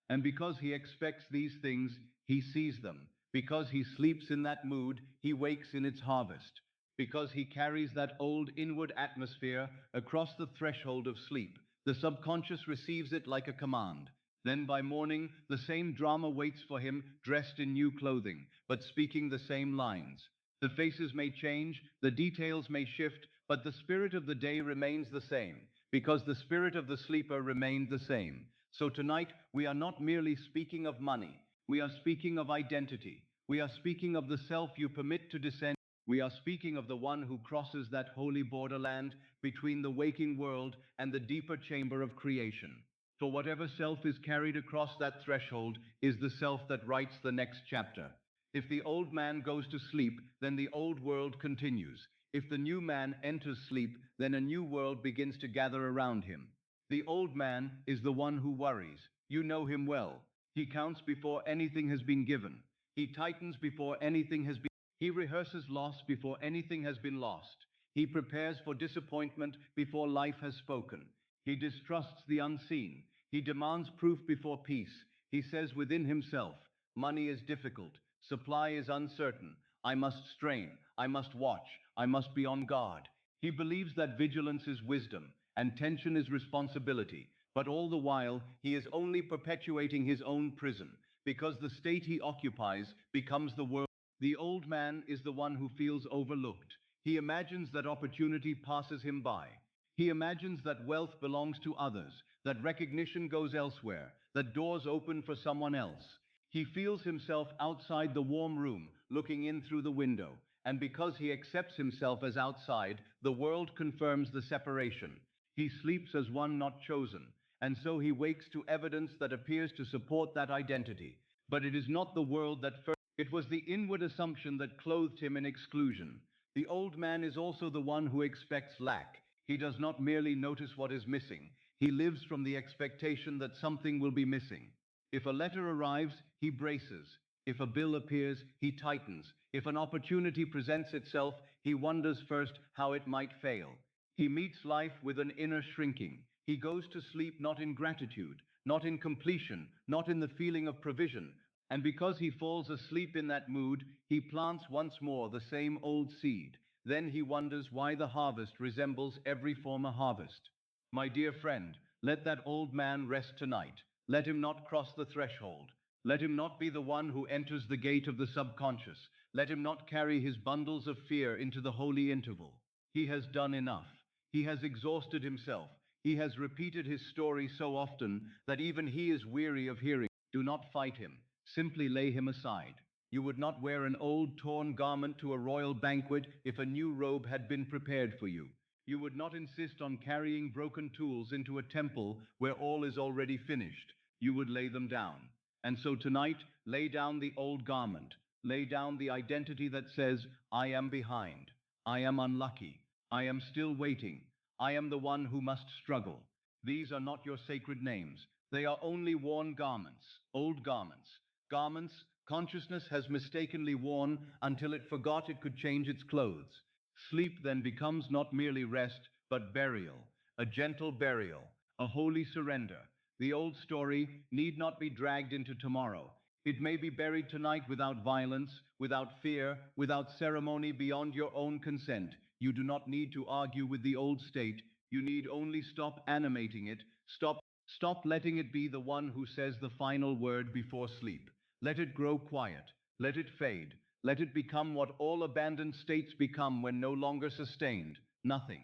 And because he expects these things, he sees them. Because he sleeps in that mood, he wakes in its harvest. Because he carries that old inward atmosphere across the threshold of sleep, the subconscious receives it like a command. Then by morning, the same drama waits for him, dressed in new clothing, but speaking the same lines. The faces may change, the details may shift, but the spirit of the day remains the same, because the spirit of the sleeper remained the same. So tonight, we are not merely speaking of money, we are speaking of identity. We are speaking of the self you permit to descend. We are speaking of the one who crosses that holy borderland between the waking world and the deeper chamber of creation. For whatever self is carried across that threshold is the self that writes the next chapter. If the old man goes to sleep, then the old world continues. If the new man enters sleep, then a new world begins to gather around him. The old man is the one who worries. You know him well. He counts before anything has been given. He tightens before anything has been. He rehearses loss before anything has been lost. He prepares for disappointment before life has spoken. He distrusts the unseen. He demands proof before peace. He says within himself, money is difficult, supply is uncertain. I must strain, I must watch, I must be on guard. He believes that vigilance is wisdom and tension is responsibility, but all the while he is only perpetuating his own prison, because the state he occupies becomes the world. The old man is the one who feels overlooked. He imagines that opportunity passes him by. He imagines that wealth belongs to others, that recognition goes elsewhere, that doors open for someone else. He feels himself outside the warm room, looking in through the window, and because he accepts himself as outside, the world confirms the separation. He sleeps as one not chosen, and so he wakes to evidence that appears to support that identity. But it is not the world that first. It was the inward assumption that clothed him in exclusion. The old man is also the one who expects lack. He does not merely notice what is missing. He lives from the expectation that something will be missing. If a letter arrives, he braces. If a bill appears, he tightens. If an opportunity presents itself, he wonders first how it might fail. He meets life with an inner shrinking. He goes to sleep not in gratitude, not in completion, not in the feeling of provision, and because he falls asleep in that mood, he plants once more the same old seed. Then he wonders why the harvest resembles every former harvest. My dear friend, let that old man rest tonight. Let him not cross the threshold. Let him not be the one who enters the gate of the subconscious. Let him not carry his bundles of fear into the holy interval. He has done enough. He has exhausted himself. He has repeated his story so often that even he is weary of hearing. Do not fight him. Simply lay him aside. You would not wear an old torn garment to a royal banquet if a new robe had been prepared for you. You would not insist on carrying broken tools into a temple where all is already finished. You would lay them down. And so tonight, lay down the old garment. Lay down the identity that says, I am behind. I am unlucky. I am still waiting. I am the one who must struggle. These are not your sacred names. They are only worn garments, old garments, garments Consciousness has mistakenly worn until it forgot it could change its clothes. Sleep then becomes not merely rest, but burial, a gentle burial, a holy surrender. The old story need not be dragged into tomorrow. It may be buried tonight without violence, without fear, without ceremony, beyond your own consent. You do not need to argue with the old state. You need only stop animating it. Stop letting it be the one who says the final word before sleep. Let it grow quiet. Let it fade. Let it become what all abandoned states become when no longer sustained, nothing.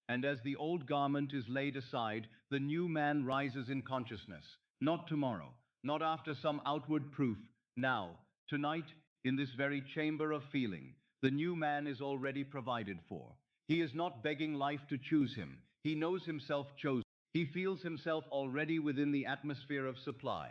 And as the old garment is laid aside, the new man rises in consciousness. Not tomorrow, not after some outward proof. Now, tonight, in this very chamber of feeling, the new man is already provided for. He is not begging life to choose him. He knows himself chosen. He feels himself already within the atmosphere of supply.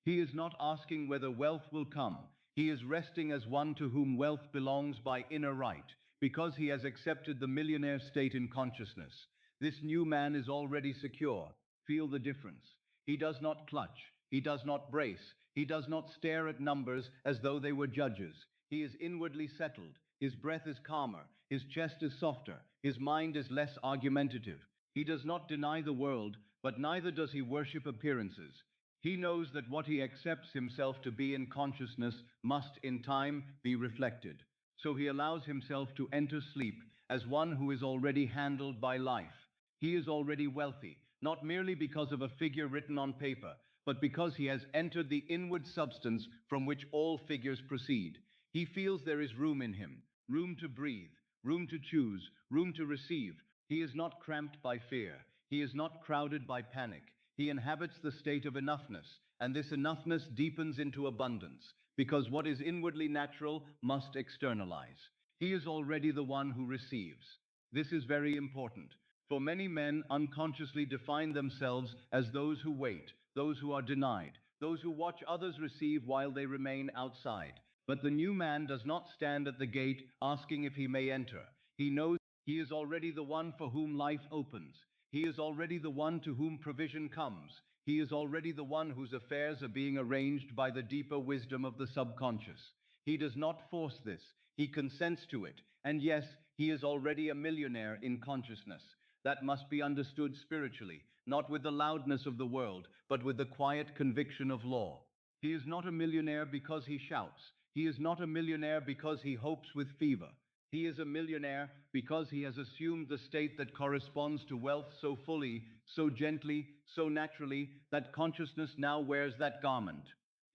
He is not asking whether wealth will come. He is resting as one to whom wealth belongs by inner right, because he has accepted the millionaire state in consciousness. This new man is already secure. Feel the difference. He does not clutch. He does not brace. He does not stare at numbers as though they were judges. He is inwardly settled. His breath is calmer. His chest is softer. His mind is less argumentative. He does not deny the world, but neither does he worship appearances. He knows that what he accepts himself to be in consciousness must in time be reflected. So he allows himself to enter sleep as one who is already handled by life. He is already wealthy, not merely because of a figure written on paper, but because he has entered the inward substance from which all figures proceed. He feels there is room in him, room to breathe, room to choose, room to receive. He is not cramped by fear. He is not crowded by panic. He inhabits the state of enoughness, and this enoughness deepens into abundance, because what is inwardly natural must externalize. He is already the one who receives. This is very important, for many men unconsciously define themselves as those who wait, those who are denied, those who watch others receive while they remain outside. But the new man does not stand at the gate asking if he may enter. He knows he is already the one for whom life opens. He is already the one to whom provision comes. He is already the one whose affairs are being arranged by the deeper wisdom of the subconscious. He does not force this. He consents to it. And yes, he is already a millionaire in consciousness. That must be understood spiritually, not with the loudness of the world, but with the quiet conviction of law. He is not a millionaire because he shouts. He is not a millionaire because he hopes with fever. He is a millionaire because he has assumed the state that corresponds to wealth so fully, so gently, so naturally, that consciousness now wears that garment.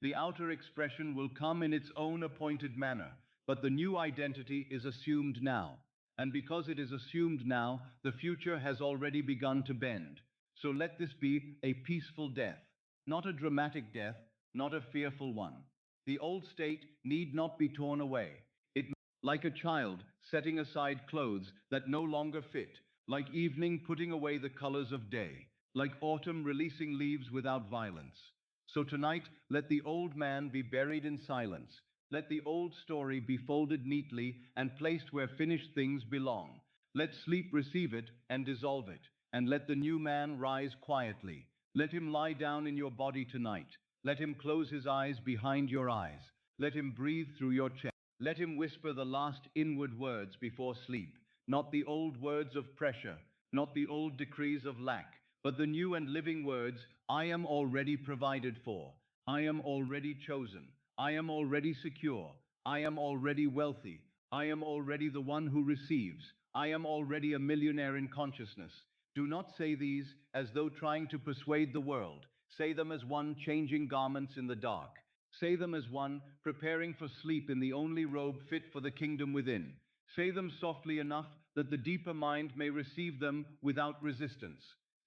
The outer expression will come in its own appointed manner, but the new identity is assumed now. And because it is assumed now, the future has already begun to bend. So let this be a peaceful death, not a dramatic death, not a fearful one. The old state need not be torn away. It like a child setting aside clothes that no longer fit, like evening putting away the colors of day, like autumn releasing leaves without violence. So tonight, let the old man be buried in silence. Let the old story be folded neatly and placed where finished things belong. Let sleep receive it and dissolve it, and let the new man rise quietly. Let him lie down in your body tonight. Let him close his eyes behind your eyes. Let him breathe through your chest. Let him whisper the last inward words before sleep, not the old words of pressure, not the old decrees of lack, but the new and living words, I am already provided for, I am already chosen, I am already secure, I am already wealthy, I am already the one who receives, I am already a millionaire in consciousness. Do not say these as though trying to persuade the world. Say them as one changing garments in the dark. Say them as one preparing for sleep in the only robe fit for the kingdom within. Say them softly enough that the deeper mind may receive them without resistance.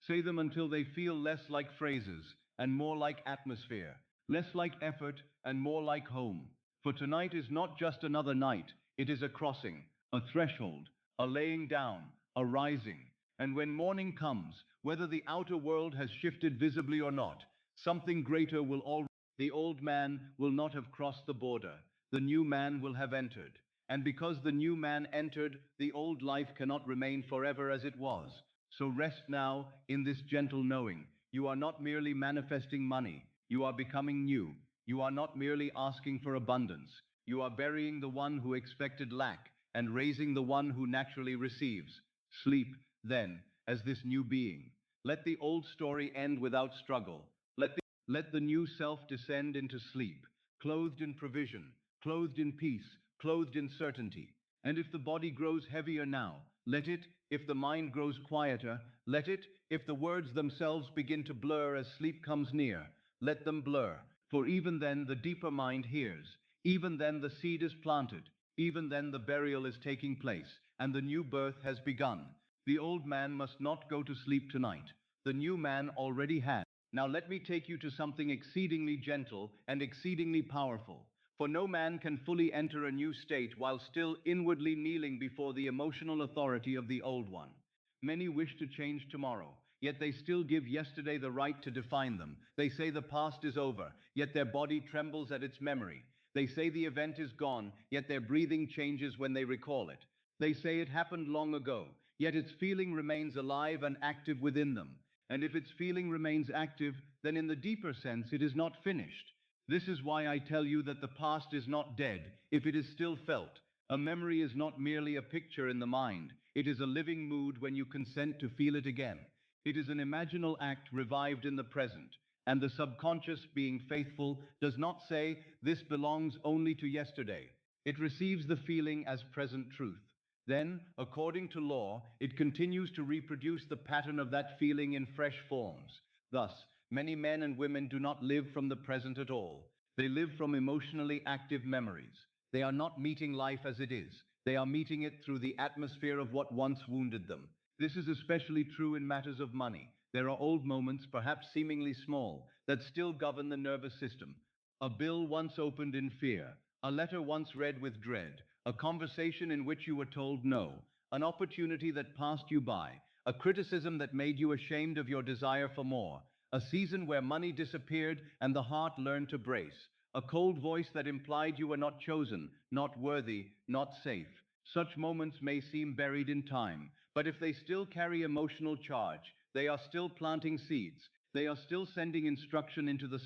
Say them until they feel less like phrases and more like atmosphere, less like effort and more like home. For tonight is not just another night, it is a crossing, a threshold, a laying down, a rising. And when morning comes, whether the outer world has shifted visibly or not, something greater will already the old man will not have crossed the border. The new man will have entered. And because the new man entered, the old life cannot remain forever as it was. So rest now in this gentle knowing. You are not merely manifesting money. You are becoming new. You are not merely asking for abundance. You are burying the one who expected lack and raising the one who naturally receives. Sleep, then, as this new being. Let the old story end without struggle. Let the new self descend into sleep, clothed in provision, clothed in peace, clothed in certainty. And if the body grows heavier now, let it; if the mind grows quieter, let it; if the words themselves begin to blur as sleep comes near, let them blur. For even then the deeper mind hears, even then the seed is planted, even then the burial is taking place, and the new birth has begun. The old man must not go to sleep tonight. The new man already has. Now let me take you to something exceedingly gentle and exceedingly powerful. For no man can fully enter a new state while still inwardly kneeling before the emotional authority of the old one. Many wish to change tomorrow, yet they still give yesterday the right to define them. They say the past is over, yet their body trembles at its memory. They say the event is gone, yet their breathing changes when they recall it. They say it happened long ago, yet its feeling remains alive and active within them. And if its feeling remains active, then in the deeper sense it is not finished. This is why I tell you that the past is not dead if it is still felt. A memory is not merely a picture in the mind, it is a living mood when you consent to feel it again. It is an imaginal act revived in the present, and the subconscious, being faithful, does not say, "This belongs only to yesterday." It receives the feeling as present truth. Then, according to law, it continues to reproduce the pattern of that feeling in fresh forms. Thus, many men and women do not live from the present at all. They live from emotionally active memories. They are not meeting life as it is. They are meeting it through the atmosphere of what once wounded them. This is especially true in matters of money. There are old moments, perhaps seemingly small, that still govern the nervous system. A bill once opened in fear, a letter once read with dread, a conversation in which you were told no, an opportunity that passed you by, a criticism that made you ashamed of your desire for more, a season where money disappeared and the heart learned to brace, a cold voice that implied you were not chosen, not worthy, not safe. Such moments may seem buried in time, but if they still carry emotional charge, they are still planting seeds. They are still sending instruction into the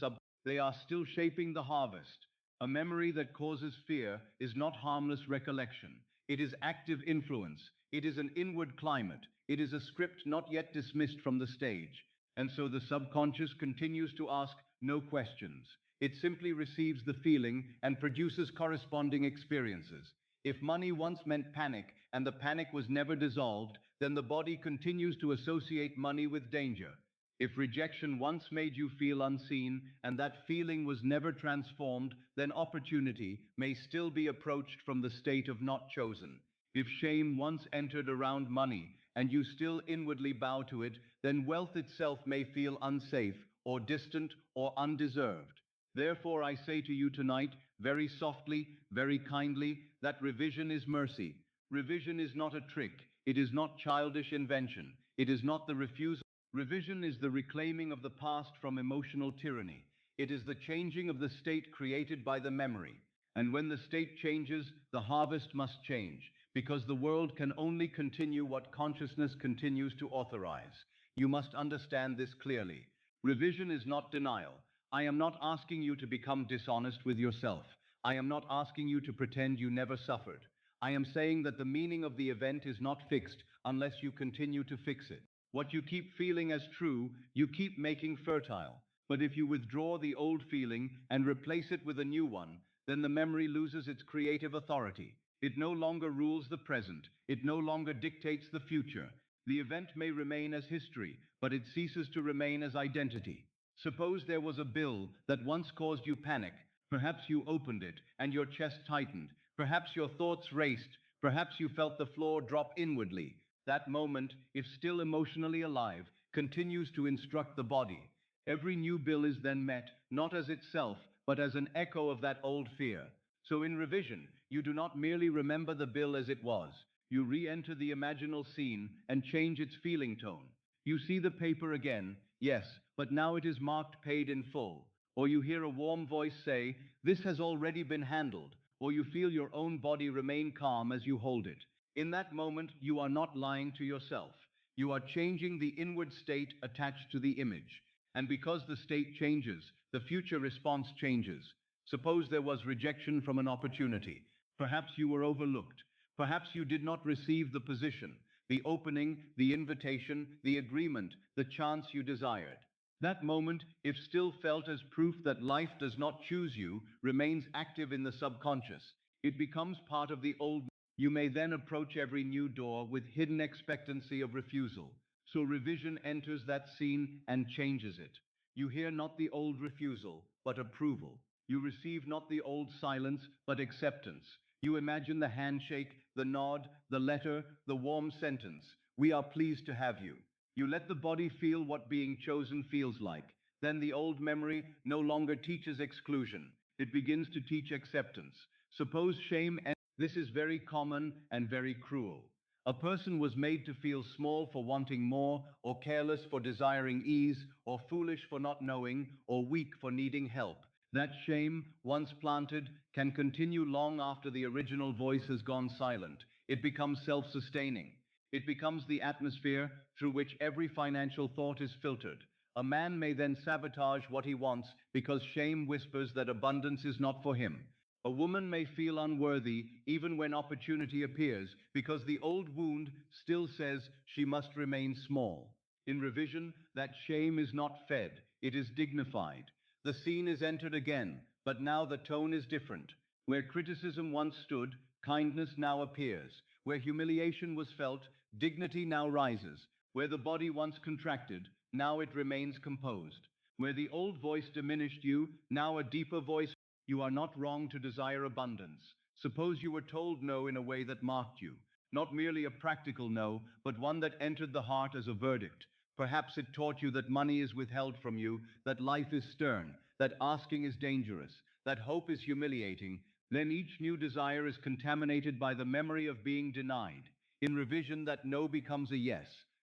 they are still shaping the harvest. A memory that causes fear is not harmless recollection. It is active influence. It is an inward climate. It is a script not yet dismissed from the stage. And so the subconscious continues to ask no questions. It simply receives the feeling and produces corresponding experiences. If money once meant panic and the panic was never dissolved, then the body continues to associate money with danger. If rejection once made you feel unseen and that feeling was never transformed, then opportunity may still be approached from the state of not chosen. If shame once entered around money and you still inwardly bow to it, then wealth itself may feel unsafe or distant or undeserved. Therefore, I say to you tonight, very softly, very kindly, that revision is mercy. Revision is not a trick. It is not childish invention. It is not the refusal. Revision is the reclaiming of the past from emotional tyranny. It is the changing of the state created by the memory. And when the state changes, the harvest must change, because the world can only continue what consciousness continues to authorize. You must understand this clearly. Revision is not denial. I am not asking you to become dishonest with yourself. I am not asking you to pretend you never suffered. I am saying that the meaning of the event is not fixed unless you continue to fix it. What you keep feeling as true, you keep making fertile. But if you withdraw the old feeling and replace it with a new one, then the memory loses its creative authority. It no longer rules the present. It no longer dictates the future. The event may remain as history, but it ceases to remain as identity. Suppose there was a bill that once caused you panic. Perhaps you opened it and your chest tightened. Perhaps your thoughts raced. Perhaps you felt the floor drop inwardly. That moment, if still emotionally alive, continues to instruct the body. Every new bill is then met, not as itself, but as an echo of that old fear. So in revision, you do not merely remember the bill as it was. You re-enter the imaginal scene and change its feeling tone. You see the paper again, yes, but now it is marked paid in full. Or you hear a warm voice say, "This has already been handled." Or you feel your own body remain calm as you hold it. In that moment, you are not lying to yourself. You are changing the inward state attached to the image. And because the state changes, the future response changes. Suppose there was rejection from an opportunity. Perhaps you were overlooked. Perhaps you did not receive the position, the opening, the invitation, the agreement, the chance you desired. That moment, if still felt as proof that life does not choose you, remains active in the subconscious. It becomes part of the old. You may then approach every new door with hidden expectancy of refusal. So revision enters that scene and changes it. You hear not the old refusal, but approval. You receive not the old silence, but acceptance. You imagine the handshake, the nod, the letter, the warm sentence. We are pleased to have you. You let the body feel what being chosen feels like. Then the old memory no longer teaches exclusion. It begins to teach acceptance. Suppose shame and this is very common and very cruel. A person was made to feel small for wanting more, or careless for desiring ease, or foolish for not knowing, or weak for needing help. That shame, once planted, can continue long after the original voice has gone silent. It becomes self-sustaining. It becomes the atmosphere through which every financial thought is filtered. A man may then sabotage what he wants because shame whispers that abundance is not for him. A woman may feel unworthy even when opportunity appears because the old wound still says she must remain small. In revision, that shame is not fed, it is dignified. The scene is entered again, but now the tone is different. Where criticism once stood, kindness now appears. Where humiliation was felt, dignity now rises. Where the body once contracted, now it remains composed. Where the old voice diminished you, now a deeper voice. You are not wrong to desire abundance. Suppose you were told no in a way that marked you. Not merely a practical no, but one that entered the heart as a verdict. Perhaps it taught you that money is withheld from you, that life is stern, that asking is dangerous, that hope is humiliating. Then each new desire is contaminated by the memory of being denied. In revision, that no becomes a yes.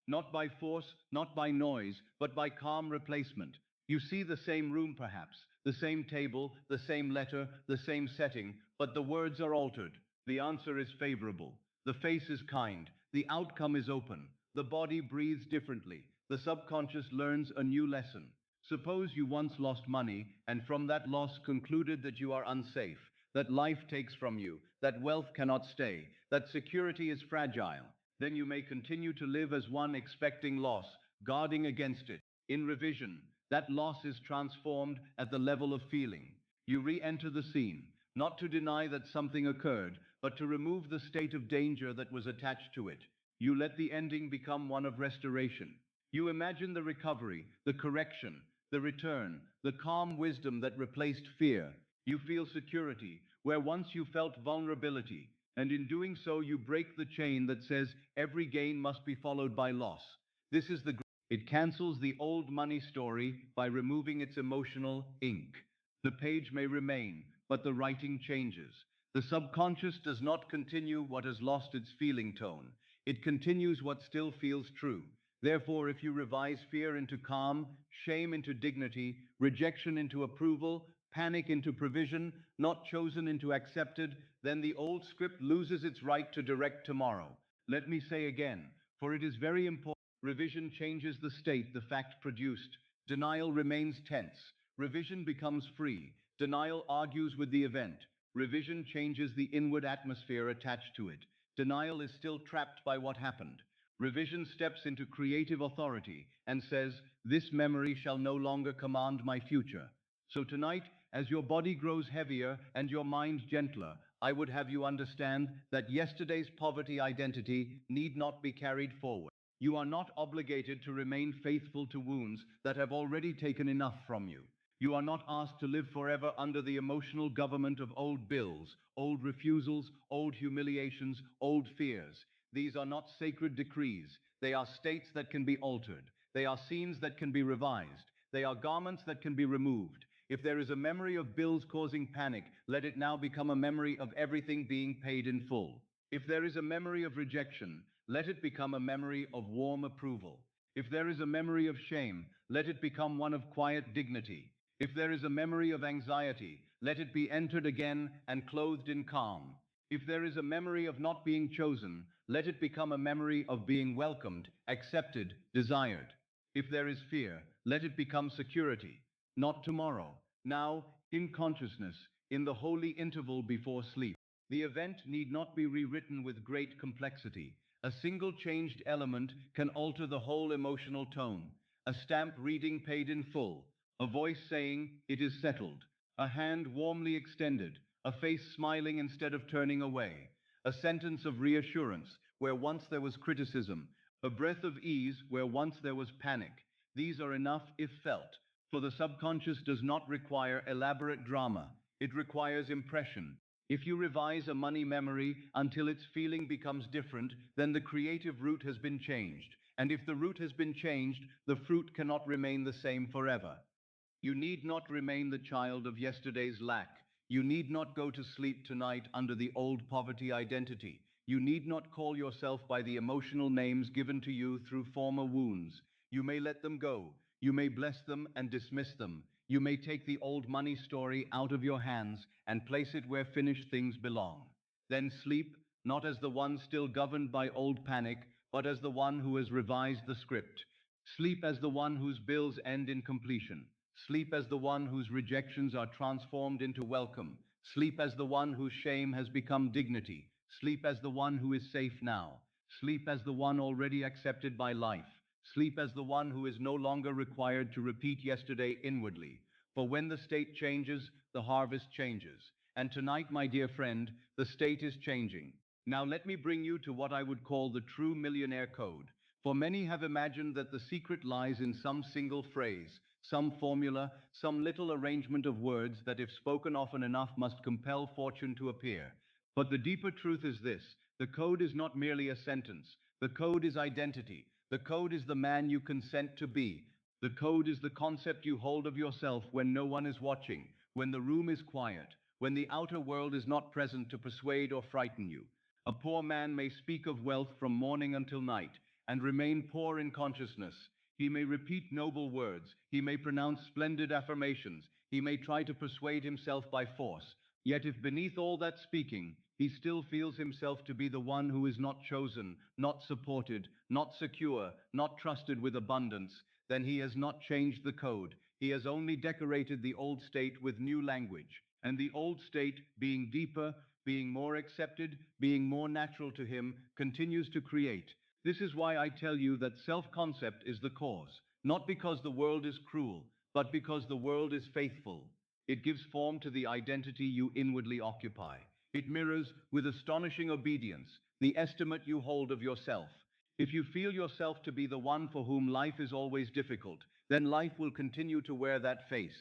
Not by force, not by noise, but by calm replacement. You see the same room perhaps, the same table, the same letter, the same setting, but the words are altered. The answer is favorable. The face is kind. The outcome is open. The body breathes differently. The subconscious learns a new lesson. Suppose you once lost money and from that loss concluded that you are unsafe, that life takes from you, that wealth cannot stay, that security is fragile. Then you may continue to live as one expecting loss, guarding against it. In revision, that loss is transformed at the level of feeling. You re-enter the scene, not to deny that something occurred, but to remove the state of danger that was attached to it. You let the ending become one of restoration. You imagine the recovery, the correction, the return, the calm wisdom that replaced fear. You feel security, where once you felt vulnerability. And in doing so, you break the chain that says every gain must be followed by loss. This is the it cancels the old money story by removing its emotional ink. The page may remain, but the writing changes. The subconscious does not continue what has lost its feeling tone. It continues what still feels true. Therefore, if you revise fear into calm, shame into dignity, rejection into approval, panic into provision, not chosen into accepted, then the old script loses its right to direct tomorrow. Let me say again, for it is very important. Revision changes the state the fact produced. Denial remains tense. Revision becomes free. Denial argues with the event. Revision changes the inward atmosphere attached to it. Denial is still trapped by what happened. Revision steps into creative authority and says, this memory shall no longer command my future. So tonight, as your body grows heavier and your mind gentler, I would have you understand that yesterday's poverty identity need not be carried forward. You are not obligated to remain faithful to wounds that have already taken enough from you. You are not asked to live forever under the emotional government of old bills, old refusals, old humiliations, old fears. These are not sacred decrees. They are states that can be altered. They are scenes that can be revised. They are garments that can be removed. If there is a memory of bills causing panic, let it now become a memory of everything being paid in full. If there is a memory of rejection, let it become a memory of warm approval. If there is a memory of shame, let it become one of quiet dignity. If there is a memory of anxiety, let it be entered again and clothed in calm. If there is a memory of not being chosen, let it become a memory of being welcomed, accepted, desired. If there is fear, Let it become security, not tomorrow, now, in consciousness, in the holy interval before sleep. The event need not be rewritten with great complexity. A single changed element can alter the whole emotional tone. A stamp reading paid in full, a voice saying, "It is settled," a hand warmly extended, a face smiling instead of turning away, a sentence of reassurance where once there was criticism, a breath of ease where once there was panic. These are enough if felt, for the subconscious does not require elaborate drama. It requires impression. If you revise a money memory until its feeling becomes different, then the creative root has been changed. And if the root has been changed, the fruit cannot remain the same forever. You need not remain the child of yesterday's lack. You need not go to sleep tonight under the old poverty identity. You need not call yourself by the emotional names given to you through former wounds. You may let them go. You may bless them and dismiss them. You may take the old money story out of your hands and place it where finished things belong. Then sleep, not as the one still governed by old panic, but as the one who has revised the script. Sleep as the one whose bills end in completion. Sleep as the one whose rejections are transformed into welcome. Sleep as the one whose shame has become dignity. Sleep as the one who is safe now. Sleep as the one already accepted by life. Sleep as the one who is no longer required to repeat yesterday inwardly. For when the state changes, the harvest changes. And tonight, my dear friend, the state is changing. Now let me bring you to what I would call the true millionaire code. For many have imagined that the secret lies in some single phrase, some formula, some little arrangement of words that if spoken often enough must compel fortune to appear. But the deeper truth is this: the code is not merely a sentence. The code is identity. The code is the man you consent to be. The code is the concept you hold of yourself when no one is watching, when the room is quiet, when the outer world is not present to persuade or frighten you. A poor man may speak of wealth from morning until night, and remain poor in consciousness. He may repeat noble words, he may pronounce splendid affirmations, he may try to persuade himself by force. Yet if beneath all that speaking, he still feels himself to be the one who is not chosen, not supported, not secure, not trusted with abundance, then he has not changed the code. He has only decorated the old state with new language. And the old state, being deeper, being more accepted, being more natural to him, continues to create. This is why I tell you that self-concept is the cause, not because the world is cruel, but because the world is faithful. It gives form to the identity you inwardly occupy. It mirrors, with astonishing obedience, the estimate you hold of yourself. If you feel yourself to be the one for whom life is always difficult, then life will continue to wear that face.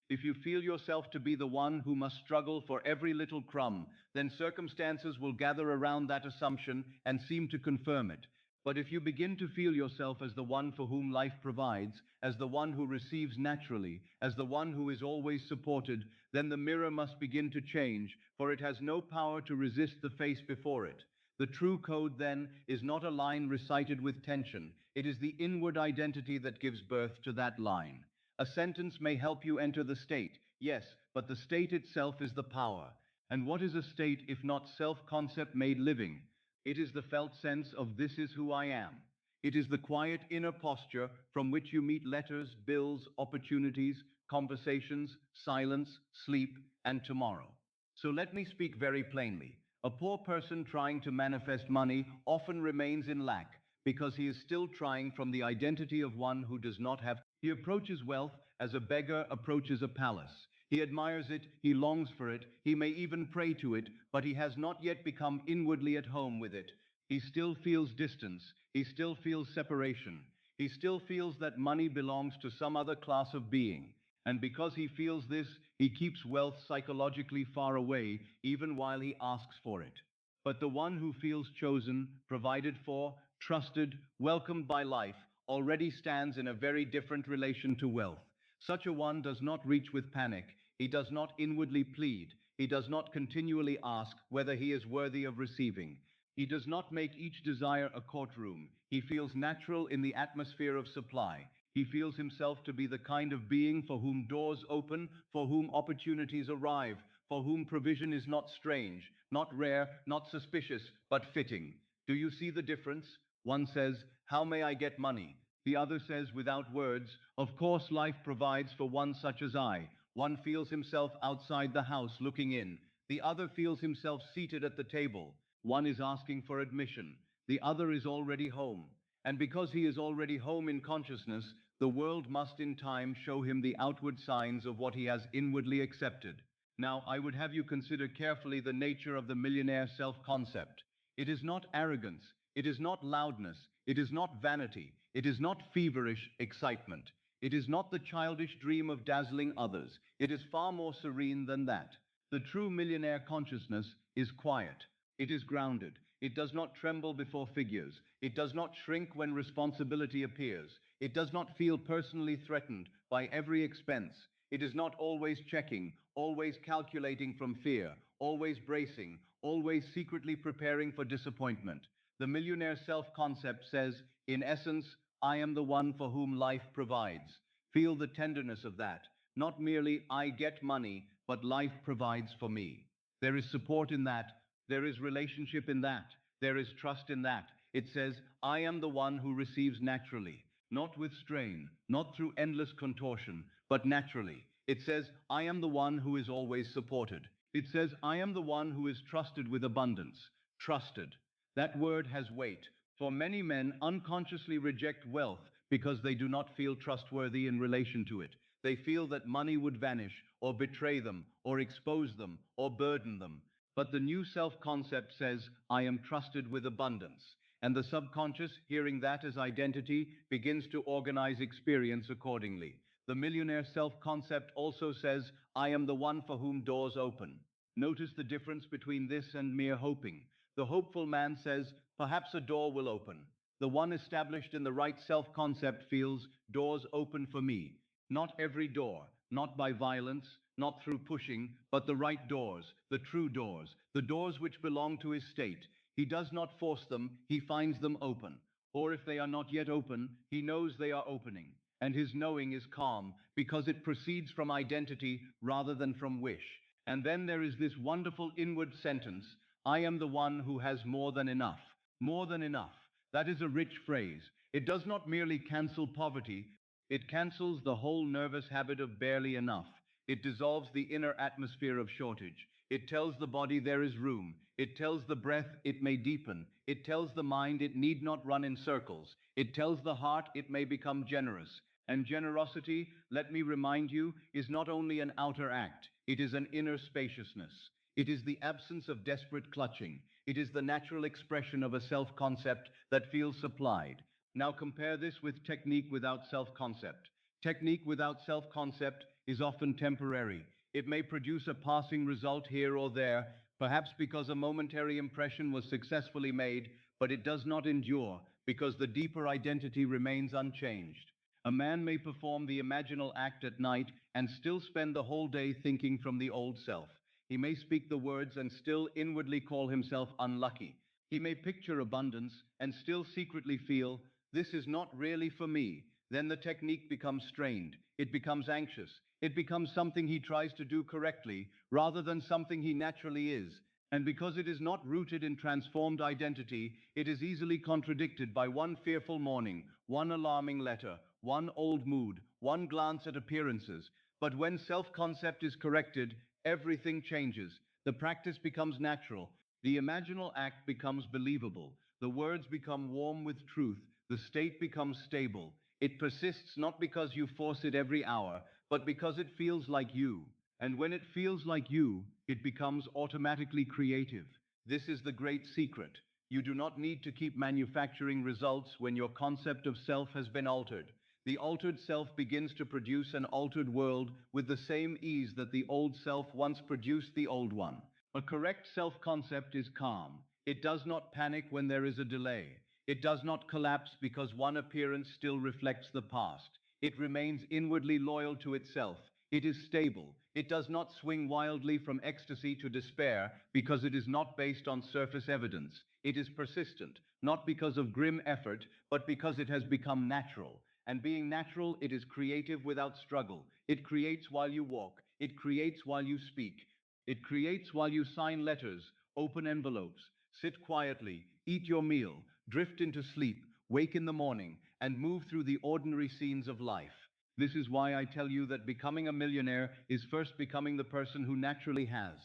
If you feel yourself to be the one who must struggle for every little crumb, then circumstances will gather around that assumption and seem to confirm it. But if you begin to feel yourself as the one for whom life provides, as the one who receives naturally, as the one who is always supported, then the mirror must begin to change, for it has no power to resist the face before it. The true code, then, is not a line recited with tension. It is the inward identity that gives birth to that line. A sentence may help you enter the state, yes, but the state itself is the power. And what is a state if not self-concept made living? It is the felt sense of "this is who I am." It is the quiet inner posture from which you meet letters, bills, opportunities, conversations, silence, sleep, and tomorrow. So let me speak very plainly. A poor person trying to manifest money often remains in lack because he is still trying from the identity of one who does not have. He approaches wealth as a beggar approaches a palace. He admires it, he longs for it, he may even pray to it, but he has not yet become inwardly at home with it. He still feels distance, he still feels separation, he still feels that money belongs to some other class of being. And because he feels this, he keeps wealth psychologically far away, even while he asks for it. But the one who feels chosen, provided for, trusted, welcomed by life, already stands in a very different relation to wealth. Such a one does not reach with panic. He does not inwardly plead. He does not continually ask whether he is worthy of receiving. He does not make each desire a courtroom. He feels natural in the atmosphere of supply. He feels himself to be the kind of being for whom doors open, for whom opportunities arrive, for whom provision is not strange, not rare, not suspicious, but fitting. Do you see the difference? One says, "How may I get money?" The other says without words, of course life provides for one such as I. One feels himself outside the house looking in. The other feels himself seated at the table. One is asking for admission. The other is already home. And because he is already home in consciousness, the world must in time show him the outward signs of what he has inwardly accepted. Now, I would have you consider carefully the nature of the millionaire self-concept. It is not arrogance, it is not loudness, it is not vanity, it is not feverish excitement. It is not the childish dream of dazzling others. It is far more serene than that. The true millionaire consciousness is quiet. It is grounded. It does not tremble before figures. It does not shrink when responsibility appears. It does not feel personally threatened by every expense. It is not always checking, always calculating from fear, always bracing, always secretly preparing for disappointment. The millionaire self-concept says, in essence, I am the one for whom life provides. Feel the tenderness of that. Not merely I get money, but life provides for me. There is support in that. There is relationship in that. There is trust in that. It says, I am the one who receives naturally, not with strain, not through endless contortion, but naturally. It says, I am the one who is always supported. It says, I am the one who is trusted with abundance. Trusted. That word has weight. For many men unconsciously reject wealth because they do not feel trustworthy in relation to it. They feel that money would vanish, or betray them, or expose them, or burden them. But the new self-concept says, I am trusted with abundance. And the subconscious, hearing that as identity, begins to organize experience accordingly. The millionaire self-concept also says, I am the one for whom doors open. Notice the difference between this and mere hoping. The hopeful man says, perhaps a door will open. The one established in the right self-concept feels, doors open for me. Not every door, not by violence, not through pushing, but the right doors, the true doors, the doors which belong to his state. He does not force them, he finds them open. Or if they are not yet open, he knows they are opening. And his knowing is calm, because it proceeds from identity rather than from wish. And then there is this wonderful inward sentence, I am the one who has more than enough. More than enough. That is a rich phrase. It does not merely cancel poverty, it cancels the whole nervous habit of barely enough. It dissolves the inner atmosphere of shortage. It tells the body there is room. It tells the breath it may deepen. It tells the mind it need not run in circles. It tells the heart it may become generous. And generosity, let me remind you, is not only an outer act, it is an inner spaciousness. It is the absence of desperate clutching. It is the natural expression of a self-concept that feels supplied. Now compare this with technique without self-concept. Technique without self-concept is often temporary. It may produce a passing result here or there, perhaps because a momentary impression was successfully made, but it does not endure because the deeper identity remains unchanged. A man may perform the imaginal act at night and still spend the whole day thinking from the old self. He may speak the words and still inwardly call himself unlucky. He may picture abundance and still secretly feel, this is not really for me. Then the technique becomes strained. It becomes anxious. It becomes something he tries to do correctly rather than something he naturally is. And because it is not rooted in transformed identity, it is easily contradicted by one fearful morning, one alarming letter, one old mood, one glance at appearances. But when self-concept is corrected, everything changes. The practice becomes natural. The imaginal act becomes believable. The words become warm with truth. The state becomes stable. It persists not because you force it every hour, but because it feels like you. And when it feels like you, it becomes automatically creative. This is the great secret. You do not need to keep manufacturing results when your concept of self has been altered. The altered self begins to produce an altered world with the same ease that the old self once produced the old one. A correct self-concept is calm. It does not panic when there is a delay. It does not collapse because one appearance still reflects the past. It remains inwardly loyal to itself. It is stable. It does not swing wildly from ecstasy to despair because it is not based on surface evidence. It is persistent, not because of grim effort, but because it has become natural. And being natural, it is creative without struggle. It creates while you walk. It creates while you speak. It creates while you sign letters, open envelopes, sit quietly, eat your meal, drift into sleep, wake in the morning, and move through the ordinary scenes of life. This is why I tell you that becoming a millionaire is first becoming the person who naturally has.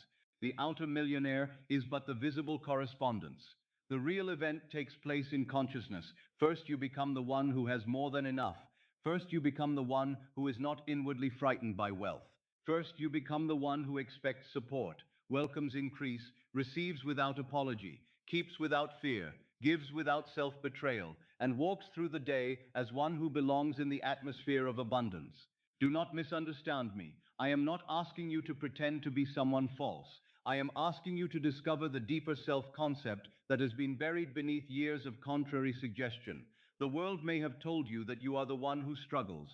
The outer millionaire is but the visible correspondence. The real event takes place in consciousness. First, you become the one who has more than enough. First, you become the one who is not inwardly frightened by wealth. First, you become the one who expects support, welcomes increase, receives without apology, keeps without fear, gives without self-betrayal, and walks through the day as one who belongs in the atmosphere of abundance. Do not misunderstand me. I am not asking you to pretend to be someone false. I am asking you to discover the deeper self-concept that has been buried beneath years of contrary suggestion. The world may have told you that you are the one who struggles.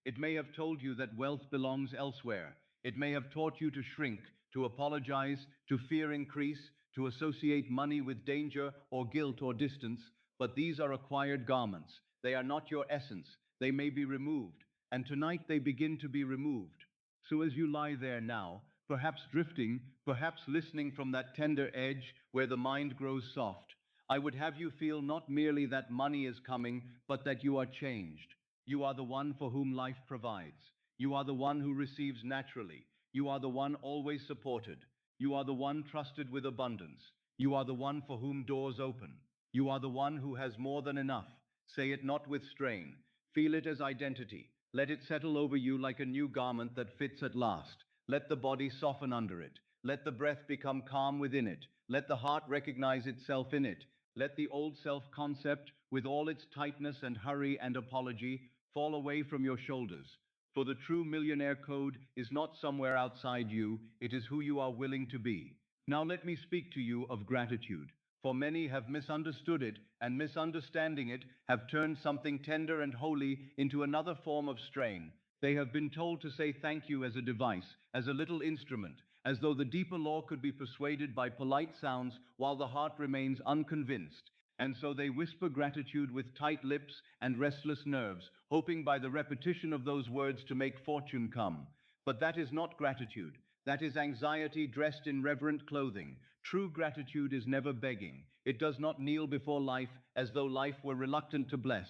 It may have told you that wealth belongs elsewhere. It may have taught you to shrink, to apologize, to fear increase, to associate money with danger or guilt or distance, but these are acquired garments. They are not your essence. They may be removed, and tonight they begin to be removed. So as you lie there now, perhaps drifting, perhaps listening from that tender edge where the mind grows soft, I would have you feel not merely that money is coming, but that you are changed. You are the one for whom life provides. You are the one who receives naturally. You are the one always supported. You are the one trusted with abundance. You are the one for whom doors open. You are the one who has more than enough. Say it not with strain. Feel it as identity. Let it settle over you like a new garment that fits at last. Let the body soften under it. Let the breath become calm within it. Let the heart recognize itself in it. Let the old self-concept, with all its tightness and hurry and apology, fall away from your shoulders. For the true millionaire code is not somewhere outside you, it is who you are willing to be. Now let me speak to you of gratitude. For many have misunderstood it, and misunderstanding it, have turned something tender and holy into another form of strain. They have been told to say thank you as a device, as a little instrument, as though the deeper law could be persuaded by polite sounds while the heart remains unconvinced. And so they whisper gratitude with tight lips and restless nerves, hoping by the repetition of those words to make fortune come. But that is not gratitude. That is anxiety dressed in reverent clothing. True gratitude is never begging. It does not kneel before life as though life were reluctant to bless.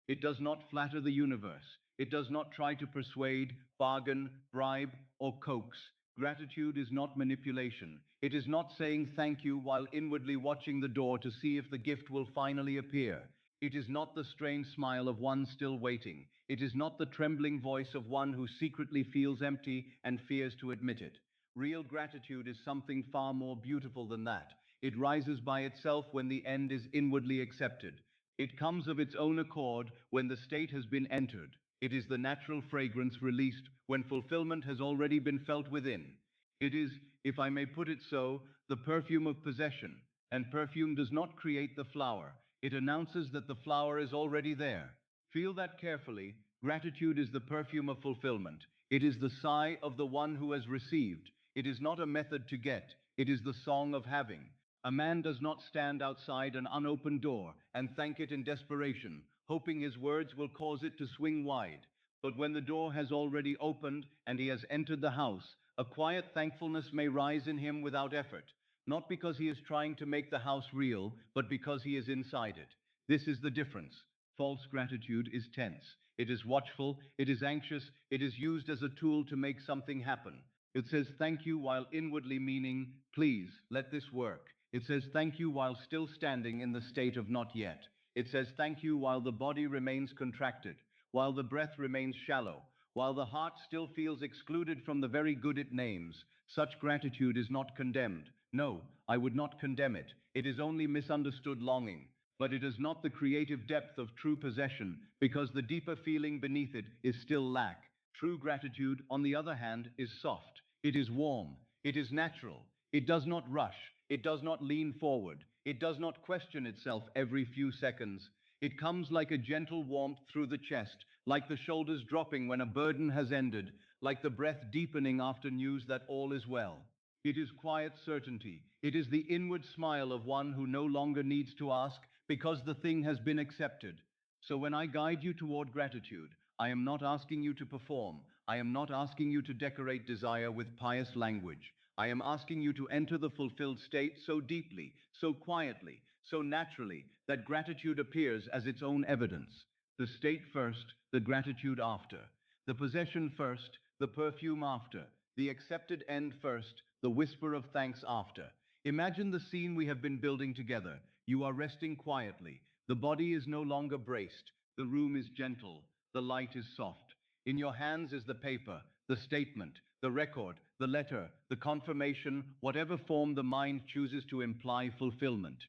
It does not flatter the universe. It does not try to persuade, bargain, bribe, or coax. Gratitude is not manipulation. It is not saying thank you while inwardly watching the door to see if the gift will finally appear. It is not the strained smile of one still waiting. It is not the trembling voice of one who secretly feels empty and fears to admit it. Real gratitude is something far more beautiful than that. It rises by itself when the end is inwardly accepted. It comes of its own accord when the state has been entered. It is the natural fragrance released when fulfillment has already been felt within. It is, if I may put it so, the perfume of possession. And perfume does not create the flower. It announces that the flower is already there. Feel that carefully. Gratitude is the perfume of fulfillment. It is the sigh of the one who has received. It is not a method to get. It is the song of having. A man does not stand outside an unopened door and thank it in desperation, hoping his words will cause it to swing wide. But when the door has already opened and he has entered the house, a quiet thankfulness may rise in him without effort, not because he is trying to make the house real, but because he is inside it. This is the difference. False gratitude is tense. It is watchful. It is anxious. It is used as a tool to make something happen. It says thank you while inwardly meaning, please, let this work. It says thank you while still standing in the state of not yet. It says thank you while the body remains contracted, while the breath remains shallow, while the heart still feels excluded from the very good it names. Such gratitude is not condemned. No, I would not condemn it. It is only misunderstood longing. But it is not the creative depth of true possession, because the deeper feeling beneath it is still lack. True gratitude, on the other hand, is soft. It is warm. It is natural. It does not rush. It does not lean forward. It does not question itself every few seconds. It comes like a gentle warmth through the chest, like the shoulders dropping when a burden has ended, like the breath deepening after news that all is well. It is quiet certainty. It is the inward smile of one who no longer needs to ask because the thing has been accepted. So when I guide you toward gratitude, I am not asking you to perform. I am not asking you to decorate desire with pious language. I am asking you to enter the fulfilled state so deeply, so quietly, so naturally, that gratitude appears as its own evidence. The state first, the gratitude after. The possession first, the perfume after. The accepted end first, the whisper of thanks after. Imagine the scene we have been building together. You are resting quietly. The body is no longer braced. The room is gentle. The light is soft. In your hands is the paper, the statement, the record, the letter, the confirmation, whatever form the mind chooses to imply fulfillment.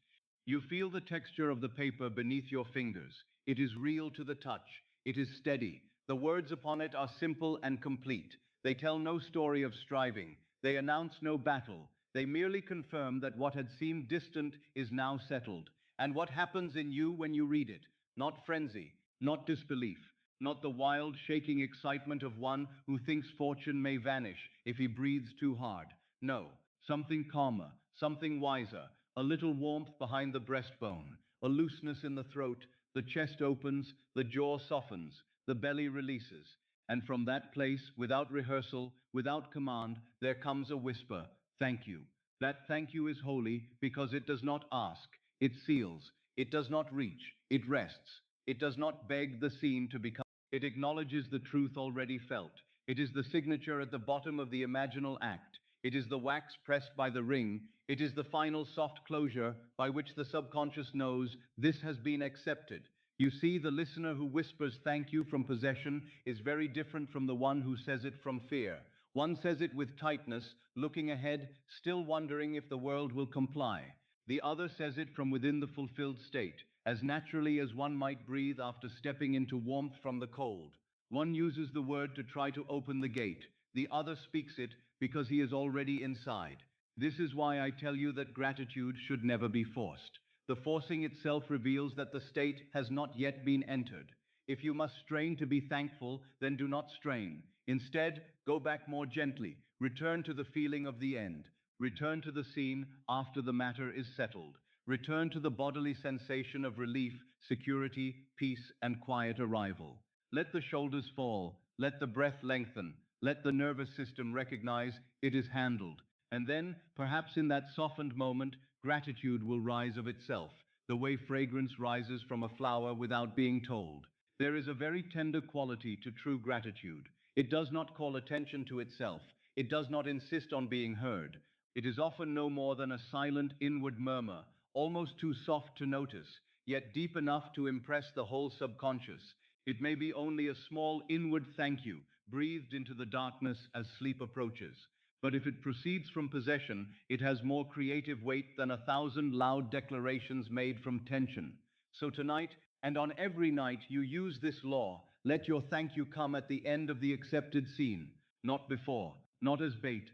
You feel the texture of the paper beneath your fingers. It is real to the touch. It is steady. The words upon it are simple and complete. They tell no story of striving. They announce no battle. They merely confirm that what had seemed distant is now settled. And what happens in you when you read it? Not frenzy, not disbelief, not the wild, shaking excitement of one who thinks fortune may vanish if he breathes too hard. No, something calmer, something wiser, a little warmth behind the breastbone, a looseness in the throat, the chest opens, the jaw softens, the belly releases. And from that place, without rehearsal, without command, there comes a whisper, thank you. That thank you is holy because it does not ask, it seals, it does not reach, it rests, it does not beg the scene to become. It acknowledges the truth already felt. It is the signature at the bottom of the imaginal act. It is the wax pressed by the ring. It is the final soft closure by which the subconscious knows this has been accepted. You see, the listener who whispers thank you from possession is very different from the one who says it from fear. One says it with tightness, looking ahead, still wondering if the world will comply. The other says it from within the fulfilled state, as naturally as one might breathe after stepping into warmth from the cold. One uses the word to try to open the gate. The other speaks it because he is already inside. This is why I tell you that gratitude should never be forced. The forcing itself reveals that the state has not yet been entered. If you must strain to be thankful, then do not strain. Instead, go back more gently. Return to the feeling of the end. Return to the scene after the matter is settled. Return to the bodily sensation of relief, security, peace, and quiet arrival. Let the shoulders fall. Let the breath lengthen. Let the nervous system recognize it is handled. And then, perhaps in that softened moment, gratitude will rise of itself, the way fragrance rises from a flower without being told. There is a very tender quality to true gratitude. It does not call attention to itself. It does not insist on being heard. It is often no more than a silent inward murmur, almost too soft to notice, yet deep enough to impress the whole subconscious. It may be only a small inward thank you, breathed into the darkness as sleep approaches. But if it proceeds from possession, it has more creative weight than 1,000 loud declarations made from tension. So tonight, and on every night, you use this law. Let your thank you come at the end of the accepted scene, not before, not as bait,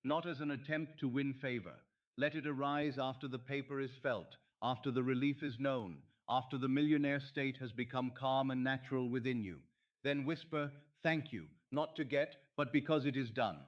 not as an attempt to win favor. Let it arise after the paper is felt, after the relief is known, after the millionaire state has become calm and natural within you. Then whisper, thank you, not to get, but because it is done.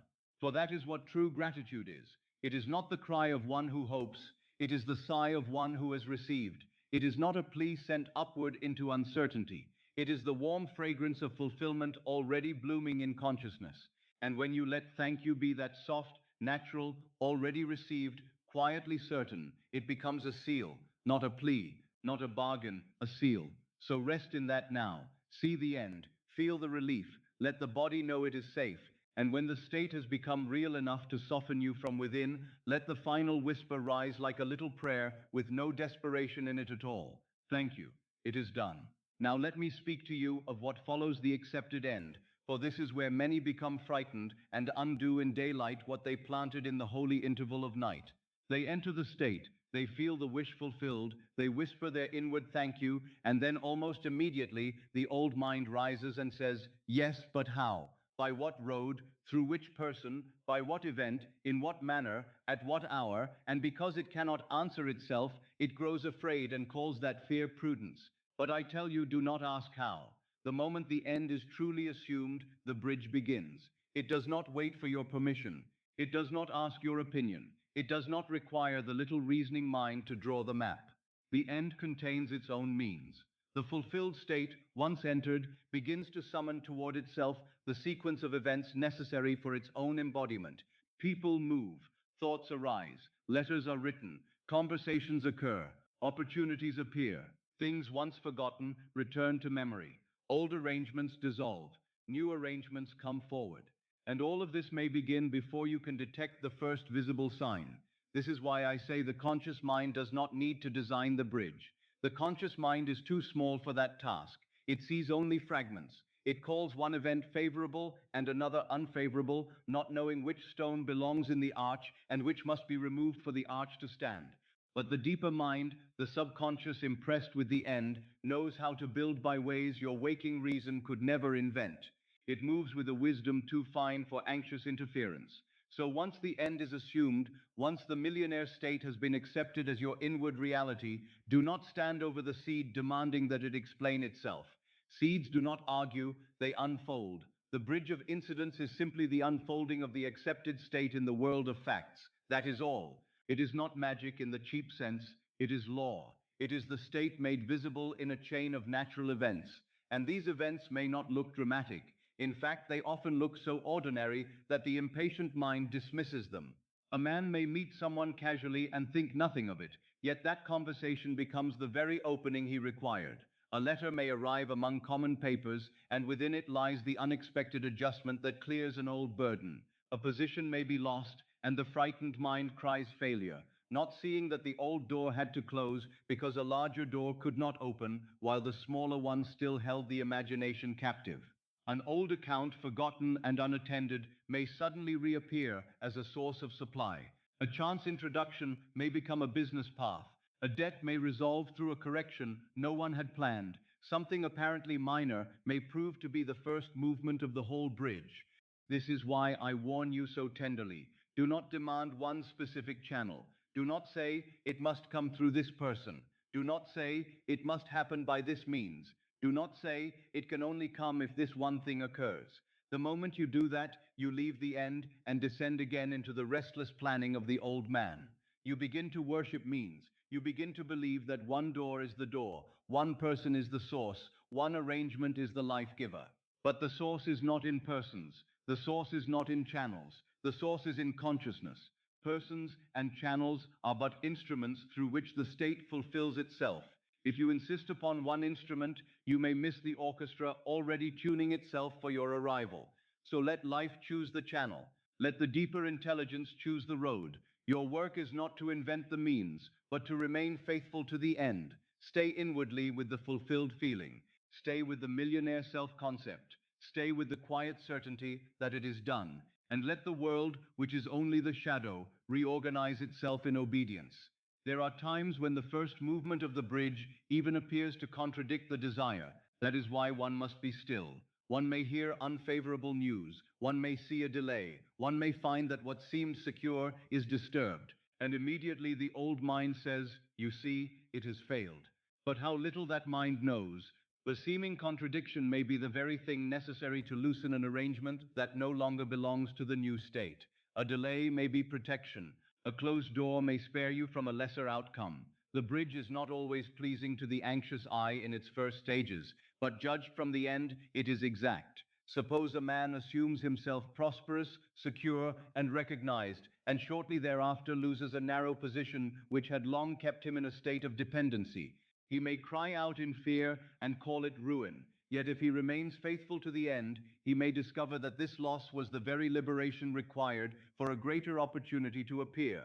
For that is what true gratitude is. It is not the cry of one who hopes, it is the sigh of one who has received. It is not a plea sent upward into uncertainty. It is the warm fragrance of fulfillment already blooming in consciousness. And when you let thank you be that soft, natural, already received, quietly certain, it becomes a seal, not a plea, not a bargain, a seal. So rest in that now. See the end. Feel the relief. Let the body know it is safe. And when the state has become real enough to soften you from within, let the final whisper rise like a little prayer with no desperation in it at all. Thank you. It is done. Now let me speak to you of what follows the accepted end, for this is where many become frightened and undo in daylight what they planted in the holy interval of night. They enter the state, they feel the wish fulfilled, they whisper their inward thank you, and then almost immediately the old mind rises and says, yes, but how? By what road, through which person, by what event, in what manner, at what hour, and because it cannot answer itself, it grows afraid and calls that fear prudence. But I tell you, do not ask how. The moment the end is truly assumed, the bridge begins. It does not wait for your permission. It does not ask your opinion. It does not require the little reasoning mind to draw the map. The end contains its own means. The fulfilled state, once entered, begins to summon toward itself the sequence of events necessary for its own embodiment. People move, thoughts arise, letters are written, conversations occur, opportunities appear. Things once forgotten return to memory. Old arrangements dissolve. New arrangements come forward. And all of this may begin before you can detect the first visible sign. This is why I say the conscious mind does not need to design the bridge. The conscious mind is too small for that task. It sees only fragments. It calls one event favorable and another unfavorable, not knowing which stone belongs in the arch and which must be removed for the arch to stand. But the deeper mind, the subconscious impressed with the end, knows how to build by ways your waking reason could never invent. It moves with a wisdom too fine for anxious interference. So once the end is assumed, once the millionaire state has been accepted as your inward reality, do not stand over the seed demanding that it explain itself. Seeds do not argue, they unfold. The bridge of incidents is simply the unfolding of the accepted state in the world of facts. That is all. It is not magic in the cheap sense, it is law. It is the state made visible in a chain of natural events. And these events may not look dramatic. In fact, they often look so ordinary that the impatient mind dismisses them. A man may meet someone casually and think nothing of it, yet that conversation becomes the very opening he required. A letter may arrive among common papers, and within it lies the unexpected adjustment that clears an old burden. A position may be lost, and the frightened mind cries failure, not seeing that the old door had to close because a larger door could not open, while the smaller one still held the imagination captive. An old account, forgotten and unattended, may suddenly reappear as a source of supply. A chance introduction may become a business path. A debt may resolve through a correction no one had planned. Something apparently minor may prove to be the first movement of the whole bridge. This is why I warn you so tenderly. Do not demand one specific channel. Do not say, it must come through this person. Do not say, it must happen by this means. Do not say, it can only come if this one thing occurs. The moment you do that, you leave the end and descend again into the restless planning of the old man. You begin to worship means. You begin to believe that one door is the door, one person is the source, one arrangement is the life giver. But the source is not in persons. The source is not in channels. The source is in consciousness. Persons and channels are but instruments through which the state fulfills itself. If you insist upon one instrument, you may miss the orchestra already tuning itself for your arrival. So let life choose the channel. Let the deeper intelligence choose the road. Your work is not to invent the means, but to remain faithful to the end. Stay inwardly with the fulfilled feeling. Stay with the millionaire self-concept. Stay with the quiet certainty that it is done. And let the world, which is only the shadow, reorganize itself in obedience. There are times when the first movement of the bridge even appears to contradict the desire. That is why one must be still. One may hear unfavorable news. One may see a delay. One may find that what seemed secure is disturbed. And immediately the old mind says, you see, it has failed. But how little that mind knows. The seeming contradiction may be the very thing necessary to loosen an arrangement that no longer belongs to the new state. A delay may be protection. A closed door may spare you from a lesser outcome. The bridge is not always pleasing to the anxious eye in its first stages, but judged from the end, it is exact. Suppose a man assumes himself prosperous, secure, and recognized, and shortly thereafter loses a narrow position which had long kept him in a state of dependency. He may cry out in fear and call it ruin. Yet if he remains faithful to the end, he may discover that this loss was the very liberation required for a greater opportunity to appear.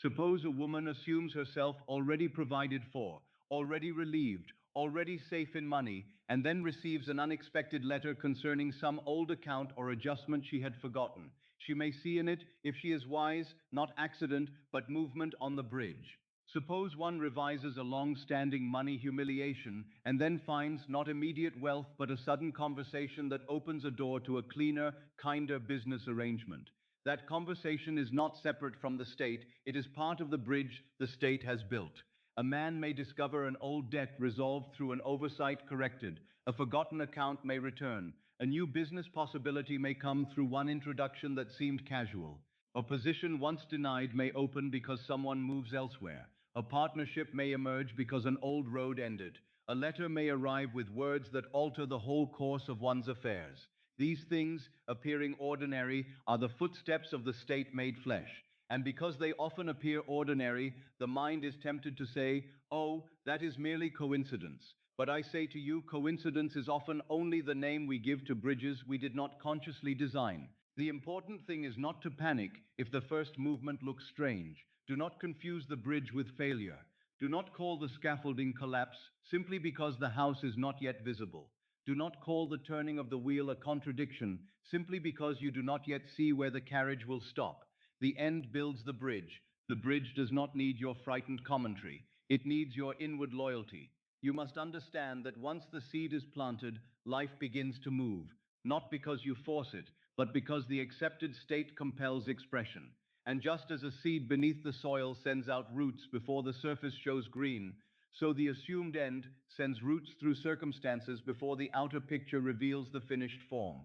Suppose a woman assumes herself already provided for, already relieved, already safe in money, and then receives an unexpected letter concerning some old account or adjustment she had forgotten. She may see in it, if she is wise, not accident, but movement on the bridge. Suppose one revises a long-standing money humiliation and then finds not immediate wealth but a sudden conversation that opens a door to a cleaner, kinder business arrangement. That conversation is not separate from the state, it is part of the bridge the state has built. A man may discover an old debt resolved through an oversight corrected. A forgotten account may return. A new business possibility may come through one introduction that seemed casual. A position once denied may open because someone moves elsewhere. A partnership may emerge because an old road ended. A letter may arrive with words that alter the whole course of one's affairs. These things, appearing ordinary, are the footsteps of the state made flesh. And because they often appear ordinary, the mind is tempted to say, oh, that is merely coincidence. But I say to you, coincidence is often only the name we give to bridges we did not consciously design. The important thing is not to panic if the first movement looks strange. Do not confuse the bridge with failure. Do not call the scaffolding collapse simply because the house is not yet visible. Do not call the turning of the wheel a contradiction simply because you do not yet see where the carriage will stop. The end builds the bridge. The bridge does not need your frightened commentary. It needs your inward loyalty. You must understand that once the seed is planted, life begins to move, not because you force it, but because the accepted state compels expression. And just as a seed beneath the soil sends out roots before the surface shows green, so the assumed end sends roots through circumstances before the outer picture reveals the finished form.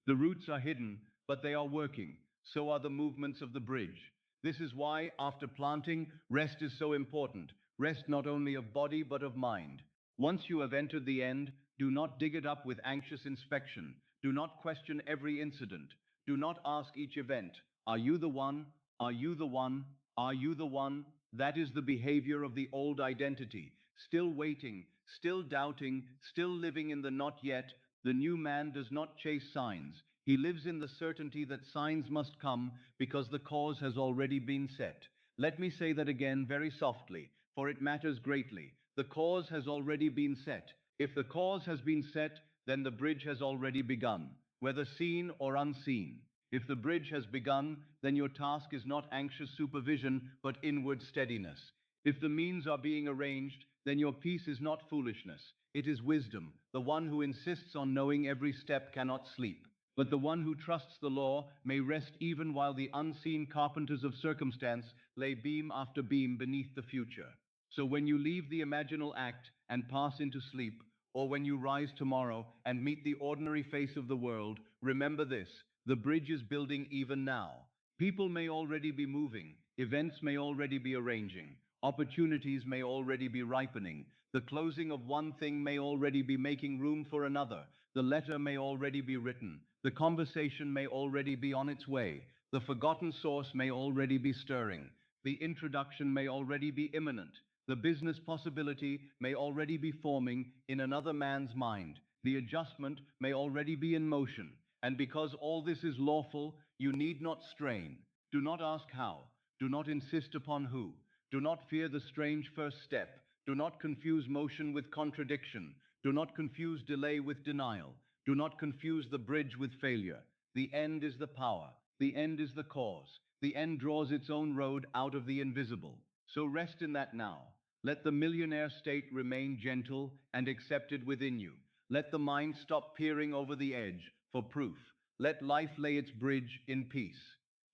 The roots are hidden, but they are working. So are the movements of the bridge. This is why, after planting, rest is so important. Rest not only of body, but of mind. Once you have entered the end, do not dig it up with anxious inspection. Do not question every incident. Do not ask each event, are you the one? Are you the one? Are you the one? That is the behavior of the old identity. Still waiting, still doubting, still living in the not yet. The new man does not chase signs. He lives in the certainty that signs must come because the cause has already been set. Let me say that again very softly, for it matters greatly. The cause has already been set. If the cause has been set, then the bridge has already begun, whether seen or unseen. If the bridge has begun, then your task is not anxious supervision, but inward steadiness. If the means are being arranged, then your peace is not foolishness. It is wisdom. The one who insists on knowing every step cannot sleep. But the one who trusts the law may rest even while the unseen carpenters of circumstance lay beam after beam beneath the future. So when you leave the imaginal act and pass into sleep, or when you rise tomorrow and meet the ordinary face of the world, remember this: the bridge is building even now. People may already be moving, events may already be arranging, opportunities may already be ripening, the closing of one thing may already be making room for another, the letter may already be written, the conversation may already be on its way, the forgotten source may already be stirring, the introduction may already be imminent, the business possibility may already be forming in another man's mind, the adjustment may already be in motion, and because all this is lawful, you need not strain. Do not ask how, do not insist upon who, do not fear the strange first step, do not confuse motion with contradiction, do not confuse delay with denial, do not confuse the bridge with failure. The end is the power, the end is the cause, the end draws its own road out of the invisible. So rest in that now. Let the millionaire state remain gentle and accepted within you. Let the mind stop peering over the edge for proof. Let life lay its bridge in peace.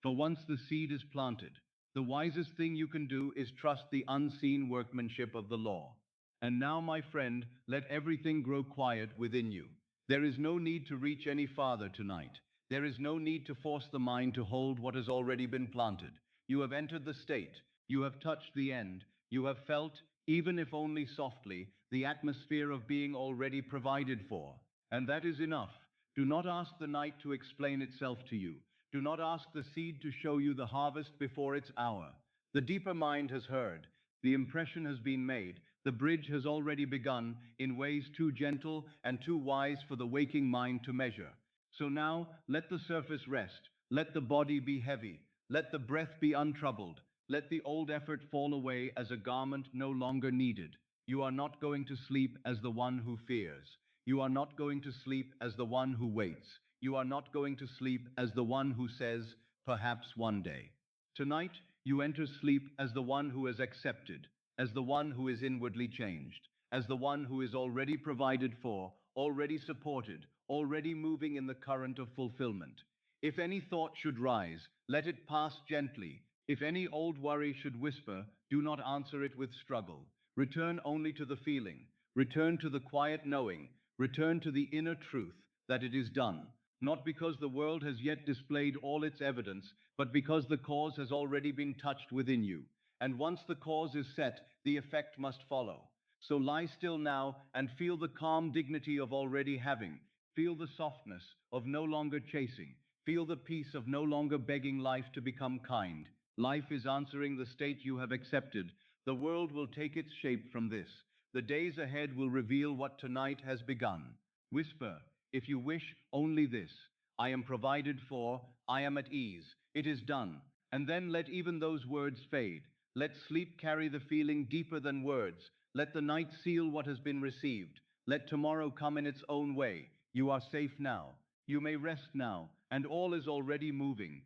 For once the seed is planted, the wisest thing you can do is trust the unseen workmanship of the law. And now, my friend, let everything grow quiet within you. There is no need to reach any farther tonight. There is no need to force the mind to hold what has already been planted. You have entered the state. You have touched the end. You have felt, even if only softly, the atmosphere of being already provided for. And that is enough. Do not ask the night to explain itself to you. Do not ask the seed to show you the harvest before its hour. The deeper mind has heard. The impression has been made. The bridge has already begun in ways too gentle and too wise for the waking mind to measure. So now, let the surface rest. Let the body be heavy. Let the breath be untroubled. Let the old effort fall away as a garment no longer needed. You are not going to sleep as the one who fears. You are not going to sleep as the one who waits. You are not going to sleep as the one who says, perhaps one day. Tonight, you enter sleep as the one who is accepted, as the one who is inwardly changed, as the one who is already provided for, already supported, already moving in the current of fulfillment. If any thought should rise, let it pass gently. If any old worry should whisper, do not answer it with struggle. Return only to the feeling. Return to the quiet knowing. Return to the inner truth that it is done. Not because the world has yet displayed all its evidence, but because the cause has already been touched within you. And once the cause is set, the effect must follow. So lie still now and feel the calm dignity of already having. Feel the softness of no longer chasing. Feel the peace of no longer begging life to become kind. Life is answering the state you have accepted. The world will take its shape from this. The days ahead will reveal what tonight has begun. Whisper, if you wish, only this. I am provided for, I am at ease, it is done. And then let even those words fade. Let sleep carry the feeling deeper than words. Let the night seal what has been received. Let tomorrow come in its own way. You are safe now. You may rest now, and all is already moving.